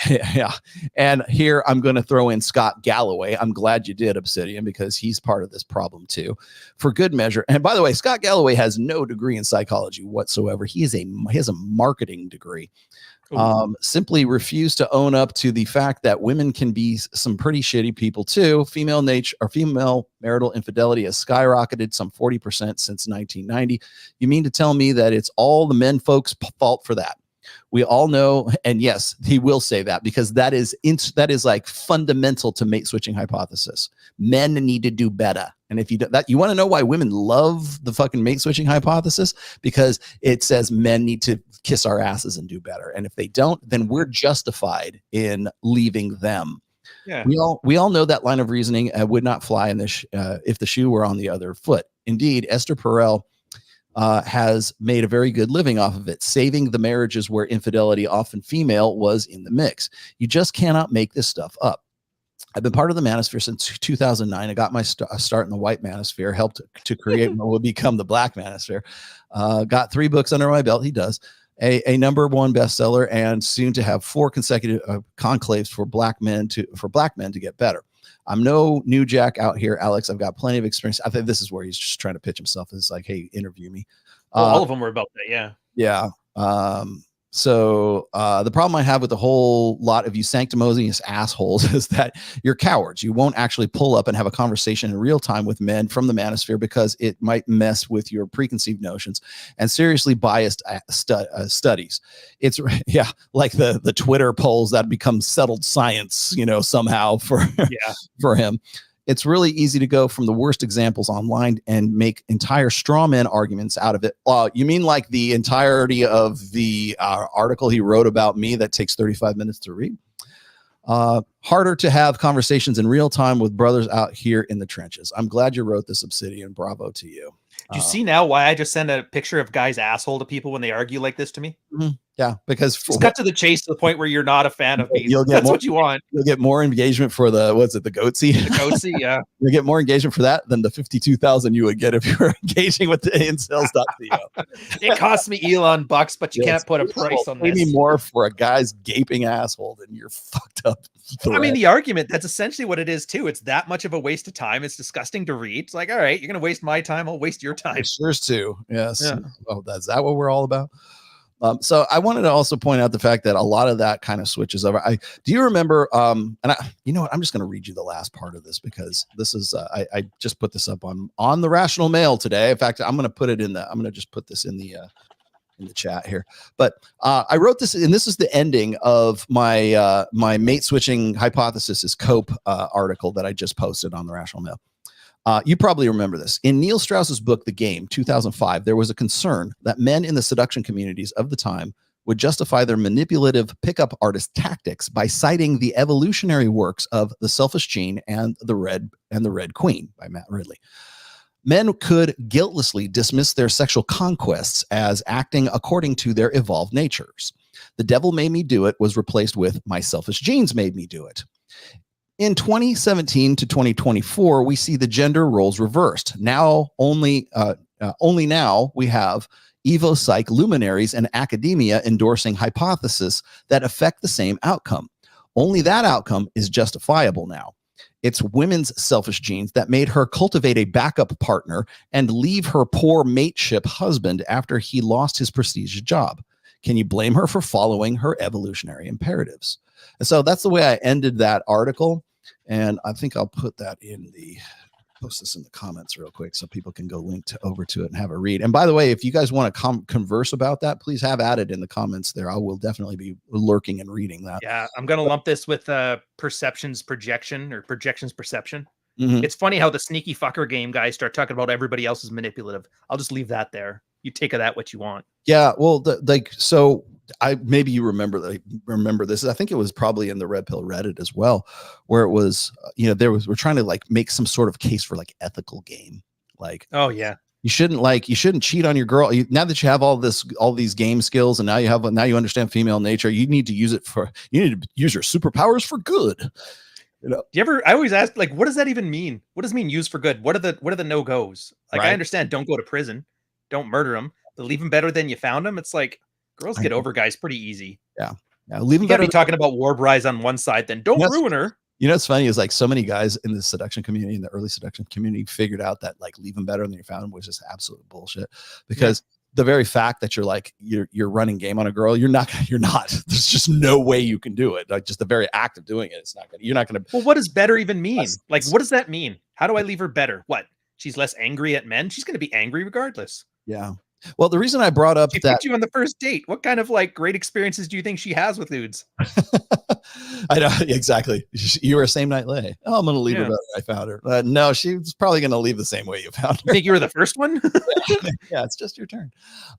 Yeah. And here I'm going to throw in Scott Galloway. I'm glad you did, Obsidian, because he's part of this problem too, for good measure. And by the way, Scott Galloway has no degree in psychology whatsoever. He has a marketing degree. Simply refused to own up to the fact that women can be some pretty shitty people too. Female marital infidelity has skyrocketed some 40% since 1990. You mean to tell me that it's all the men folks' fault for that? We all know, and yes, he will say that, because that is like fundamental to mate switching hypothesis. Men need to do better. And if you do that, you want to know why women love the fucking mate switching hypothesis? Because it says men need to kiss our asses and do better. And if they don't, then we're justified in leaving them. Yeah. We all know that line of reasoning would not fly in this if the shoe were on the other foot. Indeed, Esther Perel has made a very good living off of it, saving the marriages where infidelity, often female, was in the mix. You just cannot make this stuff up. I've been part of the Manosphere since 2009. I got my start in the white Manosphere, helped to create what will become the black Manosphere. Got 3 books under my belt. He does. A #1 bestseller, and soon to have 4 consecutive conclaves for black men to get better. I'm no new jack out here, Alex. I've got plenty of experience. I think this is where he's just trying to pitch himself. It's like, hey, interview me. All of them were about that. Yeah. Yeah. So the problem I have with the whole lot of you sanctimonious assholes is that you're cowards. You won't actually pull up and have a conversation in real time with men from the Manosphere because it might mess with your preconceived notions and seriously biased studies. It's like the Twitter polls that become settled science, somehow for him. It's really easy to go from the worst examples online and make entire straw man arguments out of it. You mean like the entirety of the article he wrote about me that takes 35 minutes to read? Harder to have conversations in real time with brothers out here in the trenches. I'm glad you wrote this, Obsidian. Bravo to you. Do you see now why I just send a picture of guy's asshole to people when they argue like this to me? Yeah, because just cut to the chase to the point where you're not a fan of me. That's what you want. You'll get more engagement for the goatsy? The goatsy, yeah. You'll get more engagement for that than the 52,000 you would get if you were engaging with the incels.co. It costs me Elon bucks, but you can't put a price on this. Pay me more for a guy's gaping asshole than your fucked up threat. I mean, the argument, that's essentially what it is too. It's that much of a waste of time. It's disgusting to read. It's like, all right, you're going to waste my time. I'll waste your time. Yours too. Yes. Yeah. Oh, is that what we're all about? So I wanted to also point out the fact that a lot of that kind of switches over. Do you remember? You know what? I'm just going to read you the last part of this because this is I just put this up on the Rational Mail today. In fact, I'm going to just put this in the chat here. But I wrote this, and this is the ending of my my mate switching hypothesis is cope article that I just posted on the Rational Mail. You probably remember this. In Neil Strauss's book, The Game, 2005, there was a concern that men in the seduction communities of the time would justify their manipulative pickup artist tactics by citing the evolutionary works of The Selfish Gene and The Red Queen by Matt Ridley. Men could guiltlessly dismiss their sexual conquests as acting according to their evolved natures. The devil made me do it was replaced with my selfish genes made me do it. In 2017 to 2024, we see the gender roles reversed. Now, only now we have Evo Psych luminaries and academia endorsing hypotheses that affect the same outcome. Only that outcome is justifiable now. It's women's selfish genes that made her cultivate a backup partner and leave her poor mateship husband after he lost his prestigious job. Can you blame her for following her evolutionary imperatives? And so that's the way I ended that article. And I think I'll post this in the comments real quick so people can go over to it and have a read. And by the way, if you guys want to converse about that, please have at it in the comments there. I will definitely be lurking and reading that. Yeah, I'm going to lump this with perceptions projection or projections perception. Mm-hmm. It's funny how the sneaky fucker game guys start talking about everybody else is manipulative. I'll just leave that there. You take of that what you want. Yeah, well, so maybe you remember this. I think it was probably in the Red Pill Reddit as well, where it was, we're trying to like make some sort of case for like ethical game. Like, oh yeah, you shouldn't cheat on your girl. Now that you have all these game skills, and now you understand female nature, you need to use your superpowers for good. I always ask, like, what does that even mean? What does it mean use for good? What are the no-goes? Like, right. I understand don't go to prison, don't murder them, but leave them better than you found them. It's like girls get over guys pretty easy. Yeah. Yeah, leave them You gotta better. be talking about War Brides on one side, then don't ruin her. You know what's funny is like so many guys in the seduction community, in the early seduction community, figured out that like leave them better than you found them was just absolute bullshit. Because the very fact that you're running game on a girl, you're not. There's just no way you can do it. Like just the very act of doing it, you're not gonna. Well, what does better even mean? Like, what does that mean? How do I leave her better? What? She's less angry at men. She's gonna be angry regardless. Yeah. Well, the reason I brought up She that picked you on the first date. What kind of like great experiences do you think she has with dudes? I know exactly. You were a same night lay. Oh, I'm gonna leave her better than I found her. No, she's probably gonna leave the same way you found her. You think you were the first one? Yeah, it's just your turn.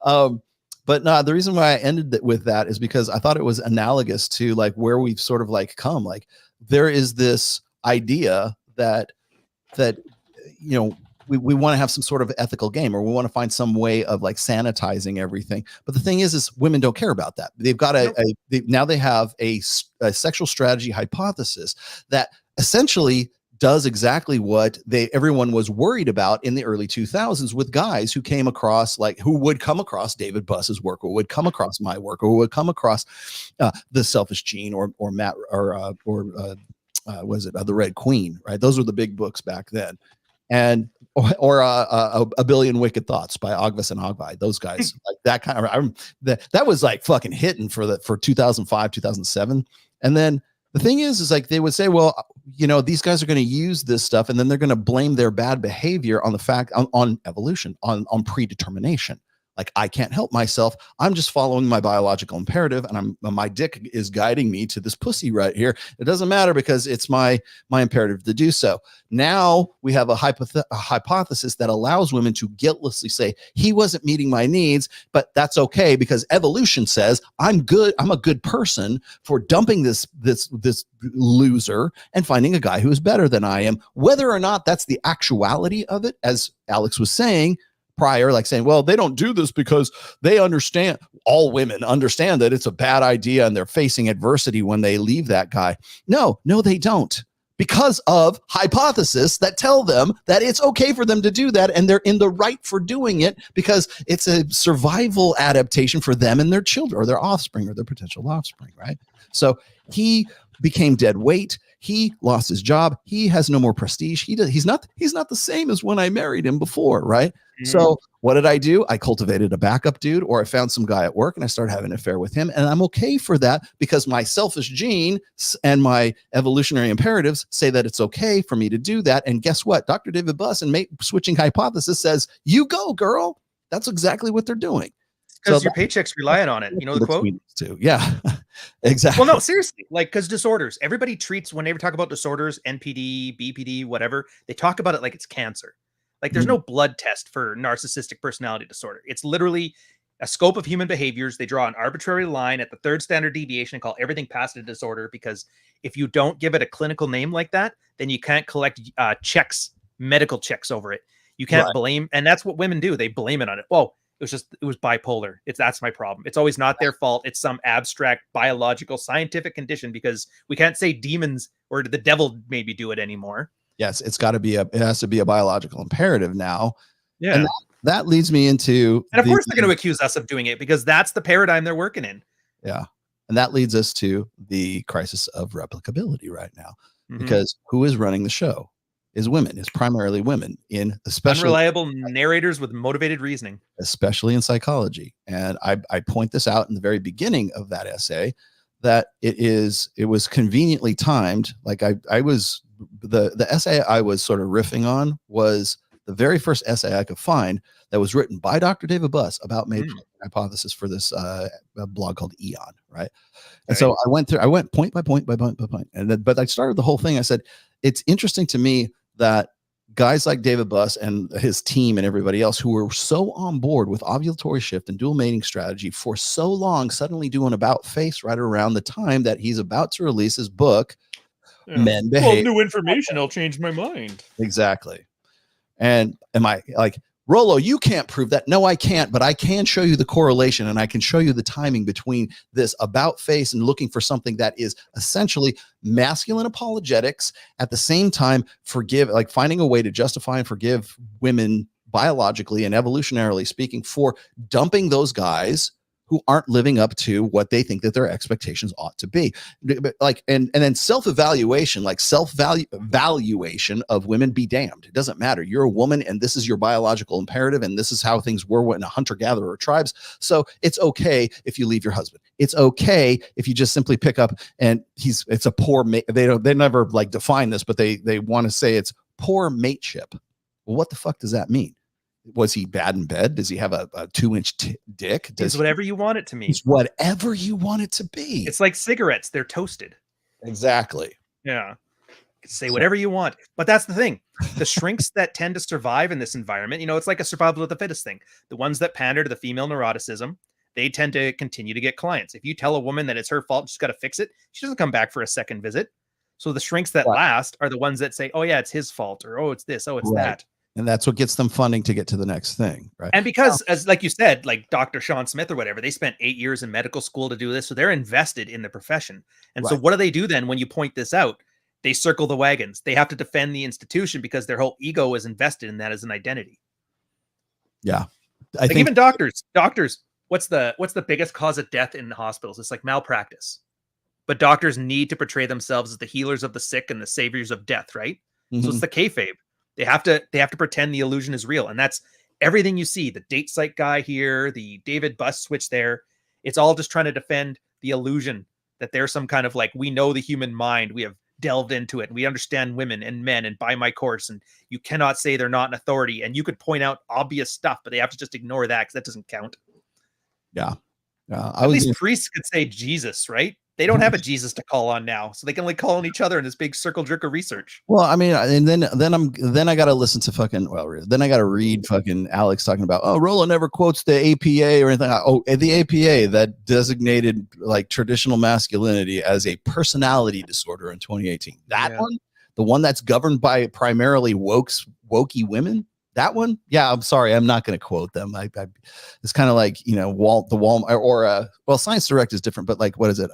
But no, the reason why I ended with that is because I thought it was analogous to like where we've sort of like come. Like there is this idea that you know, we want to have some sort of ethical game, or we want to find some way of like sanitizing everything. But the thing is women don't care about that. They've got now they have a sexual strategy hypothesis that essentially does exactly what everyone was worried about in the early 2000s with guys who came across who would come across David Buss's work, or would come across my work, or would come across The Selfish Gene or Matt was it The Red Queen, right? Those were the big books back then. And or a Billion Wicked Thoughts by Ogvis and Ogvi. Those guys, like that kind of, that was like fucking hitting for 2005, 2007. And then the thing is like they would say, well, you know, these guys are going to use this stuff, and then they're going to blame their bad behavior on the fact on evolution, on predetermination. Like, I can't help myself. I'm just following my biological imperative, and my dick is guiding me to this pussy right here. It doesn't matter because it's my imperative to do so. Now we have a hypothesis that allows women to guiltlessly say, he wasn't meeting my needs, but that's okay because evolution says I'm good. I'm a good person for dumping this loser and finding a guy who is better than I am. Whether or not that's the actuality of it, as Alex was saying prior, like saying, well, they don't do this because they understand, all women understand that it's a bad idea and they're facing adversity when they leave that guy. No, they don't, because of hypotheses that tell them that it's okay for them to do that, and they're in the right for doing it because it's a survival adaptation for them and their children, or their offspring, or their potential offspring, right? So he became dead weight. He lost his job. He has no more prestige. He's not the same as when I married him before, right? So what did I do? I cultivated a backup dude, or I found some guy at work and I started having an affair with him. And I'm okay for that because my selfish gene and my evolutionary imperatives say that it's okay for me to do that. And guess what? Dr. David Buss and mate switching hypothesis says, you go, girl. That's exactly what they're doing. Because your paycheck's relying on it. You know the quote? Too. Yeah, exactly. Well, no, seriously. Like, because disorders, everybody treats, when they talk about disorders, NPD, BPD, whatever, they talk about it like it's cancer. Like, there's no blood test for narcissistic personality disorder. It's literally a scope of human behaviors. They draw an arbitrary line at the third standard deviation and call everything past a disorder, because if you don't give it a clinical name like that, then you can't collect medical checks over it. You can't blame, and that's what women do. They blame it on it. Well, it was bipolar. That's my problem. It's always not their fault. It's some abstract biological scientific condition, because we can't say demons or the devil maybe do it anymore. Yes, it has to be a biological imperative now. Yeah. And that leads me into, and of course they're going to accuse us of doing it because that's the paradigm they're working in. Yeah. And that leads us to the crisis of replicability right now, because who is running the show is women. It's primarily women, in especially unreliable narrators with motivated reasoning, especially in psychology. And I point this out in the very beginning of that essay, that it was conveniently timed. Like the essay I was sort of riffing on was the very first essay I could find that was written by Dr. David Buss about making hypothesis for this blog called Eon, right? And so I went point by point by point by point, but I started the whole thing. I said, it's interesting to me that guys like David Buss and his team and everybody else who were so on board with ovulatory shift and dual mating strategy for so long suddenly do an about face right around the time that he's about to release his book, Men Behave. Well, new information, I'll change my mind. Exactly. And am I like, Rollo, you can't prove that. No, I can't, but I can show you the correlation, and I can show you the timing between this about face and looking for something that is essentially masculine apologetics at the same time finding a way to justify and forgive women biologically and evolutionarily speaking for dumping those guys who aren't living up to what they think that their expectations ought to be. Like, and then self-evaluation, like self-valuation of women, be damned. It doesn't matter. You're a woman and this is your biological imperative. And this is how things were in a hunter-gatherer tribes. So it's okay if you leave your husband. It's okay if you just simply pick up and it's a poor mate. They never like define this, but they want to say it's poor mateship. Well, what the fuck does that mean? Was he bad in bed? Does he have a 2-inch dick? It's whatever you want it to mean. It's whatever you want it to be. It's like cigarettes. They're toasted. Exactly. Yeah. Say whatever you want. But that's the thing. The shrinks that tend to survive in this environment, it's like a survival of the fittest thing. The ones that pander to the female neuroticism, they tend to continue to get clients. If you tell a woman that it's her fault, she's got to fix it, she doesn't come back for a second visit. So the shrinks that last are the ones that say, oh yeah, it's his fault, or oh, it's this, oh, it's that. And that's what gets them funding to get to the next thing, right? And because, as like you said, like Dr. Sean Smith or whatever, they spent 8 years in medical school to do this, so they're invested in the profession. And so what do they do then when you point this out? They circle the wagons. They have to defend the institution because their whole ego is invested in that as an identity. Yeah. I think even doctors, what's the biggest cause of death in the hospitals? It's like malpractice. But doctors need to portray themselves as the healers of the sick and the saviors of death, right? Mm-hmm. So it's the kayfabe. They have to pretend the illusion is real. And that's everything you see. The date site guy here, the David Bus switch there. It's all just trying to defend the illusion that there's some kind of like, we know the human mind. We have delved into it. And we understand women and men and buy my course. And you cannot say they're not an authority. And you could point out obvious stuff, but they have to just ignore that because that doesn't count. Yeah. At least priests could say Jesus, right? They don't have a Jesus to call on now, so they can only call on each other in this big circle jerk of research. Well, I mean, and then I got to listen to then I got to read fucking Alex talking about, oh, Rolla never quotes the APA or anything. Oh, the APA that designated like traditional masculinity as a personality disorder in 2018. That one, the one that's governed by primarily wokey women. That one, yeah. I'm sorry, I'm not going to quote them. It's kind of like Science Direct is different, but like, what is it?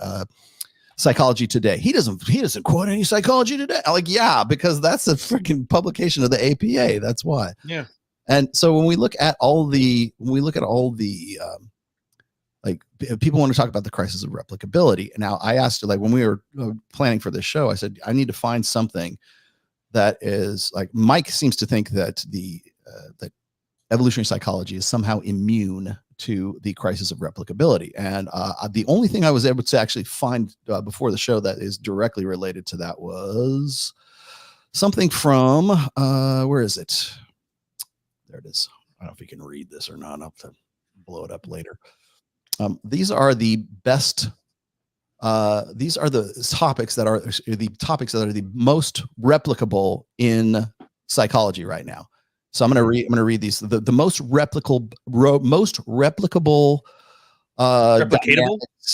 Psychology Today. He doesn't quote any Psychology Today. I'm like, yeah, because that's a freaking publication of the APA. That's why. Yeah. And so when we look at all the, like people want to talk about the crisis of replicability. And now I asked you, like when we were planning for this show, I said I need to find something that is like Mike seems to think that that evolutionary psychology is somehow immune to the crisis of replicability. And the only thing I was able to actually find before the show that is directly related to that was something from, where is it? There it is. I don't know if you can read this or not. I'll have to blow it up later. These are the best. These are the topics that are the most replicable in psychology right now. So I'm going to read these. The most replicable. Replicatable?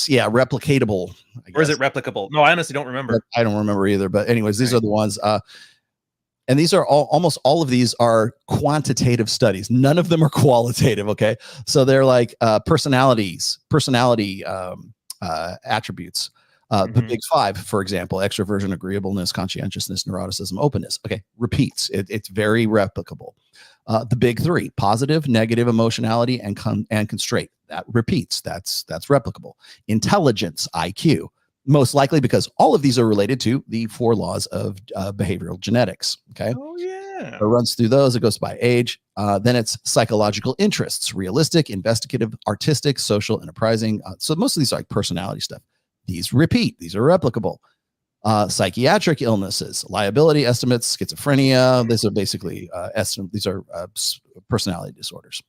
Yeah, replicatable. Or is it replicable? No, I honestly don't remember. I don't remember either. But anyways, these are the ones. And these are almost all of these are quantitative studies. None of them are qualitative. Okay, so they're like personality attributes. The big five, for example: extroversion, agreeableness, conscientiousness, neuroticism, openness. Okay, repeats. It's very replicable. The big three: positive, negative emotionality, and constraint. That repeats. That's replicable. Intelligence, IQ, most likely because all of these are related to the 4 laws of behavioral genetics. Okay. Oh yeah. It runs through those. It goes by age. Then it's psychological interests: realistic, investigative, artistic, social, enterprising. So most of these are like personality stuff. These repeat. These are replicable. Psychiatric illnesses, liability estimates, schizophrenia. These are basically these are personality disorders.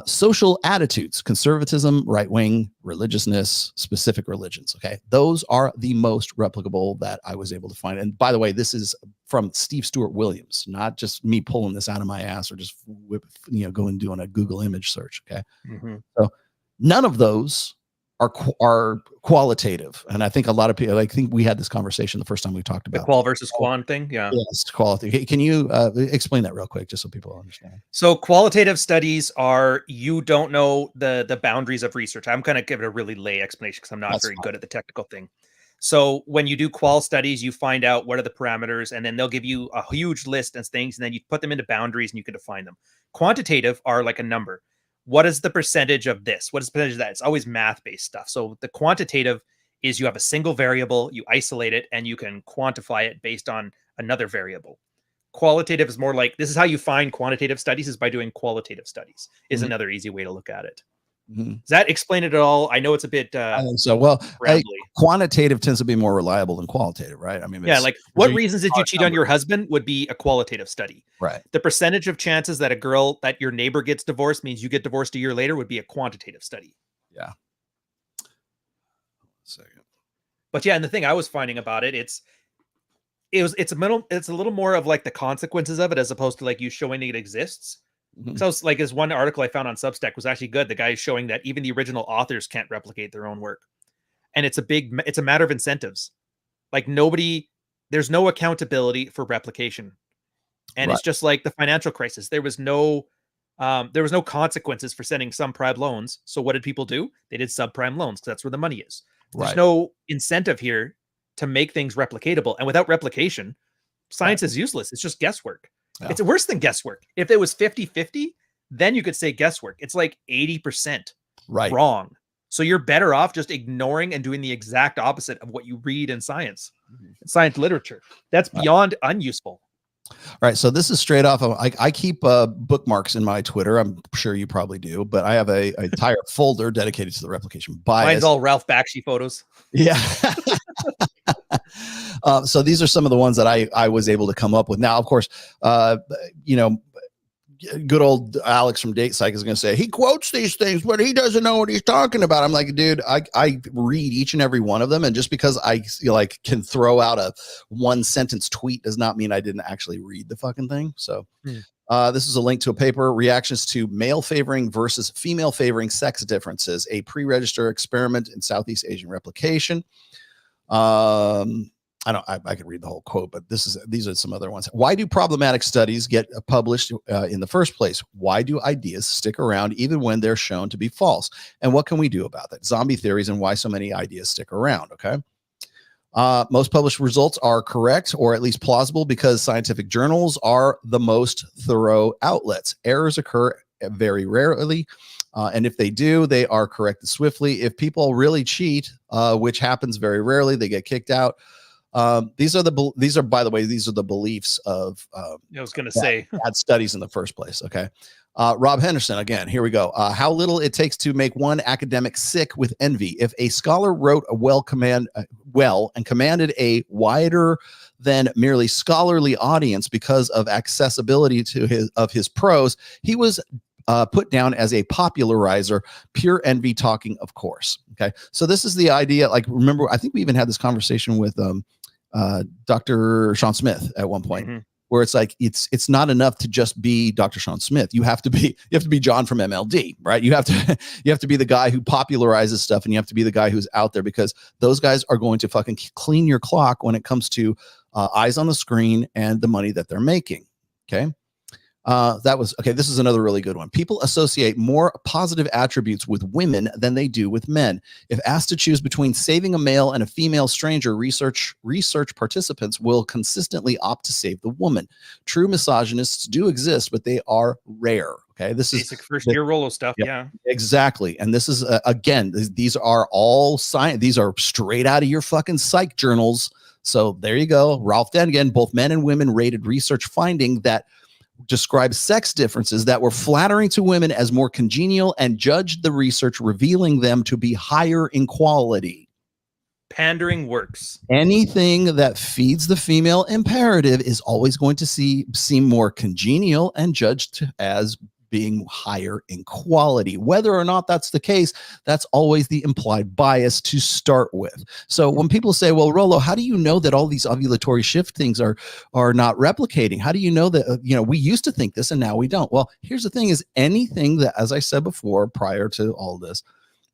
Social attitudes: conservatism, right wing, religiousness, specific religions. Okay, those are the most replicable that I was able to find. And by the way, this is from Steve Stewart Williams, not just me pulling this out of my ass or just going doing a Google image search. Okay, so none of those are qualitative. And I think a lot of people, I think we had this conversation the first time we talked about the qual versus quan thing. Yeah. Yes, quality. Can you explain that real quick, just so people understand? So qualitative studies are, you don't know the boundaries of research. I'm going to give it a really lay explanation because I'm not very good at the technical thing. So when you do qual studies, you find out what are the parameters, and then they'll give you a huge list of things, and then you put them into boundaries and you can define them. Quantitative are like a number. what is the percentage of this? What is the percentage of that? It's always math-based stuff. So the quantitative is you have a single variable, you isolate it, and you can quantify it based on another variable. Qualitative is more like, this is how you find quantitative studies, is by doing qualitative studies, is another easy way to look at it. Does that explain it at all? I know it's a bit I think so. Well, rambly. quantitative tends to be more reliable than qualitative, right? I mean, Yeah, like what reasons did you cheat on your husband would be a qualitative study. Right. The percentage of chances that that your neighbor gets divorced means you get divorced a year later would be a quantitative study. Yeah. But yeah, and the thing I was finding about it, it's a little more of like the consequences of it as opposed to like you showing it exists. So it's like, this one article I found on Substack was actually good. The guy is showing that even the original authors can't replicate their own work. And it's a matter of incentives. Like there's no accountability for replication. And it's just like the financial crisis. There was no consequences for sending subprime loans. So what did people do? They did subprime loans because that's where the money is. There's no incentive here to make things replicatable. And without replication, science is useless. It's just guesswork. Yeah. It's worse than guesswork. If it was 50-50, then you could say guesswork. It's like 80% wrong. So you're better off just ignoring and doing the exact opposite of what you read in science, science literature. That's beyond unuseful. All right. So this is straight off of, I keep bookmarks in my Twitter. I'm sure you probably do, but I have a entire folder dedicated to the replication bias. Mine's all Ralph Bakshi photos. Yeah. So these are some of the ones that I was able to come up with. Now, of course, good old Alex from Date Psych is going to say he quotes these things, but he doesn't know what he's talking about. I'm like, dude, I read each and every one of them. And just because I can throw out a one sentence tweet does not mean I didn't actually read the fucking thing. So this is a link to a paper, Reactions to Male Favoring versus Female Favoring Sex Differences, a pre-register experiment in Southeast Asian replication. I could read the whole quote, but these are some other ones. Why do problematic studies get published in the first place? Why do ideas stick around even when they're shown to be false? And what can we do about that? Zombie theories and why so many ideas stick around. Okay. Most published results are correct or at least plausible because scientific journals are the most thorough outlets. Errors occur very rarely. And if they do, they are corrected swiftly. If people really cheat, which happens very rarely, they get kicked out. These are by the way, these are the beliefs of I was going to say had studies in the first place. Okay. Rob Henderson, again, here we go. How little it takes to make one academic sick with envy. If a scholar wrote and commanded a wider than merely scholarly audience because of accessibility to his prose, he was put down as a popularizer, pure envy talking, of course. Okay. So this is the idea. Like, remember, I think we even had this conversation with Dr. Sean Smith at one point, where it's like, it's not enough to just be Dr. Sean Smith. You have to be John from MLD, right? You have to be the guy who popularizes stuff, and you have to be the guy who's out there, because those guys are going to fucking clean your clock when it comes to eyes on the screen and the money that they're making. Okay. This is another really good one. People associate more positive attributes with women than they do with men. If asked to choose between saving a male and a female stranger, research participants will consistently opt to save the woman. True misogynists do exist, but they are rare. Okay. This basic first year Rollo stuff. Yeah, exactly. And this is, again, these are all science. These are straight out of your fucking psych journals. So there you go. Ralph Dengen, both men and women rated research finding that described sex differences that were flattering to women as more congenial and judged the research, revealing them to be higher in quality. Pandering works. Anything that feeds the female imperative is always going to seem more congenial and judged as being higher in quality. Whether or not that's the case, that's always the implied bias to start with. So when people say, well, Rollo, how do you know that all these ovulatory shift things are not replicating? How do you know that, we used to think this and now we don't? Well, here's the thing is anything that, as I said before, prior to all this,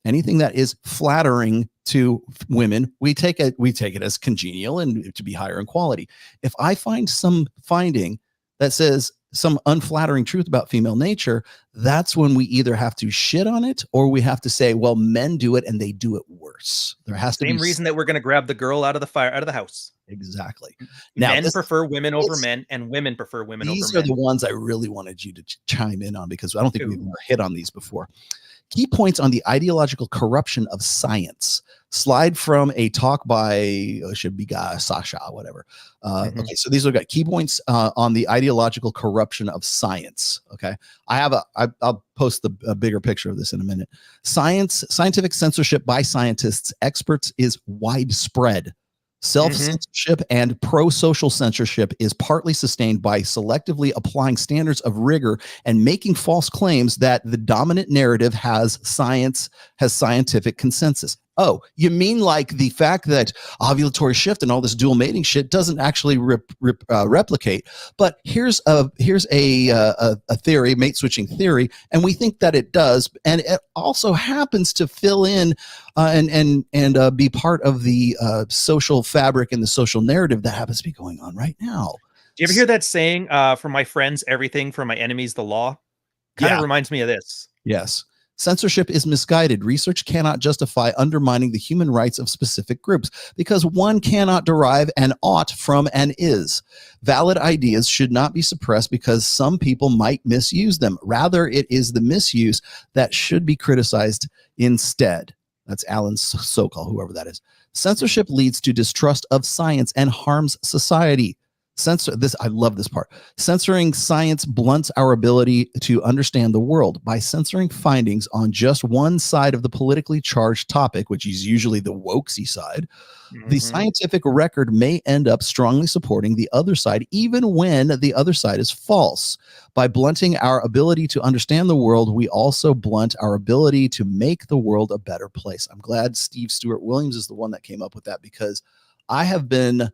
anything that is flattering to women, we take it as congenial and to be higher in quality. If I find some finding that says some unflattering truth about female nature, that's when we either have to shit on it or we have to say, well, men do it and they do it worse. There has to be same reason that we're going to grab the girl out of the house. Exactly. Now, men prefer women over men, and women prefer women over men. These are the ones I really wanted you to chime in on, because I don't think we've ever hit on these before. Key points on the ideological corruption of science. Slide from a talk by should be Sasha, whatever. Okay, so these are got key points on the ideological corruption of science. Okay, I'll post a bigger picture of this in a minute. Scientific censorship by scientists, experts is widespread. Self-censorship and pro-social censorship is partly sustained by selectively applying standards of rigor and making false claims that the dominant narrative has scientific consensus. Oh, you mean like the fact that ovulatory shift and all this dual mating shit doesn't actually replicate? But here's a theory, mate switching theory, and we think that it does, and it also happens to fill in and be part of the social fabric and the social narrative that happens to be going on right now. Do you ever hear that saying, "From my friends, everything; from my enemies, the law"? Kind of reminds me of this. Yes. Censorship is misguided. Research cannot justify undermining the human rights of specific groups because one cannot derive an ought from an is. Valid ideas should not be suppressed because some people might misuse them. Rather, it is the misuse that should be criticized instead. That's Alan Sokol, whoever that is. Censorship leads to distrust of science and harms society. I love this part. Censoring science blunts our ability to understand the world. By censoring findings on just one side of the politically charged topic, which is usually the wokesy side, the scientific record may end up strongly supporting the other side, even when the other side is false. By blunting our ability to understand the world, we also blunt our ability to make the world a better place. I'm glad Steve Stewart Williams is the one that came up with that, because I have been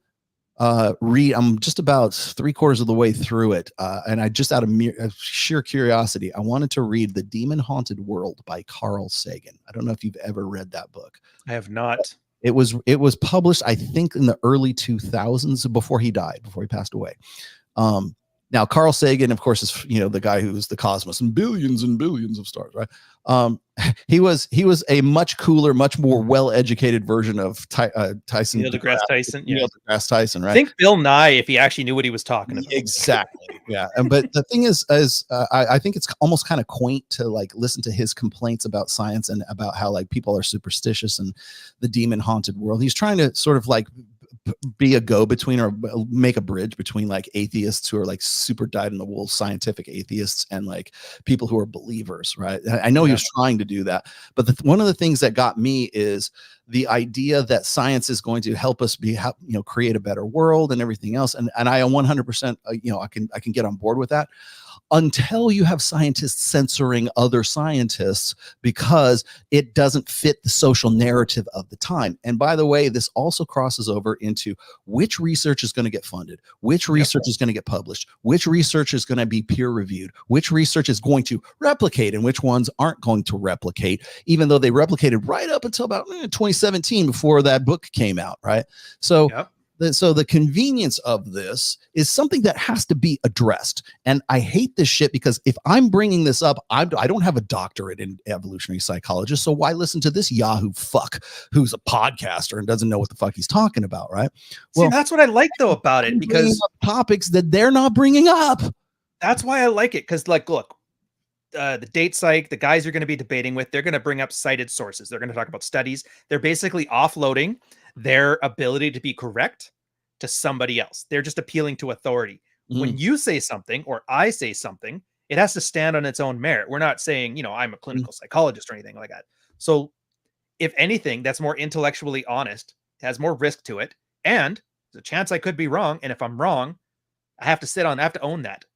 I'm just about 3/4 of the way through it, and I just out of sheer curiosity, I wanted to read The Demon Haunted World by Carl Sagan. I don't know if you've ever read that book. I have not. It was published, I think, in the early 2000s, before he passed away. Now, Carl Sagan, of course, is the guy who's the cosmos and billions of stars, right? He was a much cooler, much more well-educated version of Tyson. Neil deGrasse Tyson. Yeah. Neil deGrasse Tyson, right? I think Bill Nye, if he actually knew what he was talking about. Exactly. Yeah. But the thing is I think it's almost kind of quaint to like listen to his complaints about science and about how like people are superstitious and the demon haunted world. He's trying to sort of like be a go-between or make a bridge between like atheists who are like super dyed-in-the-wool scientific atheists and like people who are believers, right? I know he was trying to do that, but one of the things that got me is the idea that science is going to help us create a better world and everything else, and I 100% I can get on board with that, until you have scientists censoring other scientists because it doesn't fit the social narrative of the time. And by the way, this also crosses over into which research is going to get funded, which research is going to get published, which research is going to be peer reviewed, which research is going to replicate and which ones aren't going to replicate, even though they replicated right up until about 2017 before that book came out, right? So So the convenience of this is something that has to be addressed. And I hate this shit because if I'm bringing this up, I don't have a doctorate in evolutionary psychology. So why listen to this Yahoo fuck who's a podcaster and doesn't know what the fuck he's talking about, right? Well, see, that's what I like though about it, because topics that they're not bringing up. That's why I like it. Because like, look, the date psych, the guys you're going to be debating with, they're going to bring up cited sources. They're going to talk about studies. They're basically offloading their ability to be correct to somebody else. They're just appealing to authority. When you say something or I say something, it has to stand on its own merit. We're not saying, I'm a clinical psychologist or anything like that. So if anything, that's more intellectually honest, has more risk to it. And there's a chance I could be wrong. And if I'm wrong, I have to own that.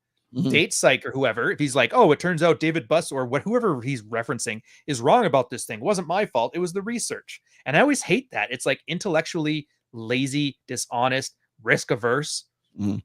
Date psych or whoever, if he's like, oh, it turns out David Buss or whoever he's referencing is wrong about this thing. It wasn't my fault. It was the research. And I always hate that. It's like intellectually lazy, dishonest, risk averse. And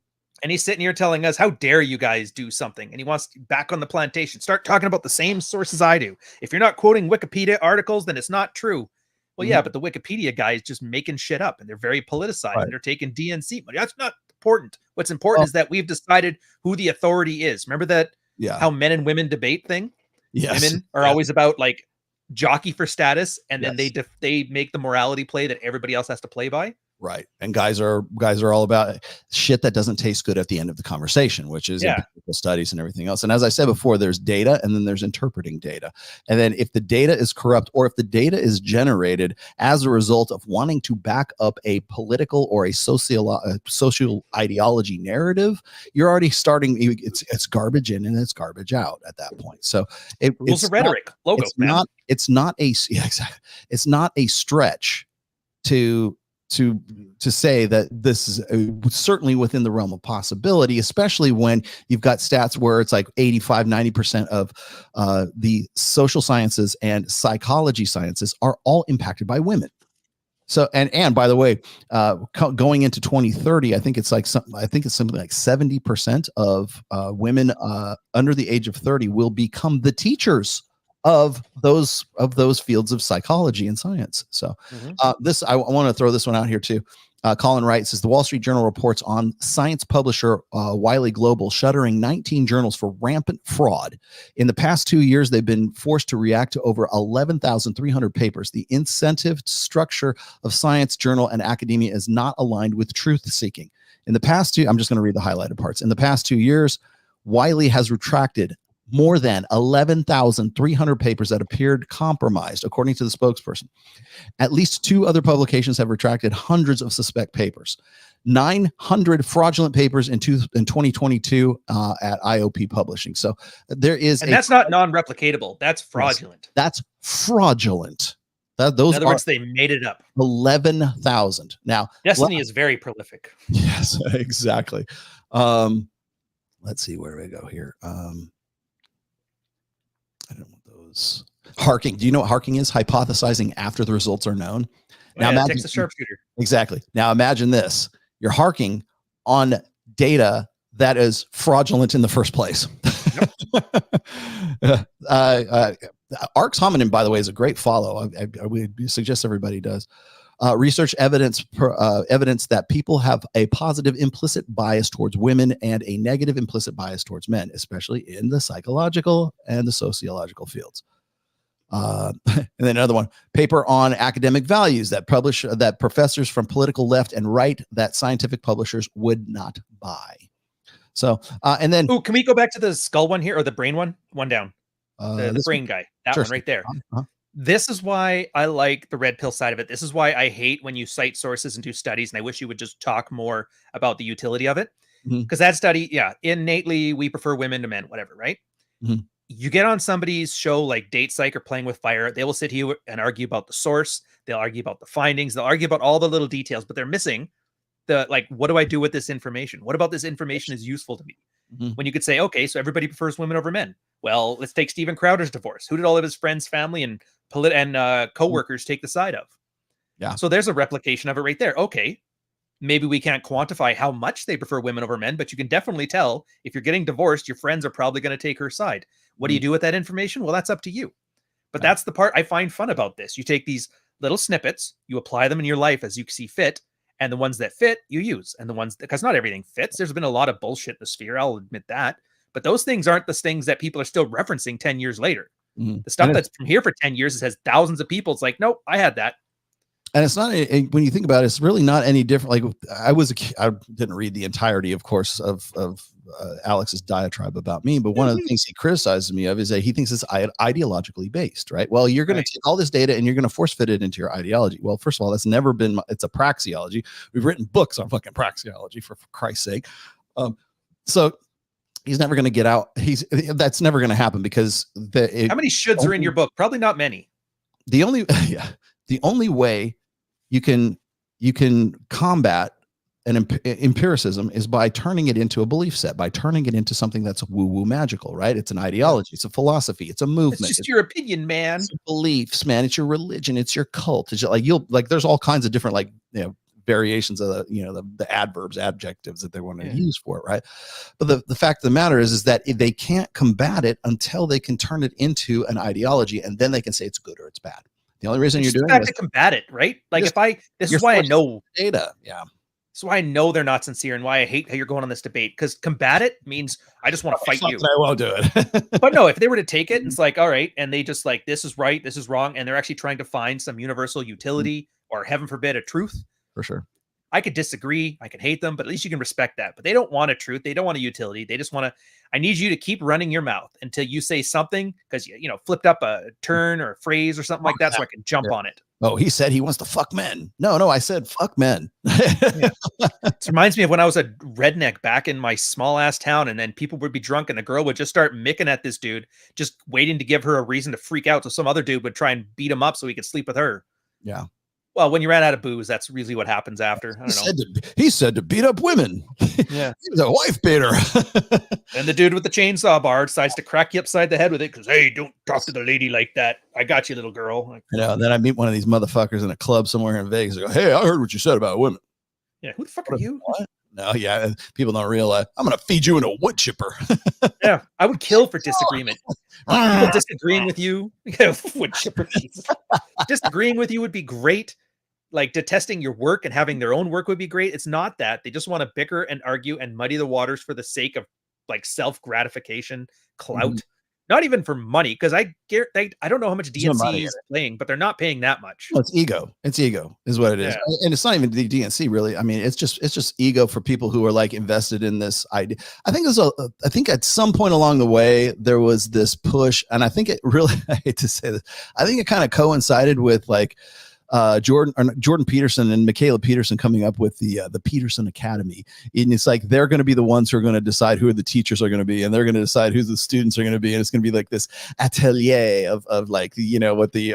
he's sitting here telling us, how dare you guys do something? And he wants to back on the plantation, start talking about the same sources I do. If you're not quoting Wikipedia articles, then it's not true. Well, yeah, but the Wikipedia guy is just making shit up and they're very politicized and they're taking DNC money. That's not the important. What's important is that we've decided who the authority is. Remember that how men and women debate thing? Yes. Women are always about like jockey for status, and then they make the morality play that everybody else has to play by. Right. And guys are all about shit that doesn't taste good at the end of the conversation, which is empirical studies and everything else. And as I said before, there's data and then there's interpreting data. And then if the data is corrupt, or if the data is generated as a result of wanting to back up a political or a social ideology narrative, you're already starting, it's garbage in and it's garbage out at that point. So rules of rhetoric, logos, it's not a stretch to say that this is certainly within the realm of possibility, especially when you've got stats where it's like 85-90% of the social sciences and psychology sciences are all impacted by women. So and by the way, going into 2030, I think it's something like 70% of women under the age of 30 will become the teachers of those fields of psychology and science. So I want to throw this one out here too. Colin Wright says the Wall Street Journal reports on science publisher Wiley Global shuttering 19 journals for rampant fraud. In the past 2 years, they've been forced to react to over 11,300 papers. The incentive structure of science journal and academia is not aligned with truth seeking. In the past I'm just going to read the highlighted parts. In the past 2 years, Wiley has retracted more than 11,300 papers that appeared compromised, according to the spokesperson. At least 2 other publications have retracted hundreds of suspect papers. 900 fraudulent papers in 2022 at IOP Publishing. So there is, and that's not non-replicatable. That's fraudulent. That's fraudulent. Those in other words, they made it up. 11,000. Now, Destiny is very prolific. Yes, exactly. Let's see where we go here. I don't want those. Harking. Do you know what harking is? Hypothesizing after the results are known. Now, imagine, Texas sharpshooter. Exactly. Now imagine this. You're harking on data that is fraudulent in the first place. Yep. Arx Hominem, by the way, is a great follow. I would suggest everybody does. Research evidence that people have a positive implicit bias towards women and a negative implicit bias towards men, especially in the psychological and the sociological fields. And then another one, paper on academic values that professors from political left and right that scientific publishers would not buy. So, and then, can we go back to the skull one here, or the brain one? One down. The brain guy. That one right there. This is why I like the red pill side of it. This is why I hate when you cite sources and do studies, and I wish you would just talk more about the utility of it. Because that study, innately we prefer women to men, whatever, right? You get on somebody's show like Date Psych or Playing with Fire, they will sit here and argue about the source. They'll argue about the findings. They'll argue about all the little details, but they're missing the, like, what do I do with this information? What about this information is useful to me? When you could say, okay, so everybody prefers women over men. Well, let's take Steven Crowder's divorce. Who did all of his friends, family, and co-workers take the side of? Yeah. So there's a replication of it right there. Okay, maybe we can't quantify how much they prefer women over men, but you can definitely tell if you're getting divorced, your friends are probably going to take her side. What do you do with that information? Well, that's up to you. But that's the part I find fun about this. You take these little snippets, you apply them in your life as you see fit, and the ones that fit, you use. And the ones, because not everything fits. There's been a lot of bullshit in the sphere, I'll admit that. But those things aren't the things that people are still referencing 10 years later. The stuff that's from here for 10 years, it has thousands of people. It's like, nope, I had that. And it's not, when you think about it, it's really not any different. Like I didn't read the entirety, of course, of Alex's diatribe about me, but one of the things he criticizes me of is that he thinks it's ideologically based, right? Well, you're going to take all this data and you're going to force fit it into your ideology. Well, first of all, that's never been, it's a praxeology. We've written books on fucking praxeology for Christ's sake. So he's never going to get out. That's never going to happen because how many shoulds are in your book? Probably not many. The only way you can combat an empiricism is by turning it into a belief set, by turning it into something that's woo-woo magical, right? It's an ideology, it's a philosophy, it's a movement. It's just your opinion, man. It's beliefs, man. It's your religion, it's your cult. It's like there's all kinds of different variations of the adverbs, adjectives that they want to use for it, right? But the fact of the matter is that they can't combat it until they can turn it into an ideology, and then they can say it's good or it's bad. The only reason you're doing it to combat it, right? Like this is why I know data. Yeah. So I know they're not sincere, and why I hate how you're going on this debate, because combat it means I just want to fight you. I won't do it. But no, if they were to take it, it's like, all right, and they just like, this is right, this is wrong, and they're actually trying to find some universal utility or heaven forbid a truth. For sure. I could disagree, I can hate them, but at least you can respect that. But they don't want a truth, they don't want a utility. They just want to, I need you to keep running your mouth until you say something, because you know, flipped up a turn or a phrase or something like that, so I can jump on it. Oh, he said he wants to fuck men. No, I said fuck men. Yeah. It reminds me of when I was a redneck back in my small ass town, and then people would be drunk and the girl would just start micking at this dude, just waiting to give her a reason to freak out. So some other dude would try and beat him up so he could sleep with her. Yeah. Well, when you ran out of booze, that's usually what happens after. I don't know. He said to beat up women. Yeah. He was a wife beater. And the dude with the chainsaw bar decides to crack you upside the head with it because, hey, don't talk to the lady like that. I got you, little girl. Like, you know, and then I meet one of these motherfuckers in a club somewhere in Vegas. I go, hey, I heard what you said about women. yeah, who the fuck are you? What? No, yeah, people don't realize I'm going to feed you in a wood chipper. Yeah, I would kill for disagreement. People disagreeing with you, wood chipper. Disagreeing with you would be great. Like detesting your work and having their own work would be great. It's not that. They just want to bicker and argue and muddy the waters for the sake of like self-gratification, clout, not even for money. Because I don't know how much DNC is playing, but they're not paying that much. Well, it's ego. It's ego is what it is. Yeah. And it's not even the DNC really. I mean, it's just ego for people who are like invested in this idea. I think at some point along the way, there was this push, and I think it really, I hate to say this, I think it kind of coincided with like, Jordan Peterson and Michaela Peterson coming up with the Peterson Academy. And it's like they're going to be the ones who are going to decide who the teachers are going to be, and they're going to decide who the students are going to be, and it's going to be like this atelier of like, you know, what is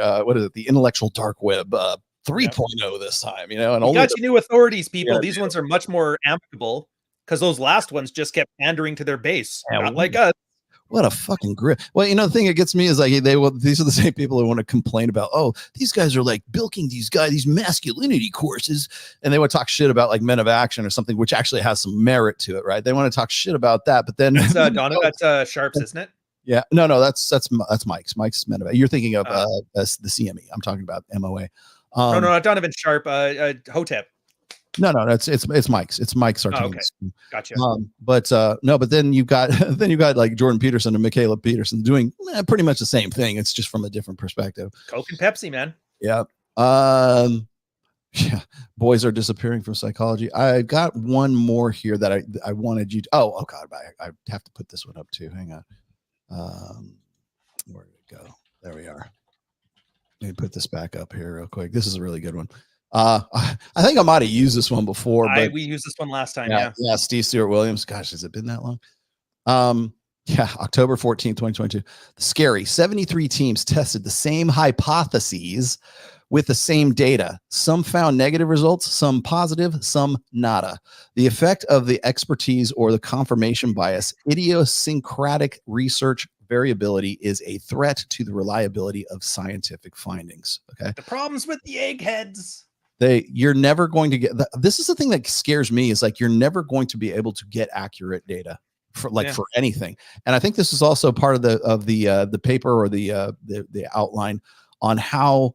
it, the intellectual dark web 3.0 this time, you know. And you only got you new authorities, people. Yeah, these ones are much more amicable because those last ones just kept pandering to their base, Yeah, not like us. What a fucking grip. Well, you know, the thing that gets me is like, these are the same people who want to complain about, oh, these guys are like bilking these masculinity courses. And they would talk shit about like Men of Action or something, which actually has some merit to it, right? They want to talk shit about that. But then that's Sharp's, isn't it? Yeah. No, that's Mike's. Mike's Men of Action. You're thinking of the CME. I'm talking about MOA. No, not Donovan Sharp, Hotep. No, it's Mike's. It's Mike's. Oh, okay. Gotcha. But then you got like Jordan Peterson and Michaela Peterson doing pretty much the same thing. It's just from a different perspective. Coke and Pepsi, man. Yeah. Yeah. Boys are disappearing from psychology. I got one more here that I wanted you to. Oh God, I have to put this one up too. Hang on. Where did it go? There we are. Let me put this back up here real quick. This is a really good one. I think I might have used this one before, but we used this one last time. Yeah. Steve Stewart Williams. Gosh, has it been that long? Yeah, October 14th, 2022. Scary. 73 teams tested the same hypotheses with the same data. Some found negative results, some positive, some nada. The effect of the expertise or the confirmation bias, idiosyncratic research variability is a threat to the reliability of scientific findings. Okay. The problems with the eggheads. You're never going to get, this is the thing that scares me, is like, you're never going to be able to get accurate data for anything. And I think this is also part of the paper or the outline on how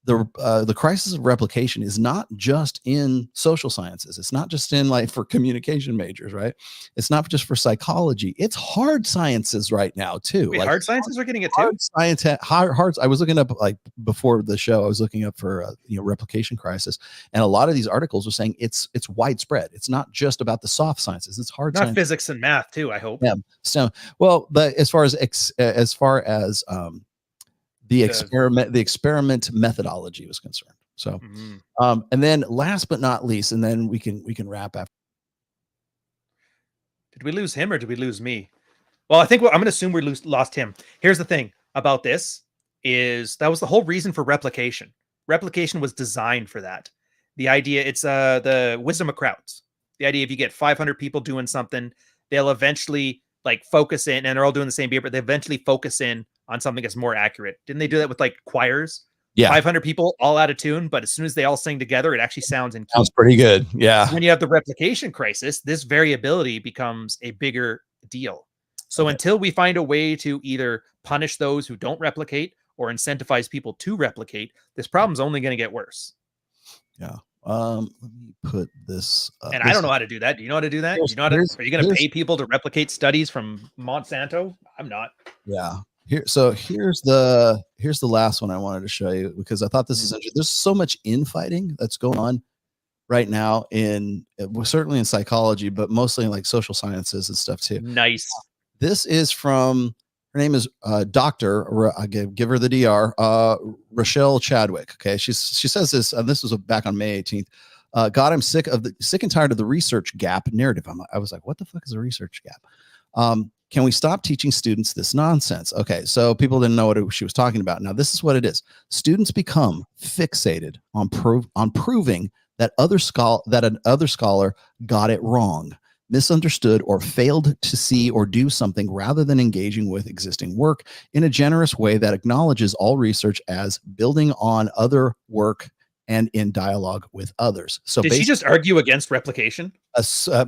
the crisis of replication is not just in social sciences. It's not just in like for communication majors, right? It's not just for psychology. It's hard sciences right now too. Wait, like hard sciences are getting it too. Hard. I was looking up like before the show. I was looking up for replication crisis, and a lot of these articles are saying it's widespread. It's not just about the soft sciences. It's hard. Not physics and math too, I hope. Yeah. So well, but as far as the experiment methodology was concerned. So, and then last but not least, and then we can wrap after. Did we lose him or did we lose me? Well, I think I'm going to assume we lost him. Here's the thing about this is that was the whole reason for replication. Replication was designed for that. The idea, it's the wisdom of crowds. The idea, if you get 500 people doing something, they'll eventually like focus in, and they're all doing the same beat, but they eventually focus in on something that's more accurate. Didn't they do that with like choirs? Yeah. 500 people all out of tune, but as soon as they all sing together, it actually sounds in key. Sounds pretty good. Yeah. When you have the replication crisis, this variability becomes a bigger deal. So until we find a way to either punish those who don't replicate or incentivize people to replicate, this problem's only going to get worse. Yeah. Let me put this. And I don't know how to do that. Do you know how to do that? You know how to, are you going to pay people to replicate studies from Monsanto? I'm not. Yeah. Here's the last one I wanted to show you, because I thought this is interesting. There's so much infighting that's going on right now certainly in psychology, but mostly in like social sciences and stuff too. Nice. This is from, her name is Dr. I give her the DR, Rochelle Chadwick. Okay. She says this, and this was back on May 18th. God, I'm sick and tired of the research gap narrative. I was like, what the fuck is a research gap? Can we stop teaching students this nonsense? Okay, so people didn't know what she was talking about. Now, this is what it is. Students become fixated on proving that another scholar got it wrong, misunderstood, or failed to see or do something, rather than engaging with existing work in a generous way that acknowledges all research as building on other work and in dialogue with others. So did she just argue against replication?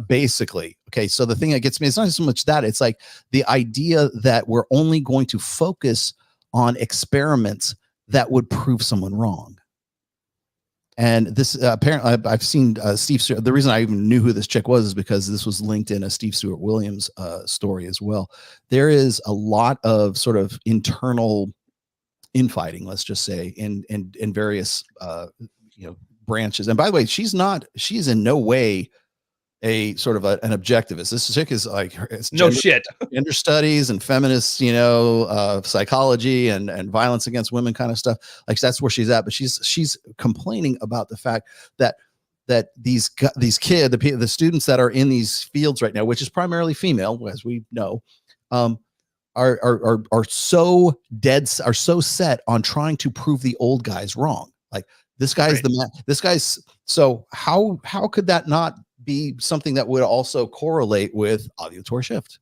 Basically. Okay. So the thing that gets me, it's not so much that, it's like the idea that we're only going to focus on experiments that would prove someone wrong. And this apparently, I've seen Steve Stewart. The reason I even knew who this chick was is because this was linked in a Steve Stewart Williams story as well. There is a lot of sort of internal infighting, let's just say, in various branches. And by the way, she's in no way a sort of an objectivist. This chick is like, it's no shit. Gender studies and feminist, psychology and violence against women kind of stuff. Like, that's where she's at. But she's complaining about the fact that these kids, the students that are in these fields right now, which is primarily female, as we know, are so set on trying to prove the old guys wrong. Like, this guy's right. The man. This guy's, so how could that not be something that would also correlate with ovulatory shift?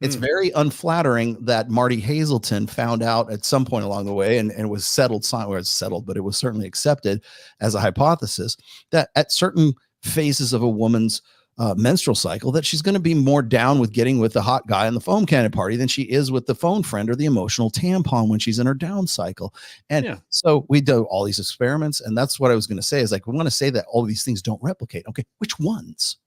It's very unflattering that Marty Hazelton found out at some point along the way, and it was settled, but it was certainly accepted as a hypothesis, that at certain phases of a woman's menstrual cycle, that she's going to be more down with getting with the hot guy in the foam cannon party than she is with the phone friend or the emotional tampon when she's in her down cycle. And so we do all these experiments, and that's what I was going to say, is like, we want to say that all these things don't replicate. Okay, which ones?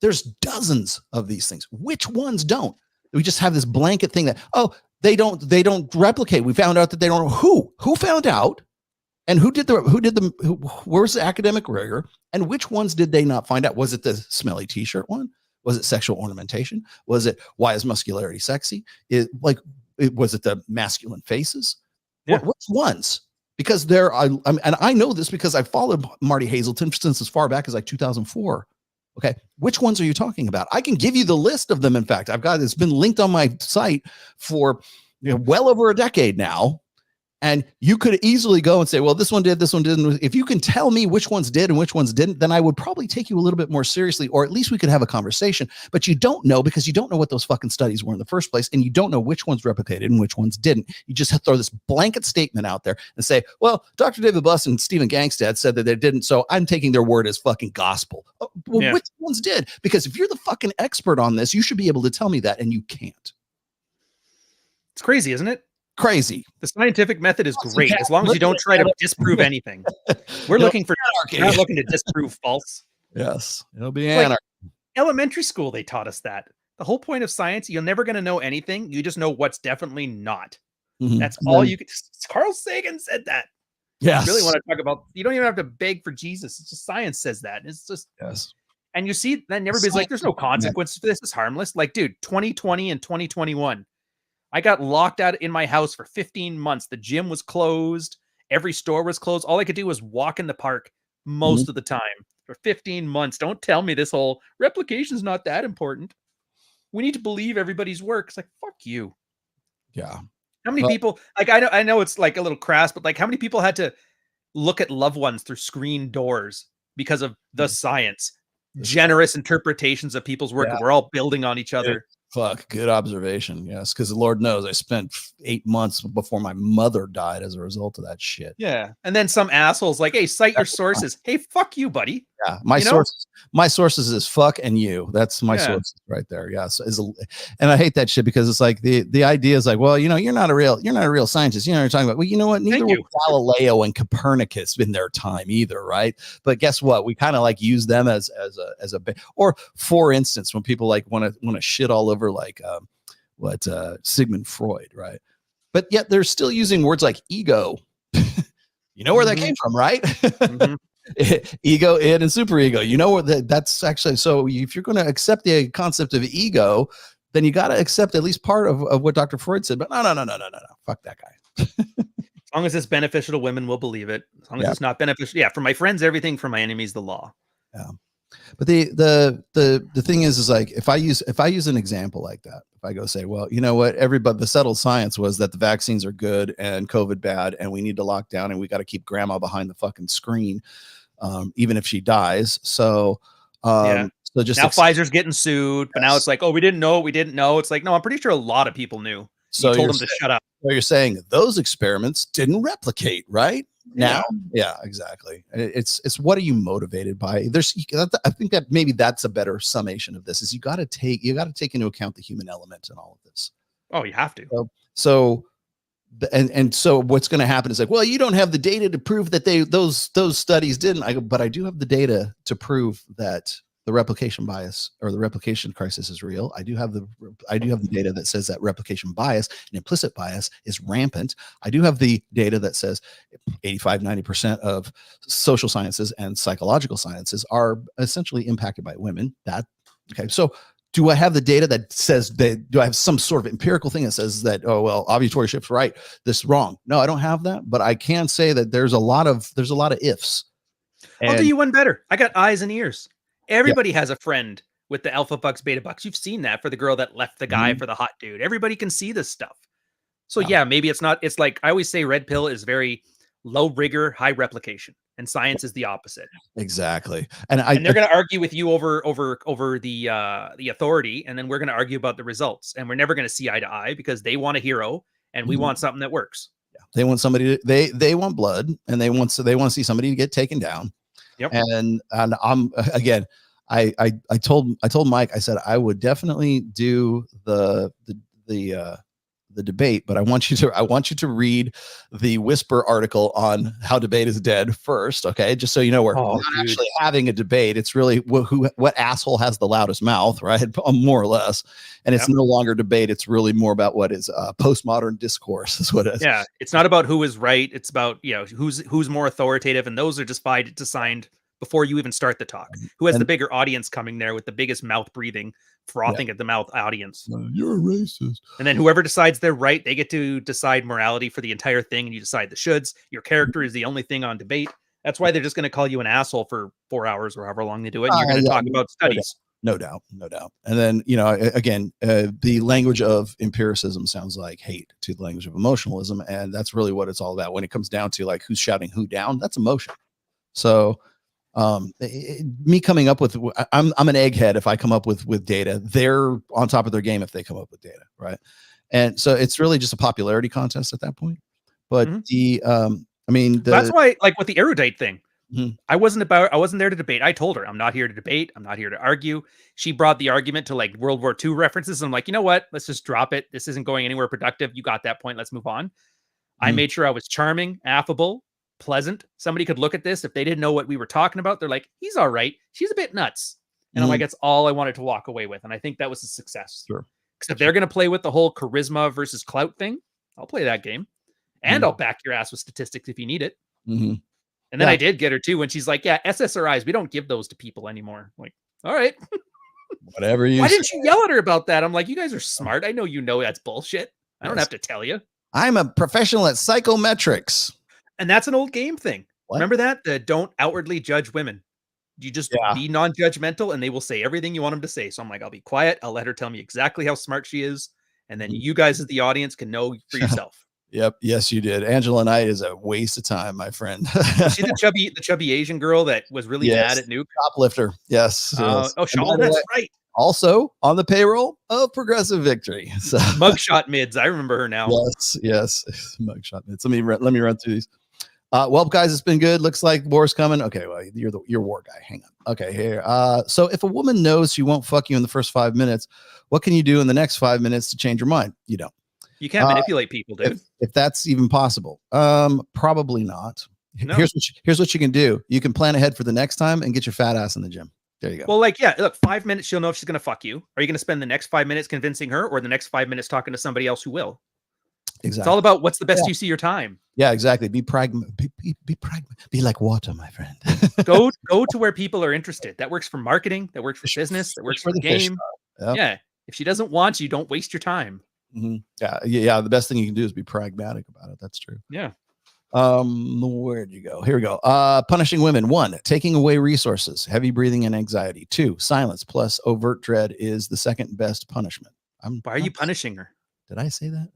There's dozens of these things. Which ones don't? We just have this blanket thing that, oh, they don't replicate. We found out that they don't. Who found out? And where's the academic rigor? And which ones did they not find out? Was it the smelly t-shirt one? Was it sexual ornamentation? Was it, why is muscularity sexy? Was it the masculine faces? Yeah. Which ones? Because and I know this because I followed Marty Hazelton since as far back as like 2004. Okay. Which ones are you talking about? I can give you the list of them. In fact, it's been linked on my site for well over a decade now. And you could easily go and say, well, this one did, this one didn't. If you can tell me which ones did and which ones didn't, then I would probably take you a little bit more seriously, or at least we could have a conversation. But you don't know, because you don't know what those fucking studies were in the first place. And you don't know which ones replicated and which ones didn't. You just throw this blanket statement out there and say, well, Dr. David Buss and Stephen Gangstad said that they didn't, so I'm taking their word as fucking gospel. Which ones did? Because if you're the fucking expert on this, you should be able to tell me that, and you can't. It's crazy, isn't it? Crazy. The scientific method is great as long as you don't try to disprove anything. We're not looking to disprove false. Yes, it'll be anarchy. Like elementary school, they taught us that. The whole point of science, you're never going to know anything. You just know what's definitely not. That's all you can. Carl Sagan said that. Yes. You really want to talk about, you don't even have to beg for Jesus. It's just science says that. It's just, and you see, then everybody's like, there's no consequence for this. It's harmless. Like, dude, 2020 and 2021. I got locked out in my house for 15 months. The gym was closed. Every store was closed. All I could do was walk in the park most of the time for 15 months. Don't tell me this whole replication is not that important. We need to believe everybody's work. It's like, fuck you. Yeah. How many people, like, I know it's like a little crass, but like, how many people had to look at loved ones through screen doors because of the science? Generous interpretations of people's work. We're all building on each other. Fuck, good observation. Yes, because the Lord knows I spent 8 months before my mother died as a result of that shit. Yeah. And then some assholes like, hey, cite your sources. Hey, fuck you, buddy. Yeah, my sources is fuck and you. That's my sources right there. Yeah, so and I hate that shit because it's like the idea is like, well, you're not a real scientist. You know what you're talking about. Well, you know what? Neither were Galileo and Copernicus in their time either, right? But guess what? We kind of like use them as a or for instance, when people like want to shit all over like Sigmund Freud, right? But yet they're still using words like ego. You know where that came from, right? Ego, id, and superego. You know what that's actually. So if you're going to accept the concept of ego, then you got to accept at least part of what Dr. Freud said. But no, fuck that guy. As long as it's beneficial to women, we'll believe it. As long as it's not beneficial, for my friends, everything. For my enemies, the law. Yeah. But the thing is like if I use an example like that, if I go say, well, you know what, the settled science was that the vaccines are good and COVID bad, and we need to lock down and we got to keep grandma behind the fucking screen, even if she dies. So so just now Pfizer's getting sued, but now it's like, oh, we didn't know. It's like, no, I'm pretty sure a lot of people knew. So you told them to shut up. So you're saying those experiments didn't replicate, right? Now, yeah, exactly. It's what are you motivated by? I think that maybe that's a better summation of this. Is you got to take into account the human element in all of this. Oh, you have to. So what's going to happen is like, well, you don't have the data to prove that those studies didn't. But I do have the data to prove that the replication bias or the replication crisis is real. I do have the data that says that replication bias and implicit bias is rampant. I do have the data that says 85-90% of social sciences and psychological sciences are essentially impacted by women. So do I have the data that says that? Do I have some sort of empirical thing that says that, oh, well, Auditory Shift's right, this is wrong? No, I don't have that, but I can say that there's a lot of ifs. I'll do you one better. I got eyes and ears. Everybody has a friend with the alpha bucks, beta bucks. You've seen that for the girl that left the guy for the hot dude. Everybody can see this stuff. So maybe it's not. It's like I always say, red pill is very low rigor, high replication, and science is the opposite. Exactly. And they're going to argue with you over the authority, and then we're going to argue about the results, and we're never going to see eye to eye because they want a hero and we want something that works. Yeah. They want somebody to, they want blood, and they want to see somebody to get taken down. Yep. And I'm again, I told Mike, I said I would definitely do the debate, but I want you to read the Whisper article on how debate is dead first, okay? Just so you know, we're not actually having a debate. It's really what asshole has the loudest mouth, right? More or less. And it's no longer debate. It's really more about what is postmodern discourse is what it is. Yeah, it's not about who is right. It's about who's more authoritative, and those are just decided before you even start the talk. Who has the bigger audience coming there with the biggest mouth breathing, frothing at the mouth audience. You're a racist. And then whoever decides they're right, they get to decide morality for the entire thing, and you decide the shoulds. Your character is the only thing on debate. That's why they're just going to call you an asshole for 4 hours or however long they do it. And you're going to talk about studies. No doubt. And then, again, the language of empiricism sounds like hate to the language of emotionalism. And that's really what it's all about. When it comes down to like who's shouting who down, that's emotion. So me coming up with, I'm an egghead. If I come up with data, they're on top of their game if they come up with data. Right. And so it's really just a popularity contest at that point. But that's why, like with the erudite thing, I wasn't there to debate. I told her, I'm not here to debate. I'm not here to argue. She brought the argument to like World War II references. I'm like, you know what? Let's just drop it. This isn't going anywhere productive. You got that point. Let's move on. I made sure I was charming, affable, pleasant. Somebody could look at this. If they didn't know what we were talking about, they're like, he's all right. She's a bit nuts. And I'm like, that's all I wanted to walk away with. And I think that was a success. Sure. Because if they're going to play with the whole charisma versus clout thing, I'll play that game. And I'll back your ass with statistics if you need it. And then I did get her too when she's like, yeah, SSRIs, we don't give those to people anymore. I'm like, all right. Whatever you Why didn't you yell at her about that? I'm like, you guys are smart. I know that's bullshit. I don't have to tell you. I'm a professional at psychometrics. And that's an old game thing. What? Remember that? The don't outwardly judge women. You just be non-judgmental and they will say everything you want them to say. So I'm like, I'll be quiet. I'll let her tell me exactly how smart she is. And then you guys as the audience can know for yourself. Yep. Yes, you did. Angela Knight is a waste of time, my friend. Was she the chubby Asian girl that was really mad at Nuke? Shoplifter. Yes. Oh, Sean, that's right. Also on the payroll of Progressive Victory. So, Mugshot mids. I remember her now. yes. Mugshot mids. Let me run through these. Well, guys, it's been good. Looks like war's coming. Okay, well, you're war guy. Hang on. Okay, here. So if a woman knows she won't fuck you in the first 5 minutes, what can you do in the next 5 minutes to change your mind? You don't. You can't manipulate people, dude. If that's even possible. Probably not. No. Here's what you can do. You can plan ahead for the next time and get your fat ass in the gym. There you go. Well, like, yeah, look, 5 minutes, she'll know if she's gonna fuck you. Are you gonna spend the next 5 minutes convincing her, or the next 5 minutes talking to somebody else who will? Exactly. It's all about what's the best use of your time. Yeah, exactly. Be pragmatic. Be like water, my friend. go to where people are interested. That works for marketing. That works for business. That works for the game. Yeah. If she doesn't want you, don't waste your time. Yeah. The best thing you can do is be pragmatic about it. That's true. Yeah. Where'd you go? Here we go. Punishing women. 1, taking away resources, heavy breathing and anxiety. 2, silence plus overt dread is the second best punishment. Why are you punishing her? Did I say that?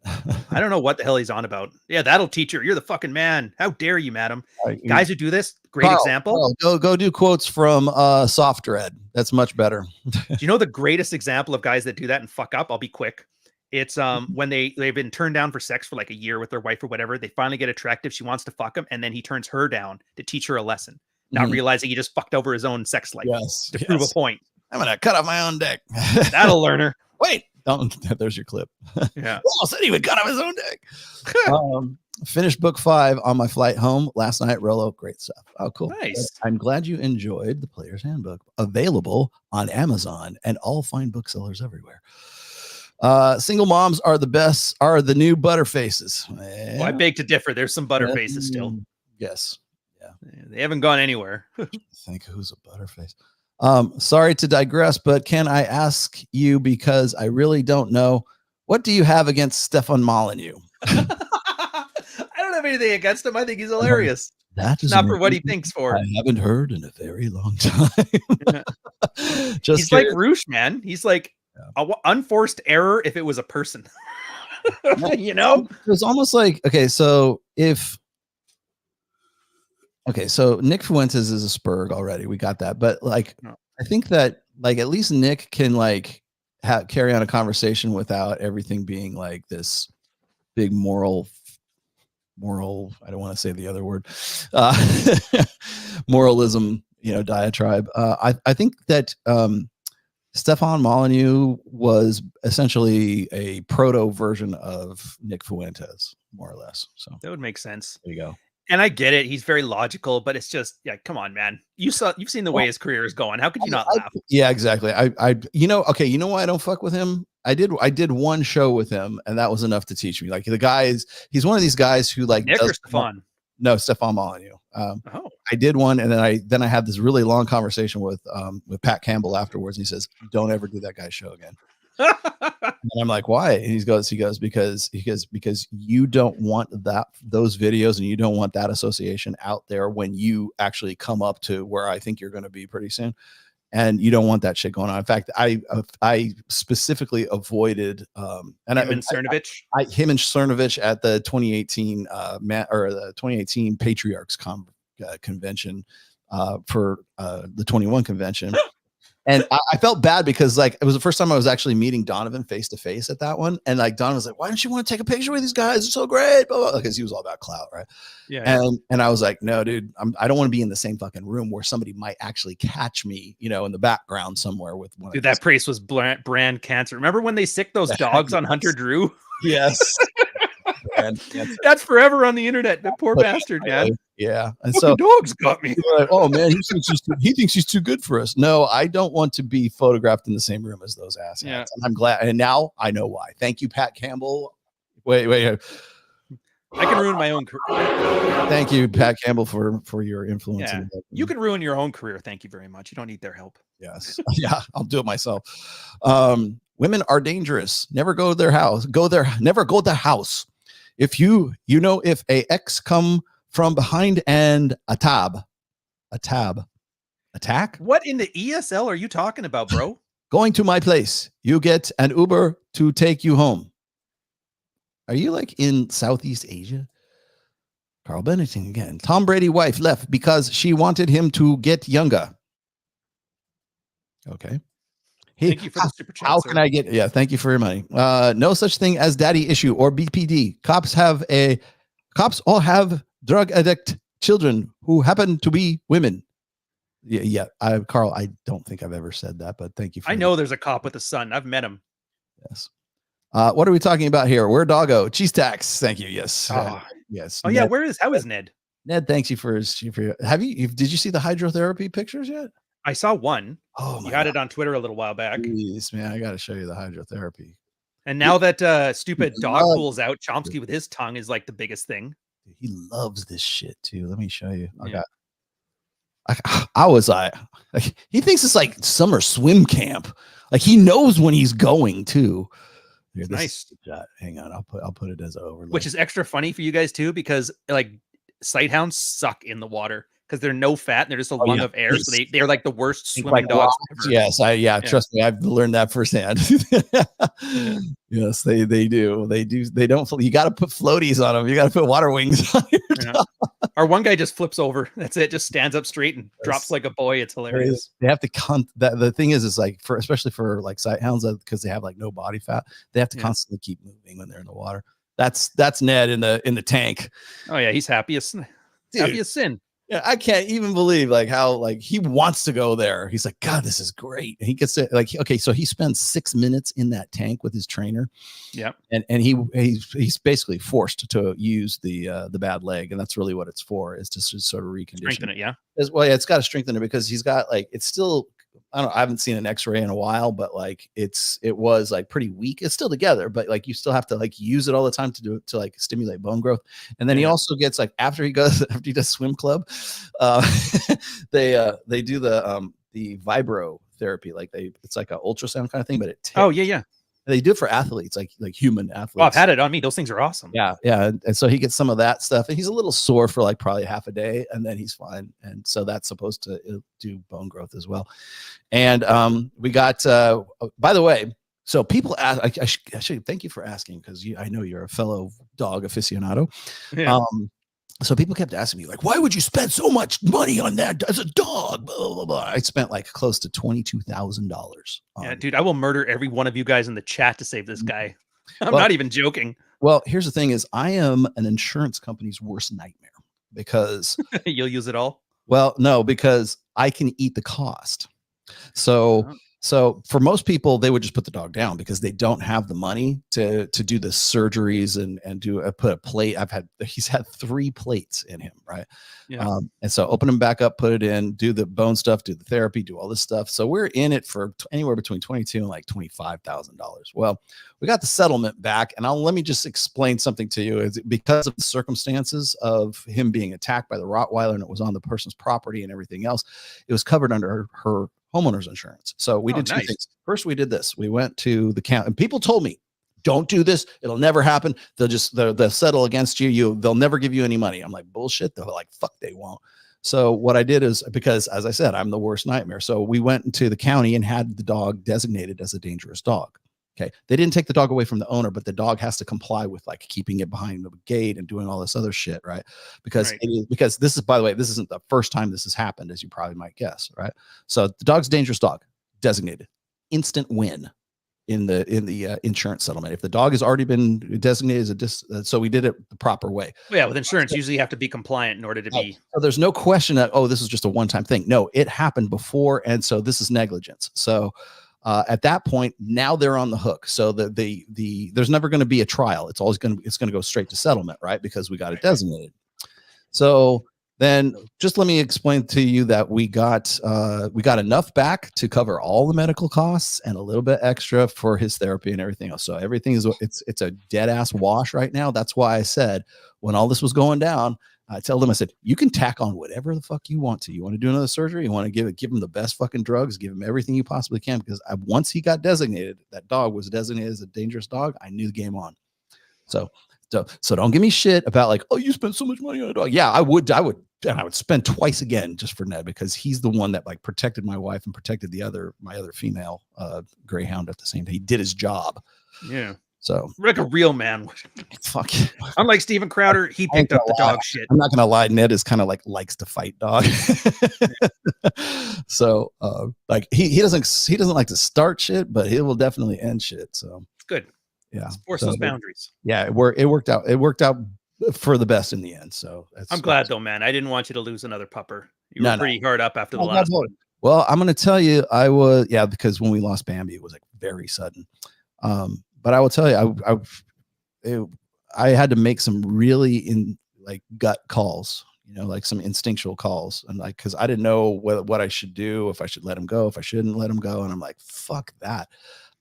I don't know what the hell he's on about. Yeah, that'll teach her. You're the fucking man. How dare you, madam? Guys who do this, great example. Go do quotes from Soft Dread. That's much better. Do you know the greatest example of guys that do that and fuck up? I'll be quick. It's when they've been turned down for sex for like a year with their wife or whatever. They finally get attractive. She wants to fuck him, and then he turns her down to teach her a lesson, not realizing he just fucked over his own sex life to prove a point. I'm gonna cut off my own dick. That'll learn her. Wait. There's your clip. Yeah. Well, said he would cut off his own dick. Finished book 5 on my flight home last night. Rolo, great stuff. Oh, cool. Nice. I'm glad you enjoyed the Player's Handbook. Available on Amazon and all fine booksellers everywhere. Single moms are the best, are the new butterfaces. Yeah. Well, I beg to differ. There's some butterfaces still. Yes. Yeah. They haven't gone anywhere. Think who's a butterface. Sorry to digress, but can I ask you, because I really don't know, what do you have against Stefan Molyneux? I don't have anything against him. I think he's hilarious. That is not for what he thinks for. I haven't heard in a very long time. He's like Roosh, man. He's like unforced error if it was a person. You know? It's almost like, so Nick Fuentes is a Spurg already. We got that. But like, I think that like at least Nick can like carry on a conversation without everything being like this big moral, I don't want to say the other word, moralism, diatribe. I think that Stefan Molyneux was essentially a proto version of Nick Fuentes, more or less. So that would make sense. There you go. And I get it. He's very logical, but it's just, come on, man. You've seen the way his career is going. How could you not laugh? Yeah, exactly. You know why I don't fuck with him? I did one show with him, and that was enough to teach me. Like he's one of these guys who like Nick or Stefan? No, Stefan Molyneux. I did one, and then I had this really long conversation with Pat Campbell afterwards, and he says, "Don't ever do that guy's show again." And I'm like, why? And he goes, because you don't want those videos, and you don't want that association out there when you actually come up to where I think you're going to be pretty soon. And you don't want that shit going on. In fact, I specifically avoided him and Cernovich at the 2018 the 2018 Patriarchs convention for the 21 convention. And I felt bad because like it was the first time I was actually meeting Donovan face to face at that one. And like Donovan was like, "Why don't you want to take a picture with these guys? They're so great." Because he was all about clout, right? Yeah. And I was like, "No, dude, I don't want to be in the same fucking room where somebody might actually catch me, in the background somewhere with one." Dude, that priest was brand cancer. Remember when they sicked those dogs on Hunter Drew? Yes. That's forever on the internet. That poor bastard, man. Yeah. And so dogs got me. Like, oh man, he thinks he's too good for us. No, I don't want to be photographed in the same room as those asshats. Yeah. And I'm glad. And now I know why. Thank you, Pat Campbell. Wait. I can ruin my own career. Thank you, Pat Campbell, for your influence. Yeah. You can ruin your own career. Thank you very much. You don't need their help. Yes. Yeah, I'll do it myself. Women are dangerous. Never go to their house. Never go to the house. If if a X come from behind and attack. What in the ESL are you talking about, bro? Going to my place. You get an Uber to take you home. Are you like in Southeast Asia? Carl Bennington again. Tom Brady wife left because she wanted him to get younger. Okay. Thank you for the super chat. How sir. can I get? Yeah, thank you for your money. No such thing as daddy issue or BPD. Cops all have drug addict children who happen to be women. Yeah. Carl, I don't think I've ever said that, but thank you. I know there's a cop with a son. I've met him. Yes. What are we talking about here? Where doggo? Cheese tax. Thank you. Yes. Yes. Oh yeah. How is Ned? Ned, thanks you for his. Did you see the hydrotherapy pictures yet? I saw one. Oh, you had it on Twitter a little while back. Jeez, man, I got to show you the hydrotherapy. And now that stupid dog pool's out, Chomsky with his tongue is like the biggest thing. He loves this shit too. Let me show you. Yeah. I was like, he thinks it's like summer swim camp. Like he knows when he's going too. Here, nice. Hang on, I'll put it as an overlay. Which is extra funny for you guys too, because like sighthounds suck in the water because they're no fat and they're just a lung of air. So they're like the worst swimming dogs ever. Yes, trust me, I've learned that firsthand. Yes, they do. They don't. You got to put floaties on them. You got to put water wings on your dog. Our one guy just flips over. That's it. Just stands up straight and drops like a boy. It's hilarious. They have to the thing is like especially for like sighthounds, because they have like no body fat, they have to constantly keep moving when they're in the water. That's Ned in the tank. Oh yeah, he's happy as sin. Yeah, I can't even believe like how like he wants to go there. He's like, God, this is great. And he gets it like, okay, so he spends 6 minutes in that tank with his trainer. Yeah. And he's basically forced to use the bad leg. And that's really what it's for, is to sort of recondition. Strengthen it, yeah. It's got to strengthen it because he's got like, it's still, I haven't seen an x-ray in a while, but like it was like pretty weak. It's still together, but like you still have to like use it all the time to like stimulate bone growth. And then he also gets like after he does swim club, they do the vibro therapy. Like it's like an ultrasound kind of thing, but they do it for athletes, like human athletes. Oh, I've had it on me. Those things are awesome. Yeah. And so he gets some of that stuff, and he's a little sore for like probably half a day, and then he's fine. And so that's supposed to do bone growth as well. And we got, by the way, so people ask, I should thank you for asking, because I know you're a fellow dog aficionado. Yeah. So people kept asking me, like, why would you spend so much money on that as a dog? Blah, blah, blah. I spent like close to $22,000. Yeah, dude, I will murder every one of you guys in the chat to save this guy. I'm not even joking. Well, here's the thing is I am an insurance company's worst nightmare, because you'll use it all. Well, no, because I can eat the cost. So for most people, they would just put the dog down because they don't have the money to do the surgeries and put a plate. He's had 3 plates in him, right? Yeah. And so open him back up, put it in, do the bone stuff, do the therapy, do all this stuff. So we're in it for anywhere between $22,000 and like $25,000. Well, we got the settlement back, and let me just explain something to you. Is because of the circumstances of him being attacked by the Rottweiler, and it was on the person's property and everything else, it was covered under her homeowner's insurance. So we did 2 things. First, we did this. We went to the county, and people told me, don't do this. It'll never happen. They'll settle against you. They'll never give you any money. I'm like, bullshit. They're like, fuck, they won't. So what I did is, because as I said, I'm the worst nightmare. So we went into the county and had the dog designated as a dangerous dog. Okay. They didn't take the dog away from the owner, but the dog has to comply with like keeping it behind the gate and doing all this other shit. Right. Because this is, by the way, this isn't the first time this has happened, as you probably might guess. Right. So the dog's dangerous dog designated, instant win in the insurance settlement. If the dog has already been designated as so we did it the proper way. Well, yeah. With insurance, usually you have to be compliant in order to be. So there's no question that, this is just a one-time thing. No, it happened before. And so this is negligence. So at that point, now they're on the hook. So there's never going to be a trial. It's always going to go straight to settlement, right? Because we got it designated. So then just let me explain to you that we got enough back to cover all the medical costs and a little bit extra for his therapy and everything else. So everything it's a dead ass wash right now. That's why I said when all this was going down, I tell them, I said, you can tack on whatever the fuck you want to. You want to do another surgery? You want to give him the best fucking drugs, give him everything you possibly can. Because once he got designated, that dog was designated as a dangerous dog, I knew the game on. So don't give me shit about like, oh, you spent so much money on a dog. Yeah, I would spend twice again just for Ned, because he's the one that like protected my wife and protected my other female greyhound at the same time. He did his job. Yeah. So Like a real man. fuck. Unlike Steven Crowder, he picked up the dog shit. I'm not gonna lie, Ned is kind of like likes to fight dog. So like he doesn't like to start shit, but he will definitely end shit. So It's good. yeah, Force so those boundaries. yeah, it worked out for the best in the end. So I'm glad though, man. I didn't want you to lose another pupper. You No, were no. pretty hard up after the last one. Well, I'm gonna tell you, I was because when we lost Bambi, it was like very sudden. But I will tell you, I had to make some really gut calls, like some instinctual calls, and like because I didn't know what I should do, if I should let him go, if I shouldn't let him go, and I'm like, fuck that.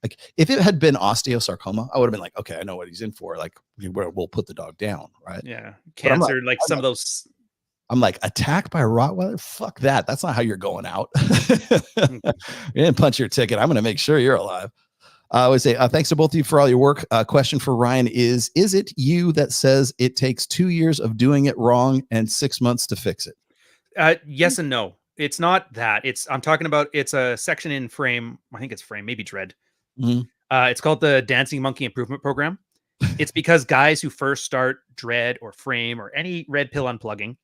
Like if it had been osteosarcoma, I would have been like, okay, I know what he's in for. Like we'll put the dog down, right? Yeah, cancer, like some of those. I'm like, attacked by a Rottweiler? Fuck that. That's not how you're going out. You didn't punch your ticket. I'm going to make sure you're alive. I would say thanks to both of you for all your work. Question for Ryan is it you that says it takes 2 years of doing it wrong and 6 months to fix it? Yes and no. It's not that. I'm talking about, it's a section in Frame. I think it's Frame, maybe Dread. Mm-hmm. It's called the Dancing Monkey Improvement Program. It's because guys who first start Dread or Frame or any red pill unplugging,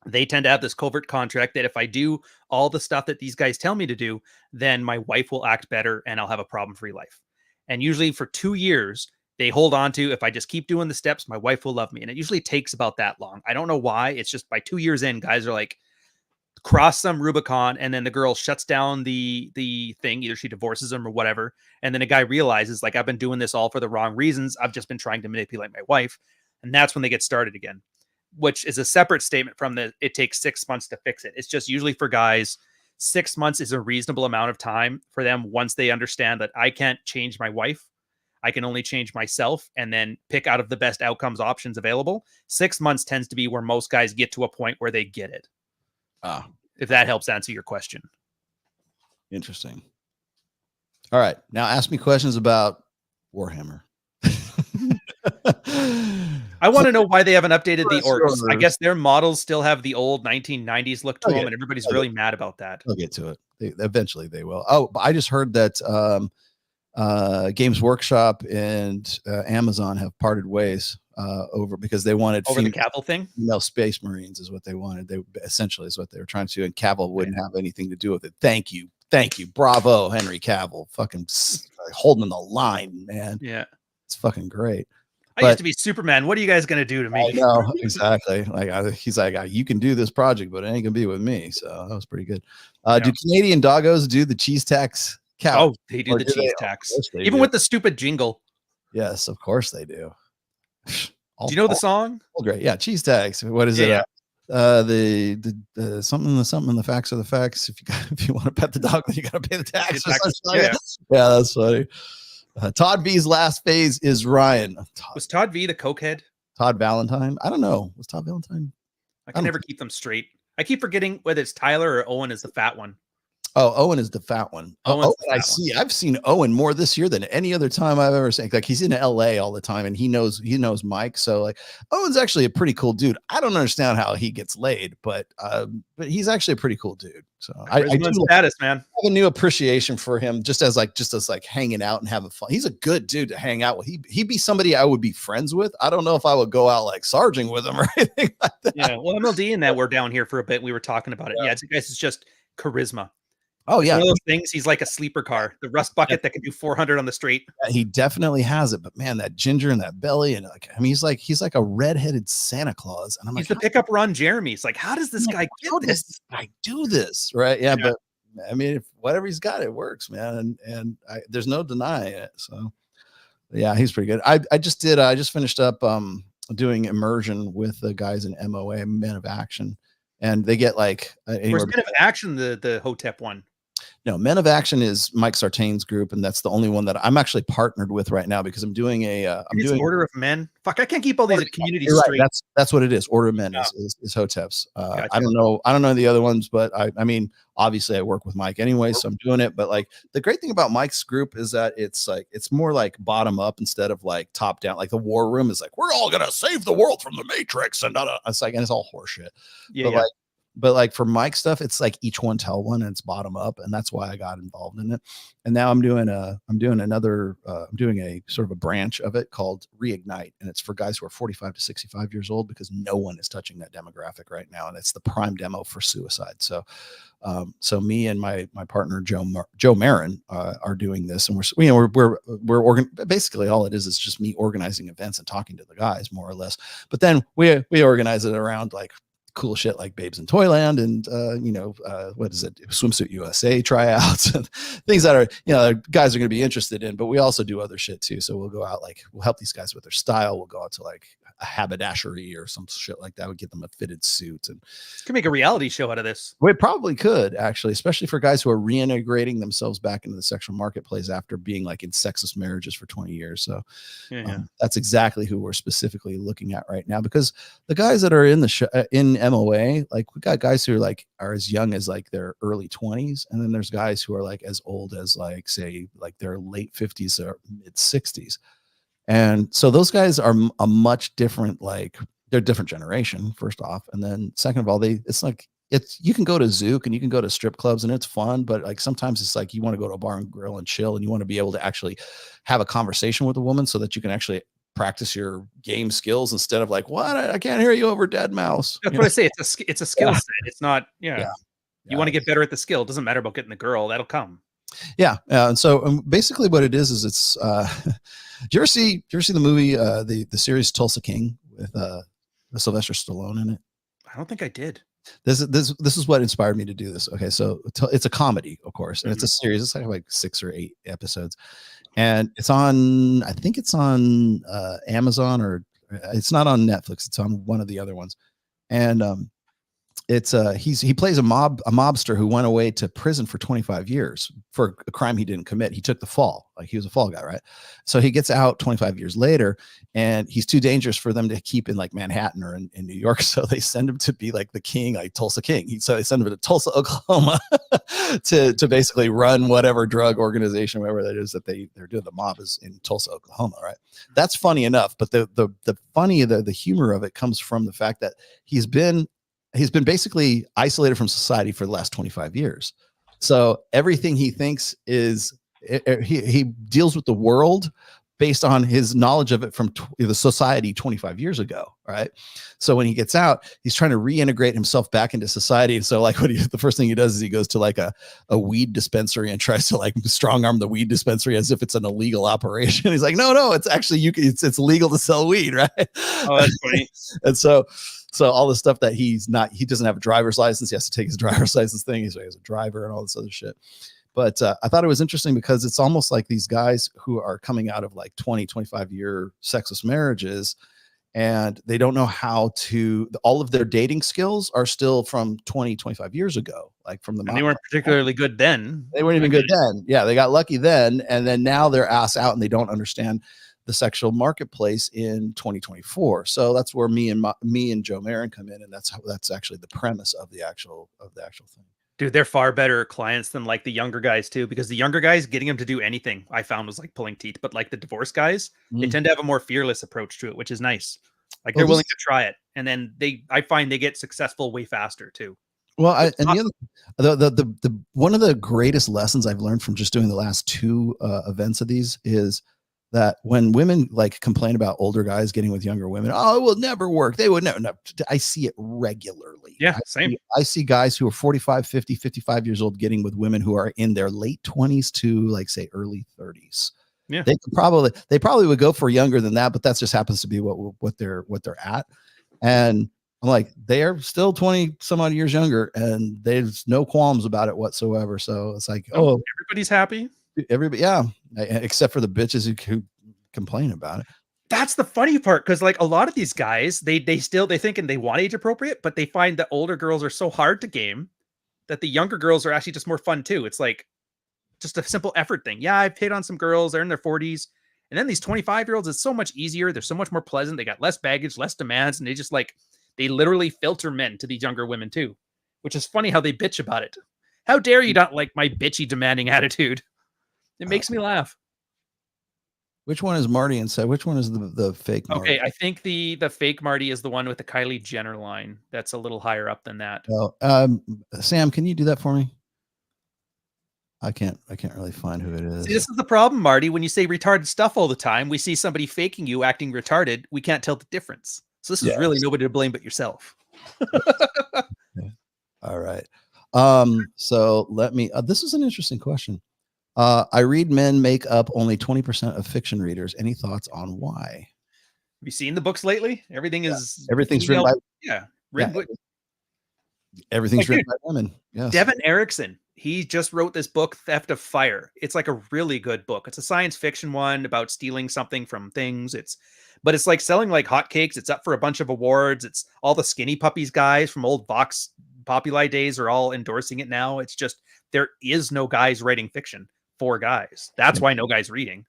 they tend to have this covert contract that if I do all the stuff that these guys tell me to do, then my wife will act better and I'll have a problem-free life. And usually for 2 years, they hold on to, if I just keep doing the steps, my wife will love me. And it usually takes about that long. I don't know why. It's just by 2 years in, guys are like, cross some Rubicon, and then the girl shuts down the thing. Either she divorces him or whatever. And then a guy realizes, like, I've been doing this all for the wrong reasons. I've just been trying to manipulate my wife. And that's when they get started again, which is a separate statement from it takes 6 months to fix it. It's just usually for guys, 6 months is a reasonable amount of time for them once they understand that I can't change my wife. I can only change myself and then pick out of the best outcomes options available. 6 months tends to be where most guys get to a point where they get it. If that helps answer your question. Interesting. All right. Now ask me questions about Warhammer. I want to know why they haven't updated the orcs. I guess their models still have the old 1990s look to them, and everybody's really mad about that. They'll get to it. Eventually they will. Oh, but I just heard that Games Workshop and Amazon have parted ways over because they wanted over the Cavill thing. No, Space Marines is what they wanted. They essentially is what they were trying to do, and Cavill wouldn't have anything to do with it. Thank you, bravo, Henry Cavill, fucking holding the line, man. Yeah, it's fucking great. I used to be Superman. What are you guys gonna do to me? No, exactly. He's like, you can do this project, but it ain't gonna be with me. So that was pretty good. Do Canadian doggos do the cheese tax? Cow? Oh, they do the cheese tax, even with the stupid jingle. Yes, of course they do. Do you know the song? Great, yeah, cheese tax. What is it? The something the facts are the facts. If you want to pet the dog, then you gotta pay the tax. Yeah, that's funny. Todd V's last phase is Ryan. Was Todd V the cokehead? Todd Valentine? I don't know. Was Todd Valentine? I can never keep them straight. I keep forgetting whether it's Tyler or Owen is the fat one. Oh, Owen is the fat one. I've seen Owen more this year than any other time I've ever seen. Like he's in LA all the time, and he knows Mike. So like Owen's actually a pretty cool dude. I don't understand how he gets laid, but he's actually a pretty cool dude. So I do status, man. Have a new appreciation for him, just as hanging out and having fun. He's a good dude to hang out with. He'd be somebody I would be friends with. I don't know if I would go out like sarging with him or anything like that. Yeah, well, MLD and that were down here for a bit. We were talking about it. Yeah, it's just charisma. Oh yeah, one of those things. He's like a sleeper car, the rust bucket that can do 400 on the straight. Yeah, he definitely has it, but man, that ginger and that belly, and he's like a redheaded Santa Claus, and he's the pickup Ron Jeremy. It's like, how does this guy get this? I do this right? Yeah, but I mean, if whatever he's got, it works, man, and there's no denying it. So yeah, he's pretty good. I just finished up doing immersion with the guys in MOA, Men of Action, and they get like where's Men of Action, the Hotep one? No, Men of Action is Mike Sartain's group, and that's the only one that I'm actually partnered with right now because I'm doing Order of Men. Fuck, I can't keep all these communities straight. Right. That's what it is. Order of Men is Hoteps. Gotcha. I don't know the other ones, but I mean, obviously I work with Mike anyway, so I'm doing it. But like the great thing about Mike's group is that it's more like bottom up instead of like top down. Like the War Room is like, we're all gonna save the world from the Matrix, and it's like, and it's all horseshit. Yeah. But like But like for Mike stuff, it's like each one tell one, and it's bottom up, and that's why I got involved in it. And now I'm doing a sort of a branch of it called Reignite, and it's for guys who are 45 to 65 years old, because no one is touching that demographic right now, and it's the prime demo for suicide. So so me and my partner Joe Marin are doing this, and we're basically all it is just me organizing events and talking to the guys, more or less. But then we organize it around like cool shit like Babes in Toyland and what is it, Swimsuit USA tryouts and things that are, guys are going to be interested in. But we also do other shit too. So we'll go out, like we'll help these guys with their style. We'll go out to like a haberdashery or some shit like that. We'll get them a fitted suit, and could make a reality show out of this. We probably could, actually, especially for guys who are reintegrating themselves back into the sexual marketplace after being like in sexist marriages for 20 years. So that's exactly who we're specifically looking at right now, because the guys that are in the in MOA, like we got guys who are as young as like their early 20s, and then there's guys who are like as old as like say like their late 50s or mid 60s. And so those guys are a much different, like they're a different generation, first off. And then second of all, you can go to Zook and you can go to strip clubs and it's fun, but like sometimes it's like you want to go to a bar and grill and chill, and you want to be able to actually have a conversation with a woman so that you can actually practice your game skills instead of like, what? I can't hear you over dead mouse. That's what I say. It's a skill set. It's not, you want to get better at the skill. It doesn't matter about getting the girl. That'll come. Yeah. And so basically what it is it's, do you ever see the movie, the series Tulsa King with Sylvester Stallone in it? I don't think I did. This is what inspired me to do this. Okay. So it's a comedy, of course, and it's a series. It's like 6 or 8 episodes, and I think it's on Amazon, or it's not on Netflix. It's on one of the other ones. And it's he plays a mobster who went away to prison for 25 years for a crime he didn't commit. He took the fall, like he was a fall guy, right? So he gets out 25 years later, and he's too dangerous for them to keep in like Manhattan or in New York. So they send him to be like the king, like Tulsa King. So they send him to Tulsa, Oklahoma to basically run whatever drug organization, whatever that is that they're doing. The mob is in Tulsa, Oklahoma, right? That's funny enough, but the humor of it comes from the fact that he's been basically isolated from society for the last 25 years. So everything he thinks is, he deals with the world based on his knowledge of it from the society 25 years ago. Right. So when he gets out, he's trying to reintegrate himself back into society. And so like the first thing he does is he goes to like a weed dispensary and tries to like strong arm the weed dispensary as if it's an illegal operation. He's like, no, it's actually, it's legal to sell weed. Right. Oh, that's funny. And so all the stuff that he doesn't have a driver's license. He has to take his driver's license thing. He's a driver and all this other shit. But I thought it was interesting because it's almost like these guys who are coming out of like 20, 25 year sexless marriages, and they don't know how to, all of their dating skills are still from 20, 25 years ago. Like from the, and they weren't particularly good then. They weren't even good then. Yeah. They got lucky then. And then now they're ass out and they don't understand the sexual marketplace in 2024. So that's where me and Joe Marin come in. And that's actually the premise of the actual thing. Dude, they're far better clients than like the younger guys too, because the younger guys, getting them to do anything I found was like pulling teeth. But like the divorce guys, they tend to have a more fearless approach to it, which is nice. Like they're willing to try it, and then I find they get successful way faster too. Well, the one of the greatest lessons I've learned from just doing the last 2 events of these is that when women like complain about older guys getting with younger women, oh, it will never work. They would never. No, I see it regularly. Yeah, same. I see guys who are 45, 50, 55 years old getting with women who are in their late 20s to like say early 30s. Yeah, they probably would go for younger than that, but that just happens to be what they're at. And I'm like, they are still 20 some odd years younger, and there's no qualms about it whatsoever. So it's like, oh, everybody's happy. Everybody, yeah, except for the bitches who complain about it. That's the funny part, because like a lot of these guys, they thinking they want age appropriate, but they find that older girls are so hard to game that the younger girls are actually just more fun too. It's like just a simple effort thing. Yeah, I've hit on some girls, they're in their 40s, and then these 25-year-olds, it's so much easier. They're so much more pleasant. They got less baggage, less demands, and they literally filter men to these younger women too, which is funny how they bitch about it. How dare you not like my bitchy demanding attitude? It makes me laugh. Which one is Marty inside? Which one is the fake Marty? Okay, I think the fake Marty is the one with the Kylie Jenner line. That's a little higher up than that. Oh, Sam, can you do that for me? I can't really find who it is. See, this is the problem, Marty. When you say retarded stuff all the time, we see somebody faking you acting retarded. We can't tell the difference. So this is really nobody to blame but yourself. All right. So let me, this is an interesting question. I read men make up only 20% of fiction readers. Any thoughts on why? Have you seen the books lately? Everything's written by, everything's written by women. Yes. Devin Erickson, he just wrote this book, Theft of Fire. It's like a really good book. It's a science fiction one about stealing something from things. But it's like selling like hotcakes. It's up for a bunch of awards. It's all the Skinny Puppies guys from old Vox Populi days are all endorsing it now. It's just, there is no guys writing fiction for guys. That's why no guys reading.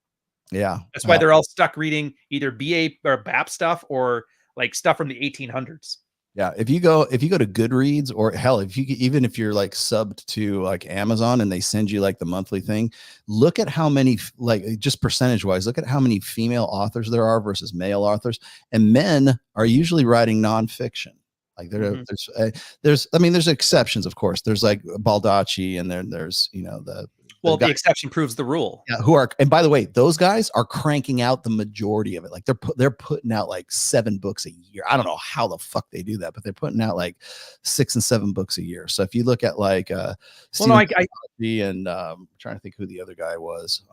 Yeah. That's why they're all stuck reading either BA or BAP stuff or like stuff from the 1800s. Yeah, if you go to Goodreads, or hell, even if you're like subbed to like Amazon and they send you like the monthly thing, look at how many, like just percentage wise, look at how many female authors there are versus male authors, and men are usually writing nonfiction. Like there's exceptions, of course. There's like Baldacci, and there's the exception proves the rule. Yeah, and by the way, those guys are cranking out the majority of it. Like they're putting out like 7 books a year. I don't know how the fuck they do that, but they're putting out like 6 and 7 books a year. So if you look at like I'm trying to think who the other guy was.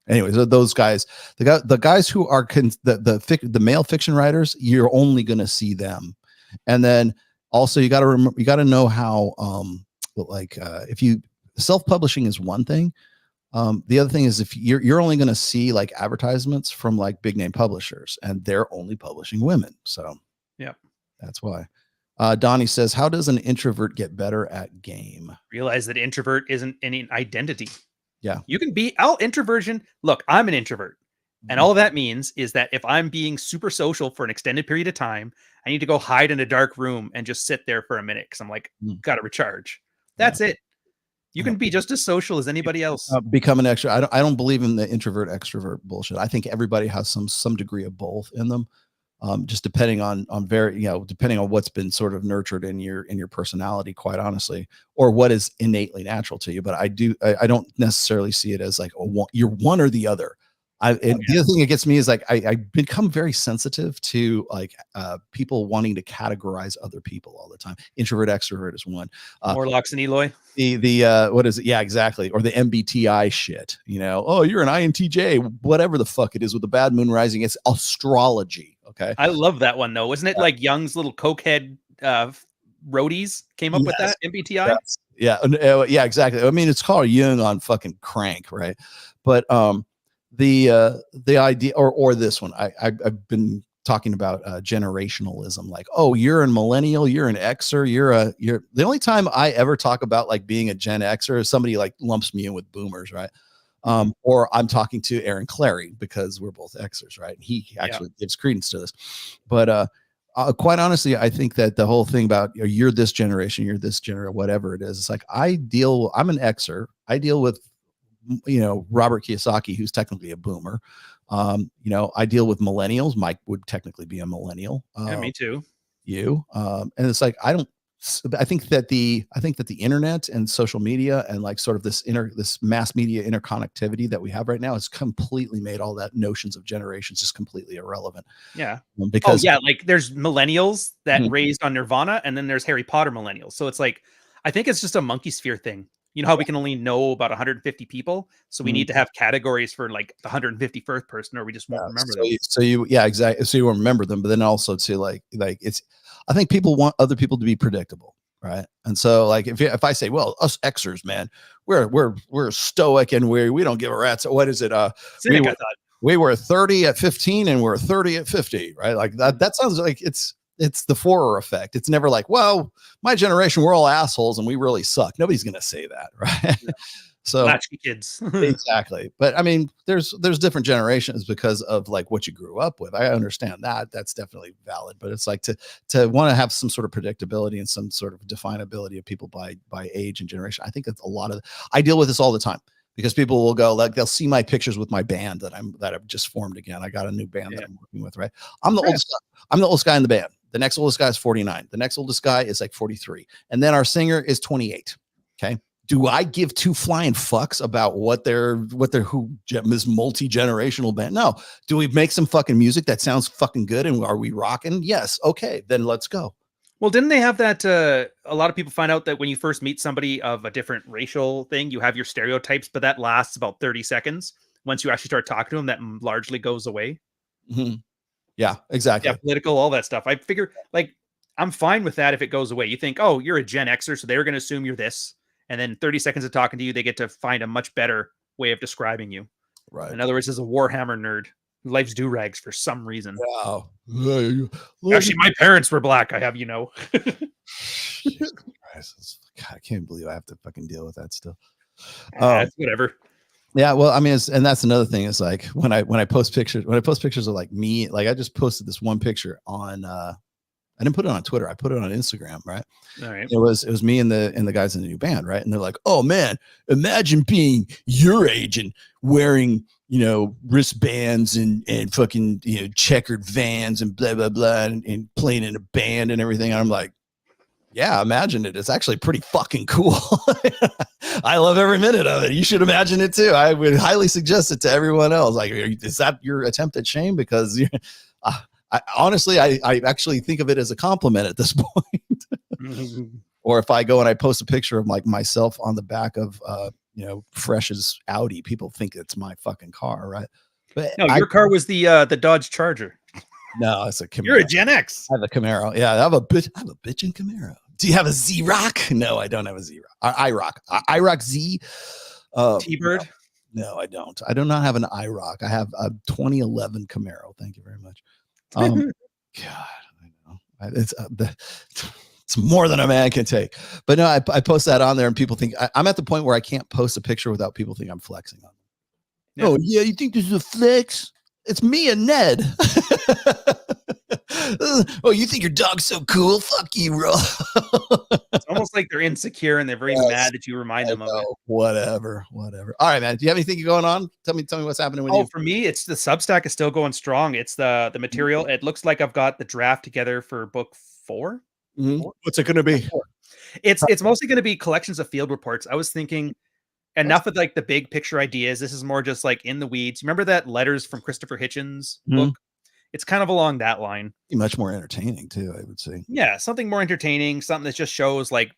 Anyways, those guys, the guys who are the male fiction writers, you're only going to see them. And then also you got to know how if you self-publishing is one thing. The other thing is if you're only going to see like advertisements from like big name publishers, and they're only publishing women. So yeah, that's why. Donnie says, how does an introvert get better at game? Realize that introvert isn't any identity. Yeah. You can be introversion. Look, I'm an introvert. And all that means is that if I'm being super social for an extended period of time, I need to go hide in a dark room and just sit there for a minute because I'm like, got to recharge. That's it. You can be just as social as anybody else. Become an extrovert. I don't believe in the introvert extrovert bullshit. I think everybody has some degree of both in them. Just depending on depending on what's been sort of nurtured in your personality, quite honestly, or what is innately natural to you. But I don't necessarily see it as like you're one or the other. The other thing that gets me is like I become very sensitive to like people wanting to categorize other people all the time. Introvert, extrovert is one. Morlocks and Eloy. The what is it? Yeah, exactly. Or the MBTI shit. Oh, you're an INTJ, whatever the fuck it is with the bad moon rising. It's astrology. Okay. I love that one though. Wasn't it like Jung's little cokehead roadies came up with that MBTI? Yeah, exactly. I mean, it's called Jung on fucking crank, right? But the idea or this one, I've been talking about generationalism, like, oh, you're a millennial, you're an Xer, you're the only time I ever talk about like being a Gen Xer is somebody like lumps me in with boomers, right? Or I'm talking to Aaron Clary because we're both Xers, right? And he actually gives credence to this. But quite honestly, I think that the whole thing about you're this generation, you're this generation, whatever it is, it's like I'm an Xer. I deal with Robert Kiyosaki, who's technically a boomer. I deal with millennials. Mike would technically be a millennial. Yeah, me too. And it's like I think that the internet and social media and like sort of this mass media interconnectivity that we have right now has completely made all that notions of generations just completely irrelevant. Yeah. Because like there's millennials that raised on Nirvana, and then there's Harry Potter millennials. So it's like, I think it's just a monkey sphere thing. You know how we can only know about 150 people, so we need to have categories for like the 151st person, or we just won't remember them. Exactly. So you won't remember them, but then also to like it's. I think people want other people to be predictable, right? And so like if I say, well, us Xers, man, we're stoic and we don't give a rat's. What is it? We were 30 at 15 and we're 30 at 50, right? Like that sounds like it's the Forer effect. It's never like, well, my generation, we're all assholes and we really suck. Nobody's going to say that, right? Yeah. So latchkey kids. Exactly. But I mean, there's different generations because of like what you grew up with. I understand that. That's definitely valid. But it's like to want to have some sort of predictability and some sort of definability of people by age and generation. I think that's I deal with this all the time. because people will go like they'll see my pictures with my band that I've just formed again. I got a new band that I'm working with, right? I'm the oldest guy in the band. The next oldest guy is 49. The next oldest guy is like 43. And then our singer is 28. Okay. Do I give two flying fucks about what they're this multi-generational band? No. Do we make some fucking music that sounds fucking good and are we rocking? Yes. Okay, then let's go. Well, didn't they have that? A lot of people find out that when you first meet somebody of a different racial thing, you have your stereotypes, but that lasts about 30 seconds. Once you actually start talking to them, that largely goes away. Mm-hmm. Yeah, exactly. Yeah, political, all that stuff. I figure, like, I'm fine with that if it goes away. You think, oh, you're a Gen Xer, so they're going to assume you're this. And then 30 seconds of talking to you, they get to find a much better way of describing you. Right. In other words, as a Warhammer nerd who likes do-rags for some reason. Wow. Actually, my parents were black, I have you know. Jesus Christ. God, I can't believe I have to fucking deal with that still. Whatever. Yeah, well, I mean, and that's another thing is like when I post pictures of like me, like I just posted this one picture on I didn't put it on Twitter, I put it on Instagram, right? All right. It was me and the guys in the new band, right? And they're like, oh man, imagine being your age and wearing, you know, wristbands and fucking, you know, checkered Vans and blah blah blah and playing in a band and everything. And I'm like, yeah, imagine it. It's actually pretty fucking cool. I love every minute of it. You should imagine it too. I would highly suggest it to everyone else. Like, is that your attempt at shame? Because honestly, I actually think of it as a compliment at this point. Or if I go and I post a picture of like myself on the back of, you know, Fresh's Audi, people think it's my fucking car, right? But no, your car was the Dodge Charger. No, it's a Camaro. You're a Gen X. I have a Camaro. Yeah, I have a bitchin' Camaro. Do you have a Z-Rock? No, I don't have a Z-Rock. I-Rock Z. T-Bird? No, I don't. I do not have an I-Rock. I have a 2011 Camaro. Thank you very much. God, I know. It's more than a man can take. But no, I post that on there and people think I'm at the point where I can't post a picture without people think I'm flexing on them. Yeah. Oh, yeah, you think this is a flex? It's me and Ned. Oh, you think your dog's so cool? Fuck you, bro. It's almost like they're insecure and they're very mad that you remind them of it. Whatever. All right, man. Do you have anything going on? Tell me what's happening with you. For me, it's the Substack is still going strong. It's the material. It looks like I've got the draft together for book 4. Mm-hmm. What's it going to be? It's mostly going to be collections of field reports. I was thinking enough of like the big picture ideas. This is more just like in the weeds. Remember that Letters from Christopher Hitchens book? It's kind of along that line. Much more entertaining too, I would say. Yeah, something more entertaining, something that just shows like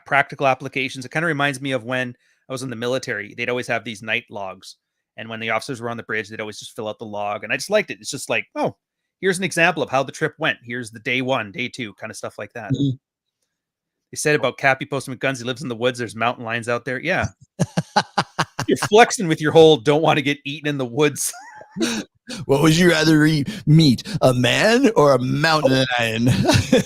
practical applications. It kind of reminds me of when I was in the military. They'd always have these night logs. And when the officers were on the bridge, they'd always just fill out the log. And I just liked it. It's just like, oh, here's an example of how the trip went. Here's the day 1, day 2, kind of stuff like that. Mm-hmm. They said about Cappy posting with guns. He lives in the woods. There's mountain lions out there. Yeah. You're flexing with your whole don't want to get eaten in the woods. What would you rather meet, a man or a mountain lion?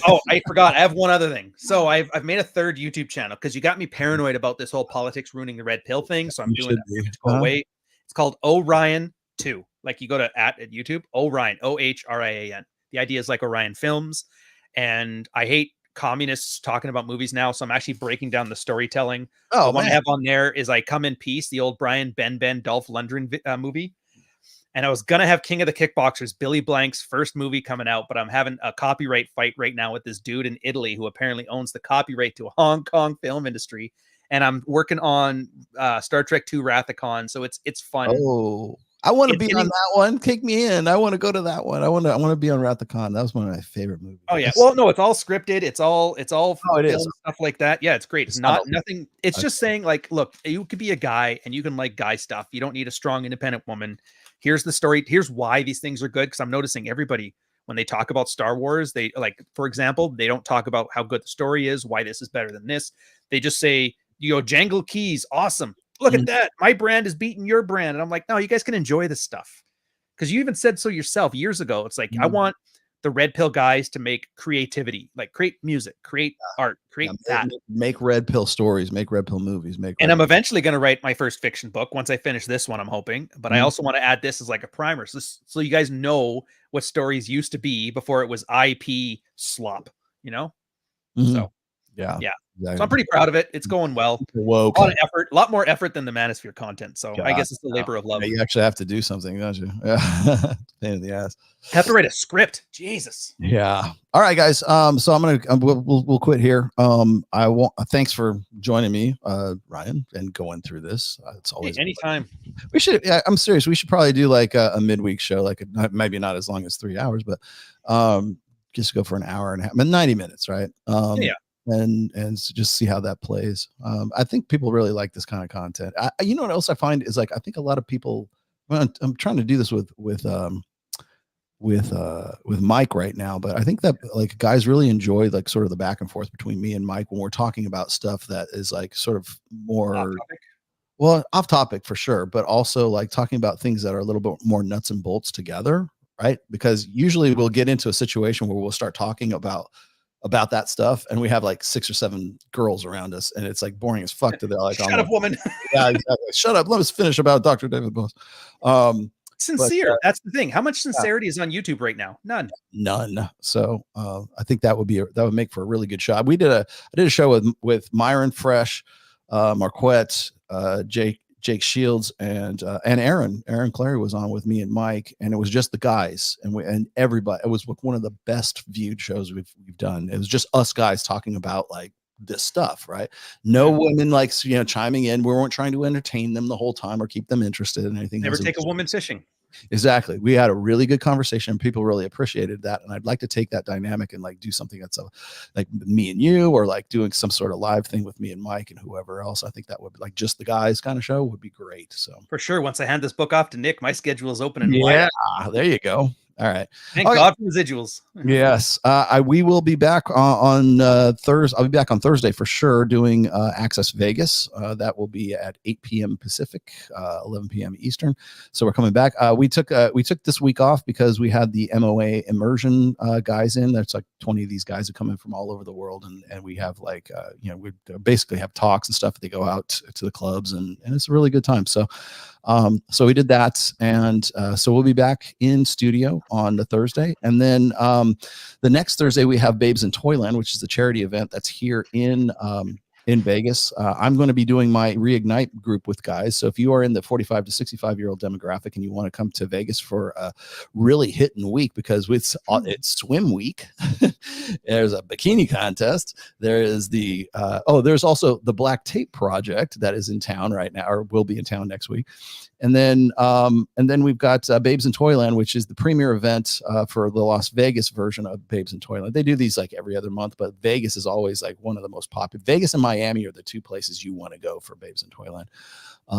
Oh, I forgot. I have one other thing. So I've made a 3rd YouTube channel because you got me paranoid about this whole politics ruining the red pill thing. So I'm doing that to go away. It's called Orion 2. Like you go to at YouTube, Orion, OHRIAN. The idea is like Orion Films. And I hate communists talking about movies now. So I'm actually breaking down the storytelling. Oh, the one I have on there is I Come in Peace, the old Ben Dolph Lundgren movie. And I was going to have King of the Kickboxers, Billy Blank's first movie coming out, but I'm having a copyright fight right now with this dude in Italy who apparently owns the copyright to a Hong Kong film industry. And I'm working on Star Trek II Wrath of Khan. So it's fun. Oh, I want to be on that one. Take me in. I want to go to that one. I want to be on Wrath of Khan. That was one of my favorite movies. Oh yeah. Well, no, it's all scripted. It's all it is stuff like that. Yeah, it's great. It's not nothing. It's just saying like, look, you could be a guy and you can like guy stuff. You don't need a strong, independent woman. Here's the story. Here's why these things are good. Because I'm noticing everybody, when they talk about Star Wars, they like, for example, they don't talk about how good the story is, why this is better than this. They just say, Jangle Keys, awesome. Look at that. My brand is beating your brand. And I'm like, no, you guys can enjoy this stuff. Because you even said so yourself years ago. It's like, I want the red pill guys to make creativity, like create music, create art, create that. Make red pill stories, make red pill movies. And I'm eventually going to write my first fiction book once I finish this one, I'm hoping. But I also want to add this as like a primer. So you guys know what stories used to be before it was IP slop, So Yeah. Exactly. So I'm pretty proud of it. It's going well. Woke. A lot of effort, a lot more effort than the Manosphere content. So I guess it's a labor of love. Yeah, you actually have to do something, don't you? Yeah. Pain in the ass. I have to write a script. Jesus. Yeah. All right, guys. So I'm gonna we'll quit here. I want thanks for joining me, Ryan, and going through this. It's always anytime. We should. Yeah, I'm serious. We should probably do like a midweek show, like maybe not as long as 3 hours, but just go for an hour and a half, 90 minutes, right? And just see how that plays. I think people really like this kind of content. You know what else I find is like I think a lot of people. Well, I'm trying to do this with Mike right now, but I think that like guys really enjoy like sort of the back and forth between me and Mike when we're talking about stuff that is like sort of more off topic for sure, but also like talking about things that are a little bit more nuts and bolts together, right? Because usually we'll get into a situation where we'll start talking about that stuff and we have like 6 or 7 girls around us and it's like boring as fuck. They're like, shut up, woman. Yeah, exactly. Shut up. Let us finish about Dr. David Boss. Sincere. That's the thing. How much sincerity is on YouTube right now? None. So I think that would make for a really good show. I did a show with Myron Fresh, Marquette, Jake Shields, and Aaron Clary was on with me and Mike, and it was just the guys and everybody. It was one of the best viewed shows we've done. It was just us guys talking about like this stuff, right? No women like chiming in. We weren't trying to entertain them the whole time or keep them interested in anything. Never take a woman fishing. Exactly. We had a really good conversation. People really appreciated that. And I'd like to take that dynamic and like do something that's like me and you, or like doing some sort of live thing with me and Mike and whoever else. I think that would be like just the guys kind of show would be great. So for sure. Once I hand this book off to Nick, my schedule is open and wide. There you go. All right. Thank God for residuals. Yes. We will be back on Thursday. I'll be back on Thursday for sure doing Access Vegas. That will be at 8 p.m. Pacific, 11 p.m. Eastern. So we're coming back. We took this week off because we had the MOA immersion guys in. There's like 20 of these guys who come in from all over the world. And we have like, we basically have talks and stuff. They go out to the clubs and it's a really good time. So we did that. And so we'll be back in studio on the Thursday. And then the next Thursday we have Babes in Toyland, which is a charity event that's here in Vegas. I'm going to be doing my Reignite group with guys. So if you are in the 45 to 65-year-old demographic and you want to come to Vegas for a really hitting week, because it's swim week, there's a bikini contest. There is there's also the Black Tape Project that is in town right now, or will be in town next week. And then we've got Babes in Toyland, which is the premier event for the Las Vegas version of Babes in Toyland. They do these like every other month, but Vegas is always like one of the most popular. Vegas and Miami are the two places you want to go for Babes in Toyland.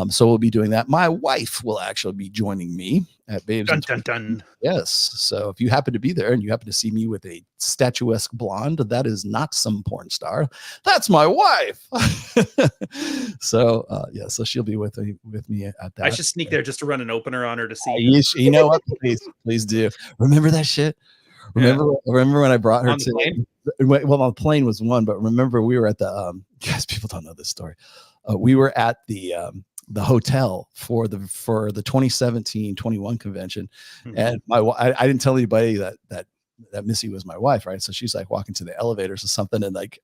So we'll be doing that. My wife will actually be joining me at Babes in Toyland. Yes. So if you happen to be there and you happen to see me with a statuesque blonde, that is not some porn star. That's my wife. So so she'll be with me at that. I should sneak there just to run an opener on her to see. You know what? Please do. Remember that shit. Remember when I brought her on the plane? Well, on the plane was one, but remember we were at the guys, people don't know this story. We were at the hotel for the 2017-21 convention, and I didn't tell anybody that Missy was my wife, right? So she's like walking to the elevators or something, and like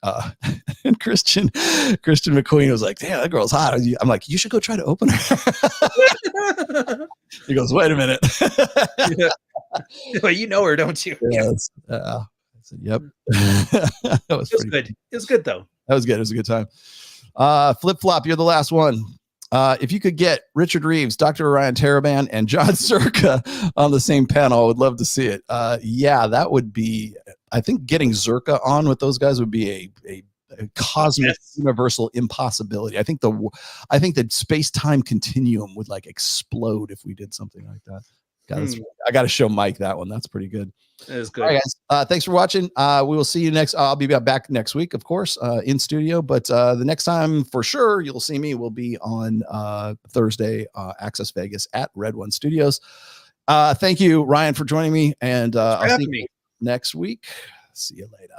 and Christian McQueen was like, "Damn, that girl's hot." I'm like, "You should go try to open her." He goes, "Wait a minute." Well, you know her, don't you? Yes. I said, "Yep." It was good. It was good though. That was good. It was a good time. Flip flop, you're the last one. If you could get Richard Reeves, Dr. Rian Taraban, and John Zerka on the same panel, I would love to see it. That would be, I think getting Zerka on with those guys would be a cosmic universal impossibility. I think the space-time continuum would like explode if we did something like that. I got to show Mike that one. That's pretty good. It is good. All right, guys. Thanks for watching. We will see you next. I'll be back next week, of course, in studio. But the next time, for sure, you'll see me will be on Thursday, Access Vegas at Red One Studios. Thank you, Ryan, for joining me, and I'll see you next week. See you later.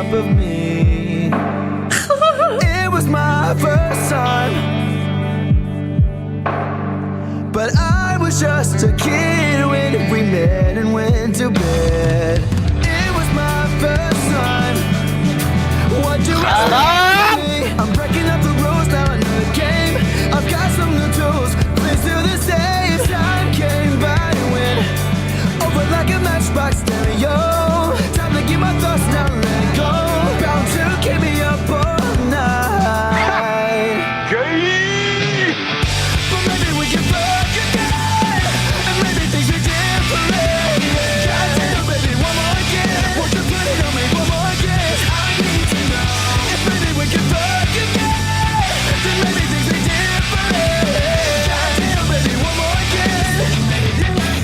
top of me. It was my first time, but I was just a kid when we met and went to bed. It was my first time. What do I say? I'm breaking up the rules now in the game. I've got some new tools. Please do the same. Time came by and went over like a matchbox stereo. Time to get my thoughts now, let go. Bound to keep me up all night. But maybe we can fuck again, and maybe things are different. Goddamn, baby, one more again. Won't you put it on me one more again? I need to know if maybe we can fuck again, then maybe things are different. Goddamn, baby, one more again.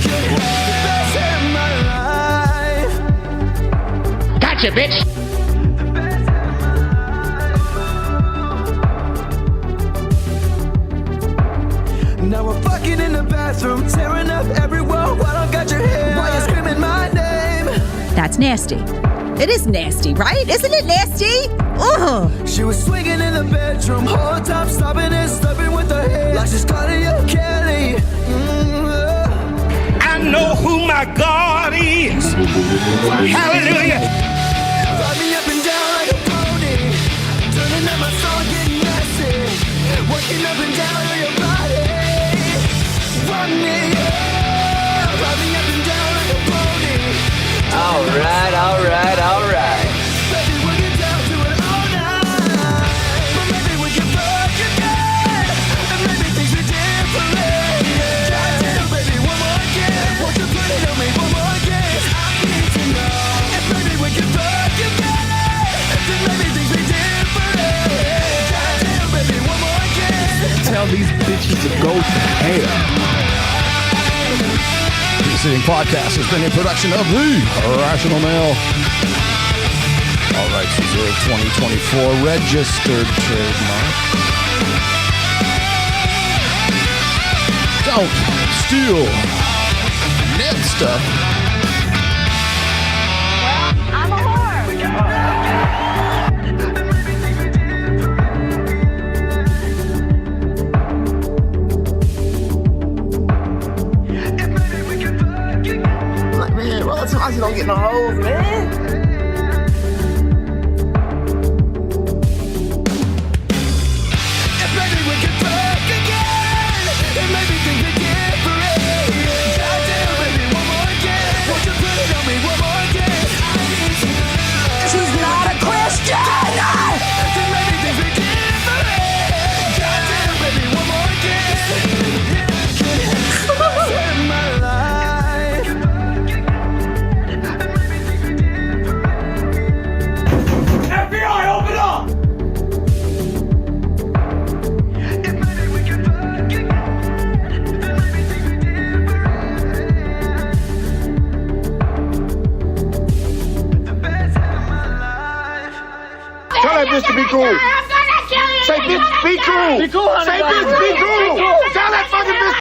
The best time of my life. Gotcha, bitch. Now we're fucking in the bathroom, tearing up everywhere while I got your hair. Why you screaming my name? That's nasty. It is nasty, right? Isn't it nasty? Ugh. She was swinging in the bedroom, whole time stopping and stepping with her head like she's Claudia Kelly. I know who my God is. Hallelujah. Ride me up and down like a pony, turning up my song, getting nasty, working up and down on your body. Ride me up, ride me up and down like a pony. All right, all right, all right. Baby, we'll get down to it all night. But maybe we can fuck again, and maybe things are different. Goddamn, baby, one more again. Won't you put it on me one more again? I need to know if maybe we can fuck again, then maybe things are different. Goddamn, baby, one more again. Tell these bitches to go to hell. Dissecting Podcast has been a production of the Rational Male. All rights reserved. 2024 registered trademark. Don't steal Ned stuff. I'm a Like, man, well, sometimes you don't get no hoes, man. If maybe we can fuck again, and maybe things are different. Goddamn, baby, one more again. Won't you put it on me one more again? I need to know. She's not a Christian. Then maybe things are different. Goddamn, baby, one more again. In my life. FBI, open up! If maybe we can fuck again, then maybe things are different. The best time of my life. Tell that bitch to be cool. I'm gonna kill you. Say, bitch, be cool. Be cool, honey. Say, bitch, be